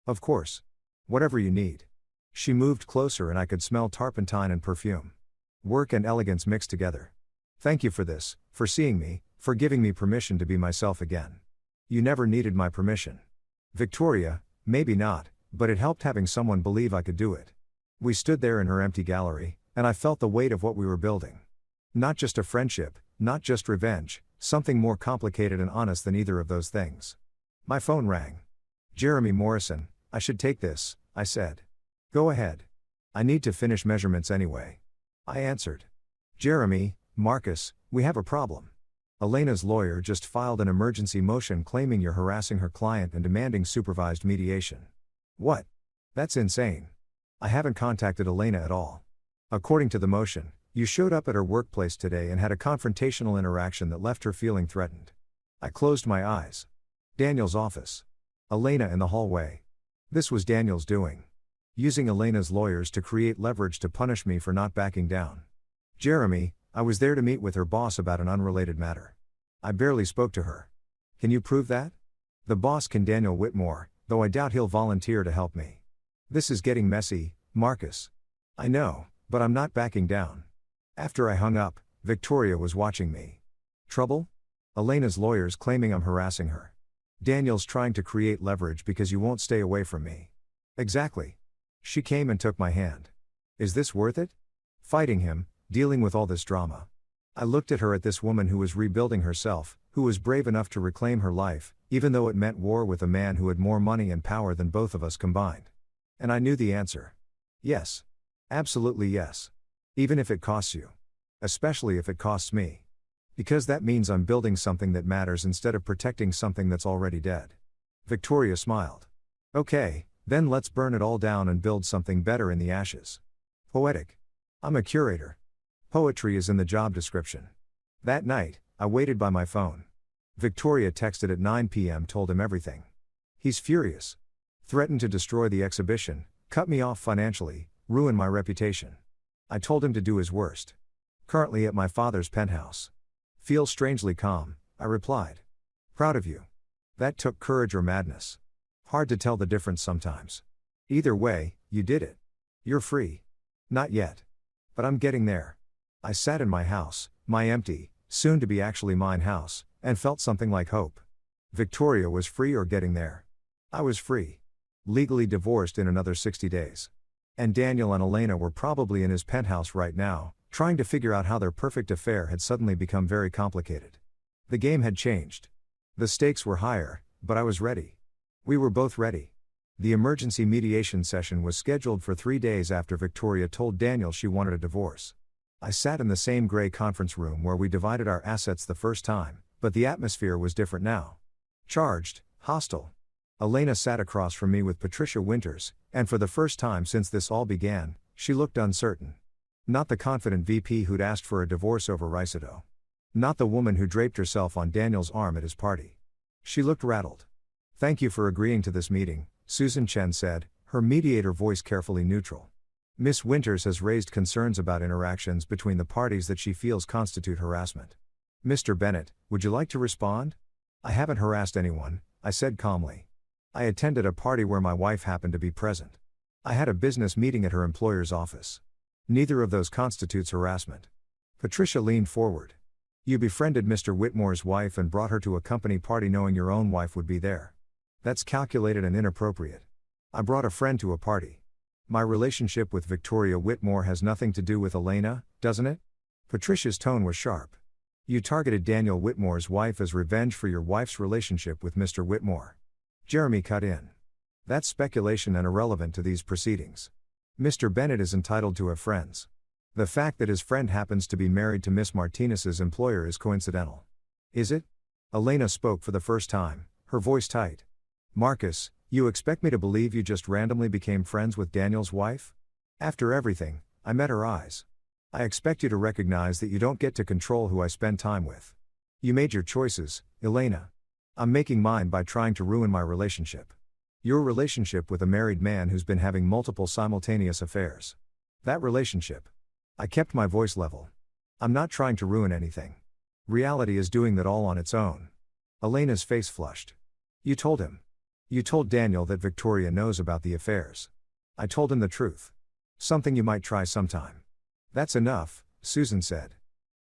Of course. Whatever you need. She moved closer and I could smell turpentine and perfume. Work and elegance mixed together. Thank you for this, for seeing me, for giving me permission to be myself again. You never needed my permission. Victoria, maybe not, but it helped having someone believe I could do it. We stood there in her empty gallery, and I felt the weight of what we were building. Not just a friendship, not just revenge, something more complicated and honest than either of those things. My phone rang. Jeremy Morrison, I should take this, I said. Go ahead. I need to finish measurements anyway. I answered. Jeremy, Marcus, we have a problem. Elena's lawyer just filed an emergency motion claiming you're harassing her client and demanding supervised mediation. What? That's insane. I haven't contacted Elena at all. According to the motion, you showed up at her workplace today and had a confrontational interaction that left her feeling threatened. I closed my eyes. Daniel's office. Elena in the hallway. This was Daniel's doing. Using Elena's lawyers to create leverage to punish me for not backing down. Jeremy, I was there to meet with her boss about an unrelated matter. I barely spoke to her. Can you prove that? The boss can Daniel Whitmore, though I doubt he'll volunteer to help me. This is getting messy, Marcus. I know, but I'm not backing down. After I hung up, Victoria was watching me. Trouble? Elena's lawyers claiming I'm harassing her. Daniel's trying to create leverage because you won't stay away from me. Exactly. She came and took my hand. Is this worth it? Fighting him, dealing with all this drama. I looked at her, at this woman who was rebuilding herself, who was brave enough to reclaim her life, even though it meant war with a man who had more money and power than both of us combined. And I knew the answer. Yes. Absolutely yes. Even if it costs you. Especially if it costs me. Because that means I'm building something that matters instead of protecting something that's already dead. Victoria smiled. Okay, then let's burn it all down and build something better in the ashes. Poetic. I'm a curator. Poetry is in the job description. That night, I waited by my phone. Victoria texted at 9 p.m. told him everything. He's furious. Threatened to destroy the exhibition, cut me off financially, ruin my reputation. I told him to do his worst. Currently at my father's penthouse. Feel strangely calm, I replied. Proud of you. That took courage or madness. Hard to tell the difference sometimes. Either way, you did it. You're free. Not yet. But I'm getting there. I sat in my house, my empty, soon to be actually mine house, and felt something like hope. Victoria was free or getting there. I was free. Legally divorced in another 60 days. And Daniel and Elena were probably in his penthouse right now, trying to figure out how their perfect affair had suddenly become very complicated. The game had changed. The stakes were higher, but I was ready. We were both ready. The emergency mediation session was scheduled for 3 days after Victoria told Daniel she wanted a divorce. I sat in the same gray conference room where we divided our assets the first time, but the atmosphere was different now. Charged, hostile. Elena sat across from me with Patricia Winters, and for the first time since this all began, she looked uncertain. Not the confident VP who'd asked for a divorce over Ricedo. Not the woman who draped herself on Daniel's arm at his party. She looked rattled. "Thank you for agreeing to this meeting," Susan Chen said, her mediator voice carefully neutral. "Miss Winters has raised concerns about interactions between the parties that she feels constitute harassment. Mr. Bennett, would you like to respond?" "I haven't harassed anyone," I said calmly. "I attended a party where my wife happened to be present. I had a business meeting at her employer's office. Neither of those constitutes harassment." Patricia leaned forward. "You befriended Mr. Whitmore's wife and brought her to a company party knowing your own wife would be there. That's calculated and inappropriate. I brought a friend to a party. My relationship with Victoria Whitmore has nothing to do with Elena, doesn't it?" Patricia's tone was sharp. "You targeted Daniel Whitmore's wife as revenge for your wife's relationship with Mr. Whitmore." Jeremy cut in. "That's speculation and irrelevant to these proceedings. Mr. Bennett is entitled to have friends. The fact that his friend happens to be married to Miss Martinez's employer is coincidental." "Is it?" Elena spoke for the first time, her voice tight. "Marcus, you expect me to believe you just randomly became friends with Daniel's wife? After everything, I met her eyes. I expect you to recognize that you don't get to control who I spend time with. You made your choices, Elena. I'm making mine by trying to ruin my relationship. Your relationship with a married man who's been having multiple simultaneous affairs. That relationship." I kept my voice level. "I'm not trying to ruin anything. Reality is doing that all on its own." Elena's face flushed. "You told him. You told Daniel that Victoria knows about the affairs." "I told him the truth. Something you might try sometime." "That's enough," Susan said.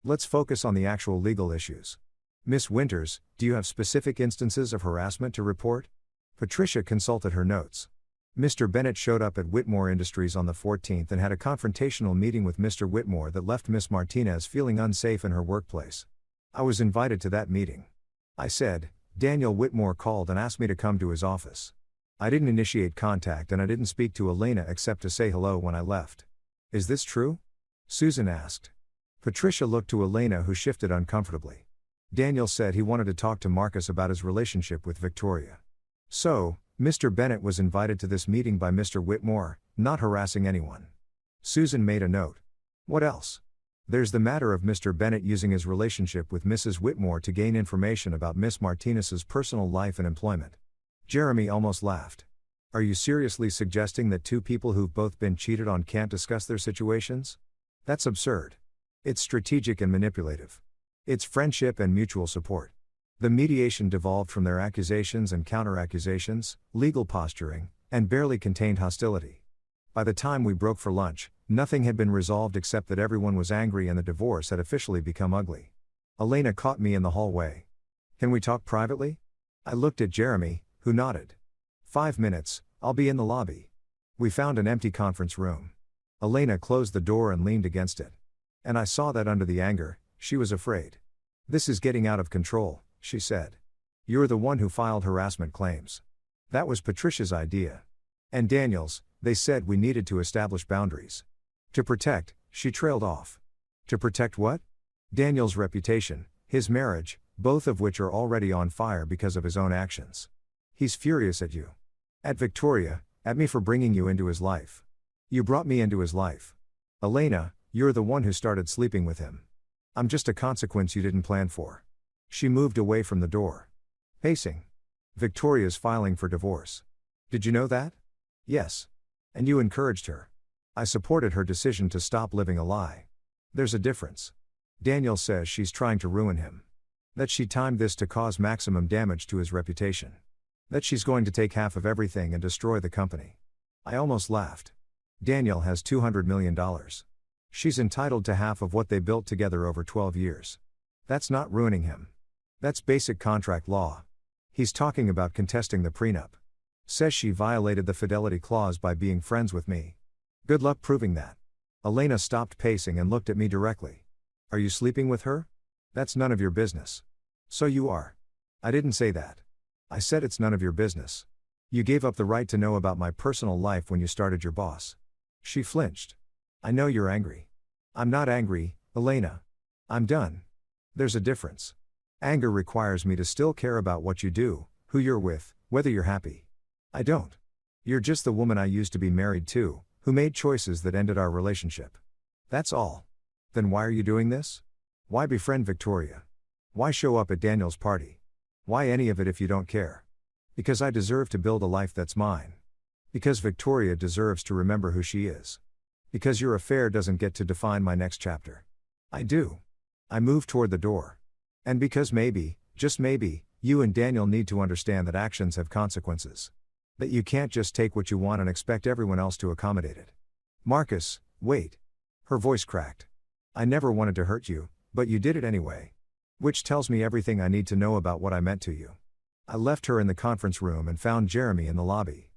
"Let's focus on the actual legal issues. Miss Winters, do you have specific instances of harassment to report?" Patricia consulted her notes. "Mr. Bennett showed up at Whitmore Industries on the 14th and had a confrontational meeting with Mr. Whitmore that left Miss Martinez feeling unsafe in her workplace. I was invited to that meeting. I said, Daniel Whitmore called and asked me to come to his office. I didn't initiate contact and I didn't speak to Elena except to say hello when I left." "Is this true?" Susan asked. Patricia looked to Elena, who shifted uncomfortably. "Daniel said he wanted to talk to Marcus about his relationship with Victoria. So, Mr. Bennett was invited to this meeting by Mr. Whitmore, not harassing anyone." Susan made a note. "What else?" "There's the matter of Mr. Bennett using his relationship with Mrs. Whitmore to gain information about Miss Martinez's personal life and employment." Jeremy almost laughed. "Are you seriously suggesting that two people who've both been cheated on can't discuss their situations? That's absurd. It's strategic and manipulative. It's friendship and mutual support." The mediation devolved from their accusations and counter-accusations, legal posturing, and barely contained hostility. By the time we broke for lunch, nothing had been resolved except that everyone was angry and the divorce had officially become ugly. Elena caught me in the hallway. "Can we talk privately?" I looked at Jeremy, who nodded. "5 minutes, I'll be in the lobby." We found an empty conference room. Elena closed the door and leaned against it. And I saw that under the anger, she was afraid. "This is getting out of control," she said. "You're the one who filed harassment claims. That was Patricia's idea. And Daniel's. They said we needed to establish boundaries. To protect," she trailed off. "To protect what?" "Daniel's reputation, his marriage, both of which are already on fire because of his own actions. He's furious at you. At Victoria, at me for bringing you into his life. You brought me into his life. Elena, you're the one who started sleeping with him. I'm just a consequence you didn't plan for." She moved away from the door. Pacing. "Victoria's filing for divorce. Did you know that?" "Yes. And you encouraged her." "I supported her decision to stop living a lie." "There's a difference. Daniel says she's trying to ruin him. That she timed this to cause maximum damage to his reputation. That she's going to take half of everything and destroy the company." I almost laughed. "Daniel has $200 million. She's entitled to half of what they built together over 12 years. That's not ruining him. That's basic contract law. He's talking about contesting the prenup. Says she violated the fidelity clause by being friends with me. Good luck proving that." Elena stopped pacing and looked at me directly. "Are you sleeping with her?" "That's none of your business." "So you are." "I didn't say that. I said it's none of your business." You gave up the right to know about my personal life when you started your boss. She flinched. I know you're angry. I'm not angry, Elena. I'm done. There's a difference. Anger requires me to still care about what you do, who you're with, whether you're happy. I don't. You're just the woman I used to be married to, who made choices that ended our relationship. That's all. Then why are you doing this? Why befriend Victoria? Why show up at Daniel's party? Why any of it if you don't care? Because I deserve to build a life that's mine. Because Victoria deserves to remember who she is. Because your affair doesn't get to define my next chapter. I do. I move toward the door. And because maybe, just maybe, you and Daniel need to understand that actions have consequences. That you can't just take what you want and expect everyone else to accommodate it. Marcus, wait. Her voice cracked. I never wanted to hurt you, but you did it anyway. Which tells me everything I need to know about what I meant to you. I left her in the conference room and found Jeremy in the lobby.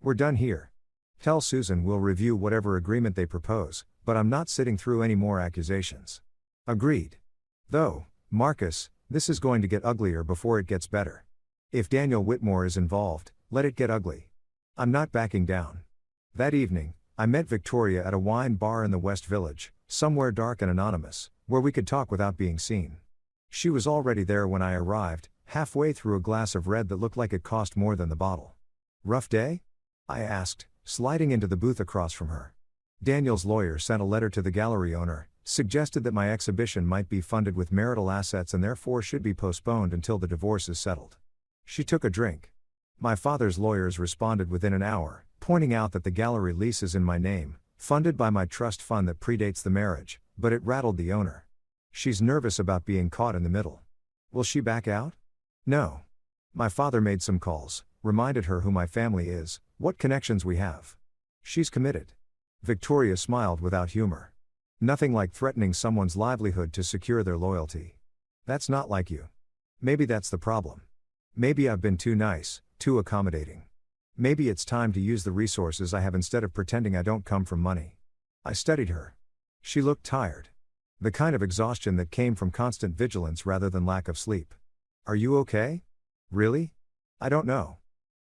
We're done here. Tell Susan we'll review whatever agreement they propose, but I'm not sitting through any more accusations. Agreed. Though, Marcus, this is going to get uglier before it gets better. If Daniel Whitmore is involved, let it get ugly. I'm not backing down. That evening, I met Victoria at a wine bar in the West Village, somewhere dark and anonymous, where we could talk without being seen. She was already there when I arrived, halfway through a glass of red that looked like it cost more than the bottle. Rough day? I asked, sliding into the booth across from her. Daniel's lawyer sent a letter to the gallery owner, suggested that my exhibition might be funded with marital assets and therefore should be postponed until the divorce is settled. She took a drink. My father's lawyers responded within an hour, pointing out that the gallery lease is in my name, funded by my trust fund that predates the marriage, but it rattled the owner. She's nervous about being caught in the middle. Will she back out? No. My father made some calls, reminded her who my family is, what connections we have. She's committed. Victoria smiled without humor. Nothing like threatening someone's livelihood to secure their loyalty. That's not like you. Maybe that's the problem. Maybe I've been too nice, too accommodating. Maybe it's time to use the resources I have instead of pretending I don't come from money. I studied her. She looked tired. The kind of exhaustion that came from constant vigilance rather than lack of sleep. Are you okay? Really? I don't know.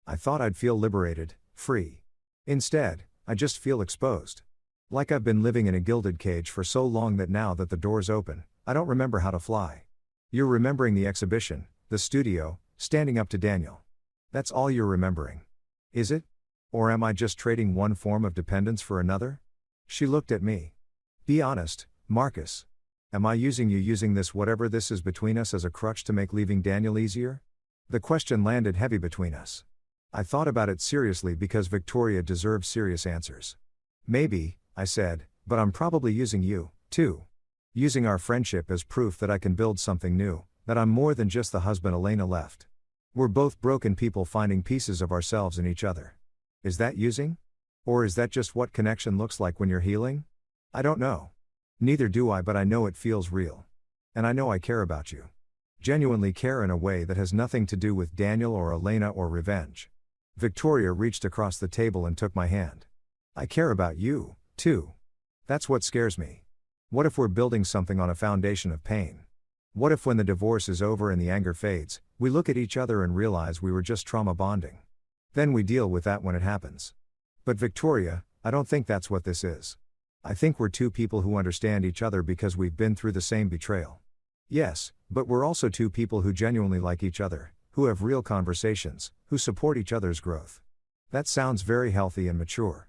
I thought I'd feel liberated, free. Instead, I just feel exposed. Like I've been living in a gilded cage for so long that now that the door's open, I don't remember how to fly. You're remembering the exhibition, the studio, standing up to Daniel. That's all you're remembering. Is it? Or am I just trading one form of dependence for another? She looked at me. Be honest, Marcus. Am I using this whatever this is between us as a crutch to make leaving Daniel easier? The question landed heavy between us. I thought about it seriously because Victoria deserves serious answers. Maybe, I said, but I'm probably using you, too. Using our friendship as proof that I can build something new, that I'm more than just the husband Elena left. We're both broken people finding pieces of ourselves in each other. Is that using? Or is that just what connection looks like when you're healing? I don't know. Neither do I, but I know it feels real. And I know I care about you. Genuinely care in a way that has nothing to do with Daniel or Elena or revenge. Victoria reached across the table and took my hand. I care about you, too. That's what scares me. What if we're building something on a foundation of pain? What if when the divorce is over and the anger fades, we look at each other and realize we were just trauma bonding? Then we deal with that when it happens. But Victoria, I don't think that's what this is. I think we're two people who understand each other because we've been through the same betrayal. Yes, but we're also two people who genuinely like each other, who have real conversations, who support each other's growth. That sounds very healthy and mature.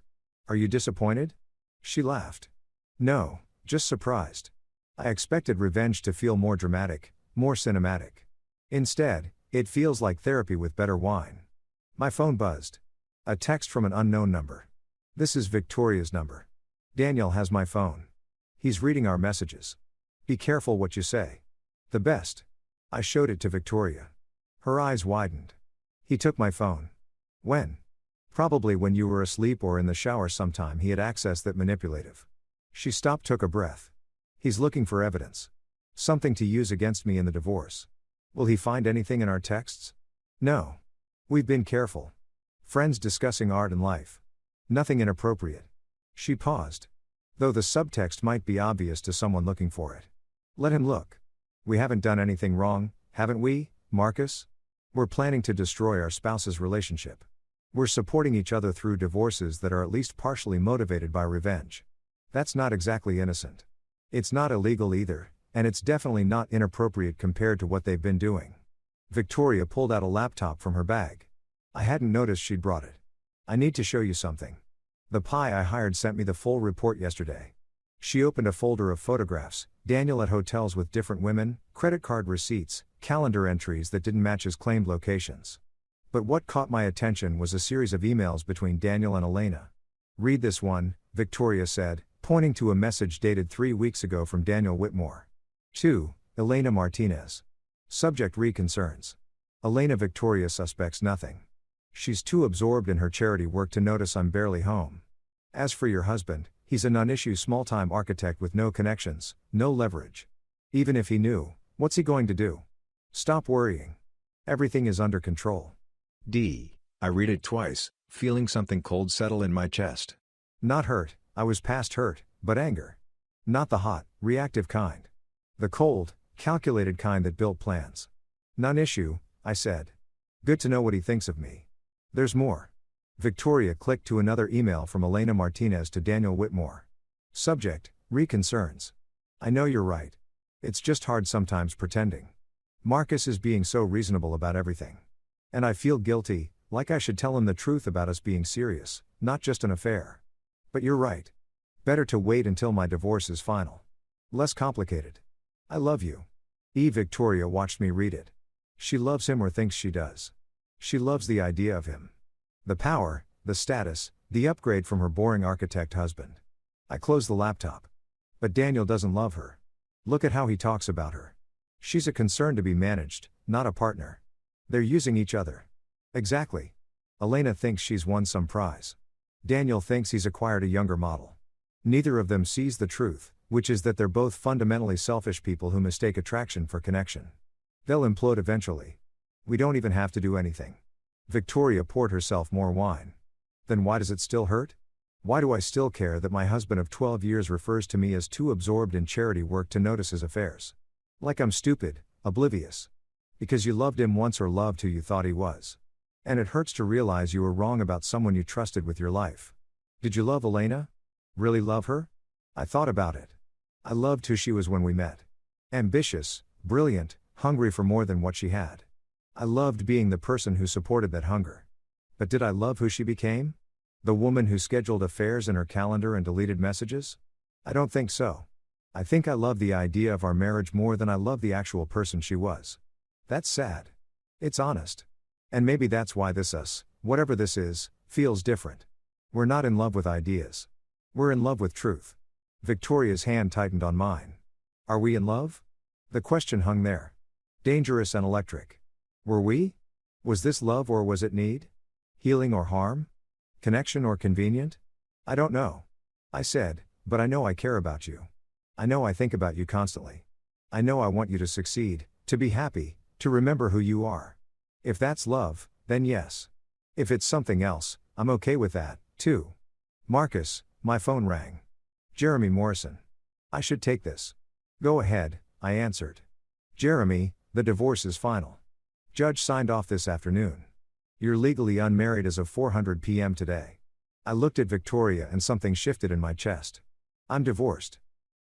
Are you disappointed? She laughed. No, just surprised. I expected revenge to feel more dramatic, more cinematic. Instead, it feels like therapy with better wine. My phone buzzed. A text from an unknown number. This is Victoria's number. Daniel has my phone. He's reading our messages. Be careful what you say. The best. I showed it to Victoria. Her eyes widened. He took my phone. When? Probably when you were asleep or in the shower sometime. He had access that manipulative. She stopped, took a breath. He's looking for evidence. Something to use against me in the divorce. Will he find anything in our texts? No. We've been careful. Friends discussing art and life. Nothing inappropriate. She paused. Though the subtext might be obvious to someone looking for it. Let him look. We haven't done anything wrong, haven't we, Marcus? We're planning to destroy our spouse's relationship. We're supporting each other through divorces that are at least partially motivated by revenge. That's not exactly innocent. It's not illegal either, and it's definitely not inappropriate compared to what they've been doing. Victoria pulled out a laptop from her bag. I hadn't noticed she'd brought it. I need to show you something. The pie I hired sent me the full report yesterday. She opened a folder of photographs, Daniel at hotels with different women, credit card receipts, calendar entries that didn't match his claimed locations. But what caught my attention was a series of emails between Daniel and Elena. Read this one, Victoria said, pointing to a message dated 3 weeks ago from Daniel Whitmore. 2. Elena Martinez. Subject: Re-concerns. Elena: Victoria suspects nothing. She's too absorbed in her charity work to notice I'm barely home. As for your husband, he's a non-issue small-time architect with no connections, no leverage. Even if he knew, what's he going to do? Stop worrying. Everything is under control. D. I read it twice, feeling something cold settle in my chest. Not hurt, I was past hurt, but anger. Not the hot, reactive kind. The cold, calculated kind that built plans. Non-issue, I said. Good to know what he thinks of me. There's more. Victoria clicked to another email from Elena Martinez to Daniel Whitmore. Subject: Re-concerns. I know you're right. It's just hard sometimes pretending. Marcus is being so reasonable about everything. And I feel guilty, like I should tell him the truth about us being serious, not just an affair. But you're right. Better to wait until my divorce is final. Less complicated. I love you. Victoria watched me read it. She loves him or thinks she does. She loves the idea of him. The power, the status, the upgrade from her boring architect husband. I closed the laptop. But Daniel doesn't love her. Look at how he talks about her. She's a concern to be managed, not a partner. They're using each other. Exactly. Elena thinks she's won some prize. Daniel thinks he's acquired a younger model. Neither of them sees the truth, which is that they're both fundamentally selfish people who mistake attraction for connection. They'll implode eventually. We don't even have to do anything. Victoria poured herself more wine. Then why does it still hurt? Why do I still care that my husband of 12 years refers to me as too absorbed in charity work to notice his affairs? Like I'm stupid, oblivious. Because you loved him once or loved who you thought he was. And it hurts to realize you were wrong about someone you trusted with your life. Did you love Elena? Really love her? I thought about it. I loved who she was when we met. Ambitious, brilliant, hungry for more than what she had. I loved being the person who supported that hunger. But did I love who she became? The woman who scheduled affairs in her calendar and deleted messages? I don't think so. I think I love the idea of our marriage more than I love the actual person she was. That's sad. It's honest. And maybe that's why this us, whatever this is, feels different. We're not in love with ideas. We're in love with truth. Victoria's hand tightened on mine. Are we in love? The question hung there. Dangerous and electric. Were we? Was this love or was it need? Healing or harm? Connection or convenient? I don't know. I said, but I know I care about you. I know I think about you constantly. I know I want you to succeed, to be happy, to remember who you are. If that's love, then yes. If it's something else, I'm okay with that, too. Marcus, my phone rang. Jeremy Morrison. I should take this. Go ahead, I answered. Jeremy, the divorce is final. Judge signed off this afternoon. You're legally unmarried as of 4:00 p.m. today. I looked at Victoria and something shifted in my chest. I'm divorced.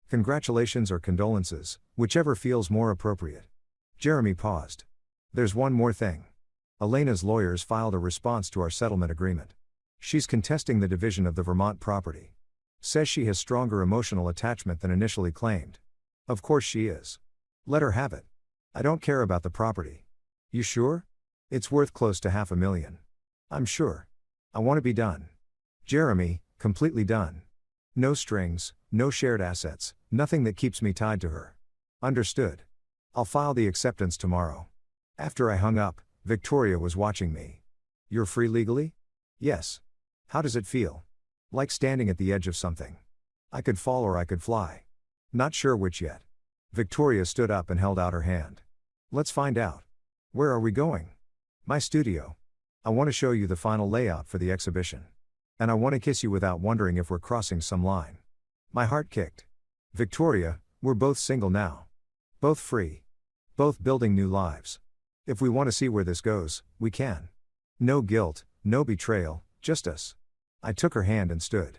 Congratulations or condolences, whichever feels more appropriate. Jeremy paused. There's one more thing. Elena's lawyers filed a response to our settlement agreement. She's contesting the division of the Vermont property. Says she has stronger emotional attachment than initially claimed. Of course she is. Let her have it. I don't care about the property. You sure? It's worth close to $500,000. I'm sure. I want to be done. Jeremy, completely done. No strings, no shared assets, nothing that keeps me tied to her. Understood. I'll file the acceptance tomorrow. After I hung up, Victoria was watching me. You're free legally? Yes. How does it feel? Like standing at the edge of something. I could fall or I could fly. Not sure which yet. Victoria stood up and held out her hand. Let's find out. Where are we going? My studio. I want to show you the final layout for the exhibition. And I want to kiss you without wondering if we're crossing some line. My heart kicked. Victoria, we're both single now. Both free. Both building new lives. If we want to see where this goes, we can. No guilt, no betrayal, just us. I took her hand and stood.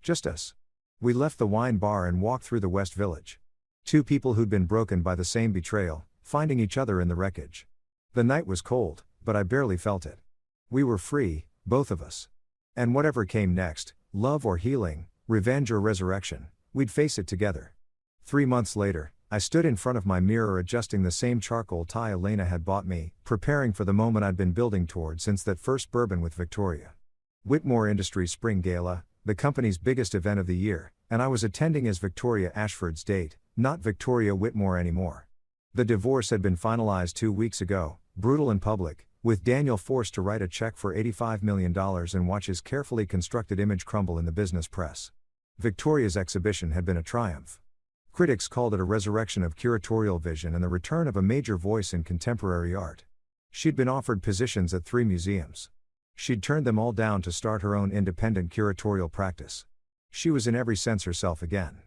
Just us. We left the wine bar and walked through the West Village. Two people who'd been broken by the same betrayal, finding each other in the wreckage. The night was cold, but I barely felt it. We were free, both of us. And whatever came next, love or healing, revenge or resurrection, we'd face it together. 3 months later, I stood in front of my mirror adjusting the same charcoal tie Elena had bought me, preparing for the moment I'd been building toward since that first bourbon with Victoria. Whitmore Industries Spring Gala, the company's biggest event of the year, and I was attending as Victoria Ashford's date, not Victoria Whitmore anymore. The divorce had been finalized 2 weeks ago, brutal in public, with Daniel forced to write a check for $85 million and watch his carefully constructed image crumble in the business press. Victoria's exhibition had been a triumph. Critics called it a resurrection of curatorial vision and the return of a major voice in contemporary art. She'd been offered positions at 3 museums. She'd turned them all down to start her own independent curatorial practice. She was in every sense herself again.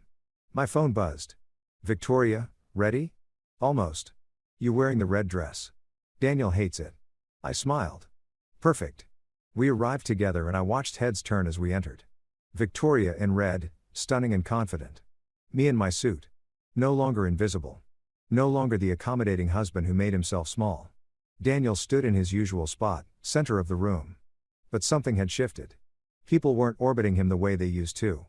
My phone buzzed. Victoria, ready? Almost. You wearing the red dress? Daniel hates it. I smiled. Perfect. We arrived together and I watched heads turn as we entered. Victoria in red, stunning and confident. Me in my suit. No longer invisible. No longer the accommodating husband who made himself small. Daniel stood in his usual spot, center of the room. But something had shifted. People weren't orbiting him the way they used to.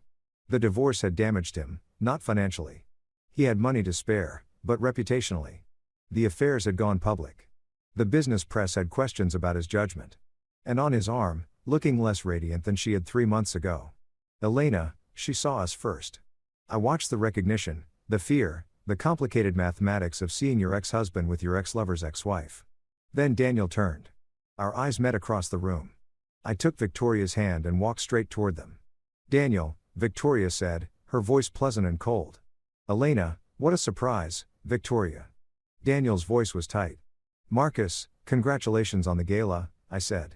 The divorce had damaged him, not financially. He had money to spare, but reputationally. The affairs had gone public. The business press had questions about his judgment. And on his arm, looking less radiant than she had 3 months ago. Elena, she saw us first. I watched the recognition, the fear, the complicated mathematics of seeing your ex-husband with your ex-lover's ex-wife. Then Daniel turned. Our eyes met across the room. I took Victoria's hand and walked straight toward them. Daniel, Victoria said, her voice pleasant and cold. Elena, what a surprise, Victoria. Daniel's voice was tight. Marcus, congratulations on the gala, I said.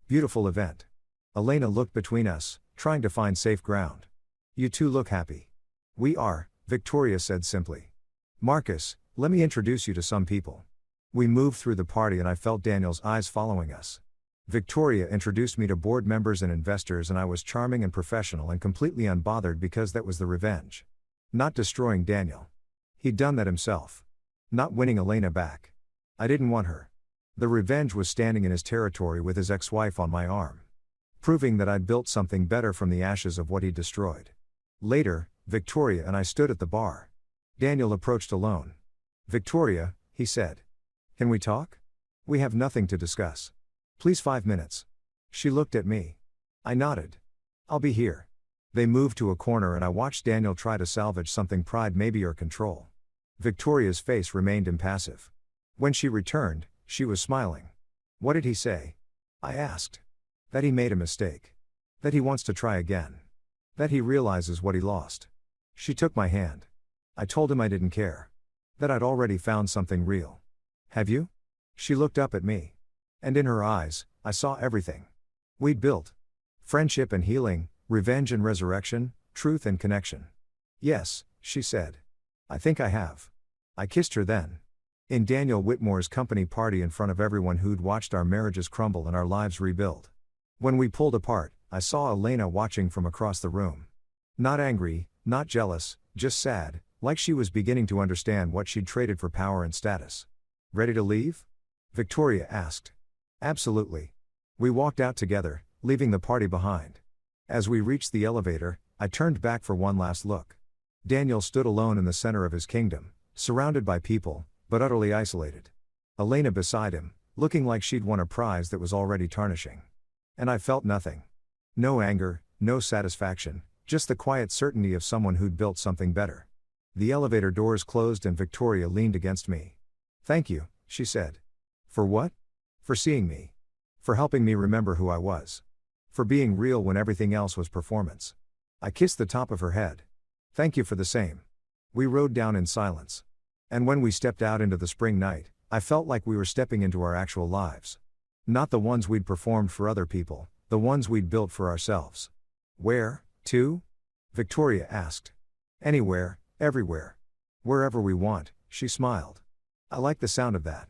Beautiful event. Elena looked between us, trying to find safe ground. You two look happy. We are, Victoria said simply. Marcus, let me introduce you to some people. We moved through the party and I felt Daniel's eyes following us. Victoria introduced me to board members and investors and I was charming and professional and completely unbothered because that was the revenge. Not destroying Daniel. He'd done that himself. Not winning Elena back. I didn't want her. The revenge was standing in his territory with his ex-wife on my arm. Proving that I'd built something better from the ashes of what he'd destroyed. Later, Victoria and I stood at the bar. Daniel approached alone. Victoria, he said. Can we talk? We have nothing to discuss. Please 5 minutes. She looked at me. I nodded. I'll be here. They moved to a corner and I watched Daniel try to salvage something pride maybe or control. Victoria's face remained impassive. When she returned, she was smiling. What did he say? I asked. That he made a mistake. That he wants to try again. That he realizes what he lost. She took my hand. I told him I didn't care. That I'd already found something real. Have you? She looked up at me. And in her eyes, I saw everything. We'd built. Friendship and healing, revenge and resurrection, truth and connection. Yes, she said. I think I have. I kissed her then. In Daniel Whitmore's company party in front of everyone who'd watched our marriages crumble and our lives rebuild. When we pulled apart, I saw Elena watching from across the room. Not angry, not jealous, just sad, like she was beginning to understand what she'd traded for power and status. Ready to leave? Victoria asked. Absolutely. We walked out together, leaving the party behind. As we reached the elevator, I turned back for one last look. Daniel stood alone in the center of his kingdom, surrounded by people, but utterly isolated. Elena beside him, looking like she'd won a prize that was already tarnishing. And I felt nothing. No anger, no satisfaction, just the quiet certainty of someone who'd built something better. The elevator doors closed and Victoria leaned against me. Thank you, she said. For what? For seeing me. For helping me remember who I was. For being real when everything else was performance. I kissed the top of her head. Thank you for the same. We rode down in silence. And when we stepped out into the spring night, I felt like we were stepping into our actual lives. Not the ones we'd performed for other people, the ones we'd built for ourselves. Where, to? Victoria asked. Anywhere, everywhere. Wherever we want, she smiled. I like the sound of that.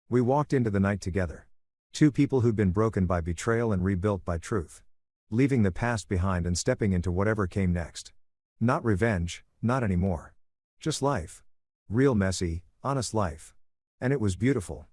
We walked into the night together. Two people who'd been broken by betrayal and rebuilt by truth. Leaving the past behind and stepping into whatever came next. Not revenge, not anymore. Just life. Real messy, honest life. And it was beautiful.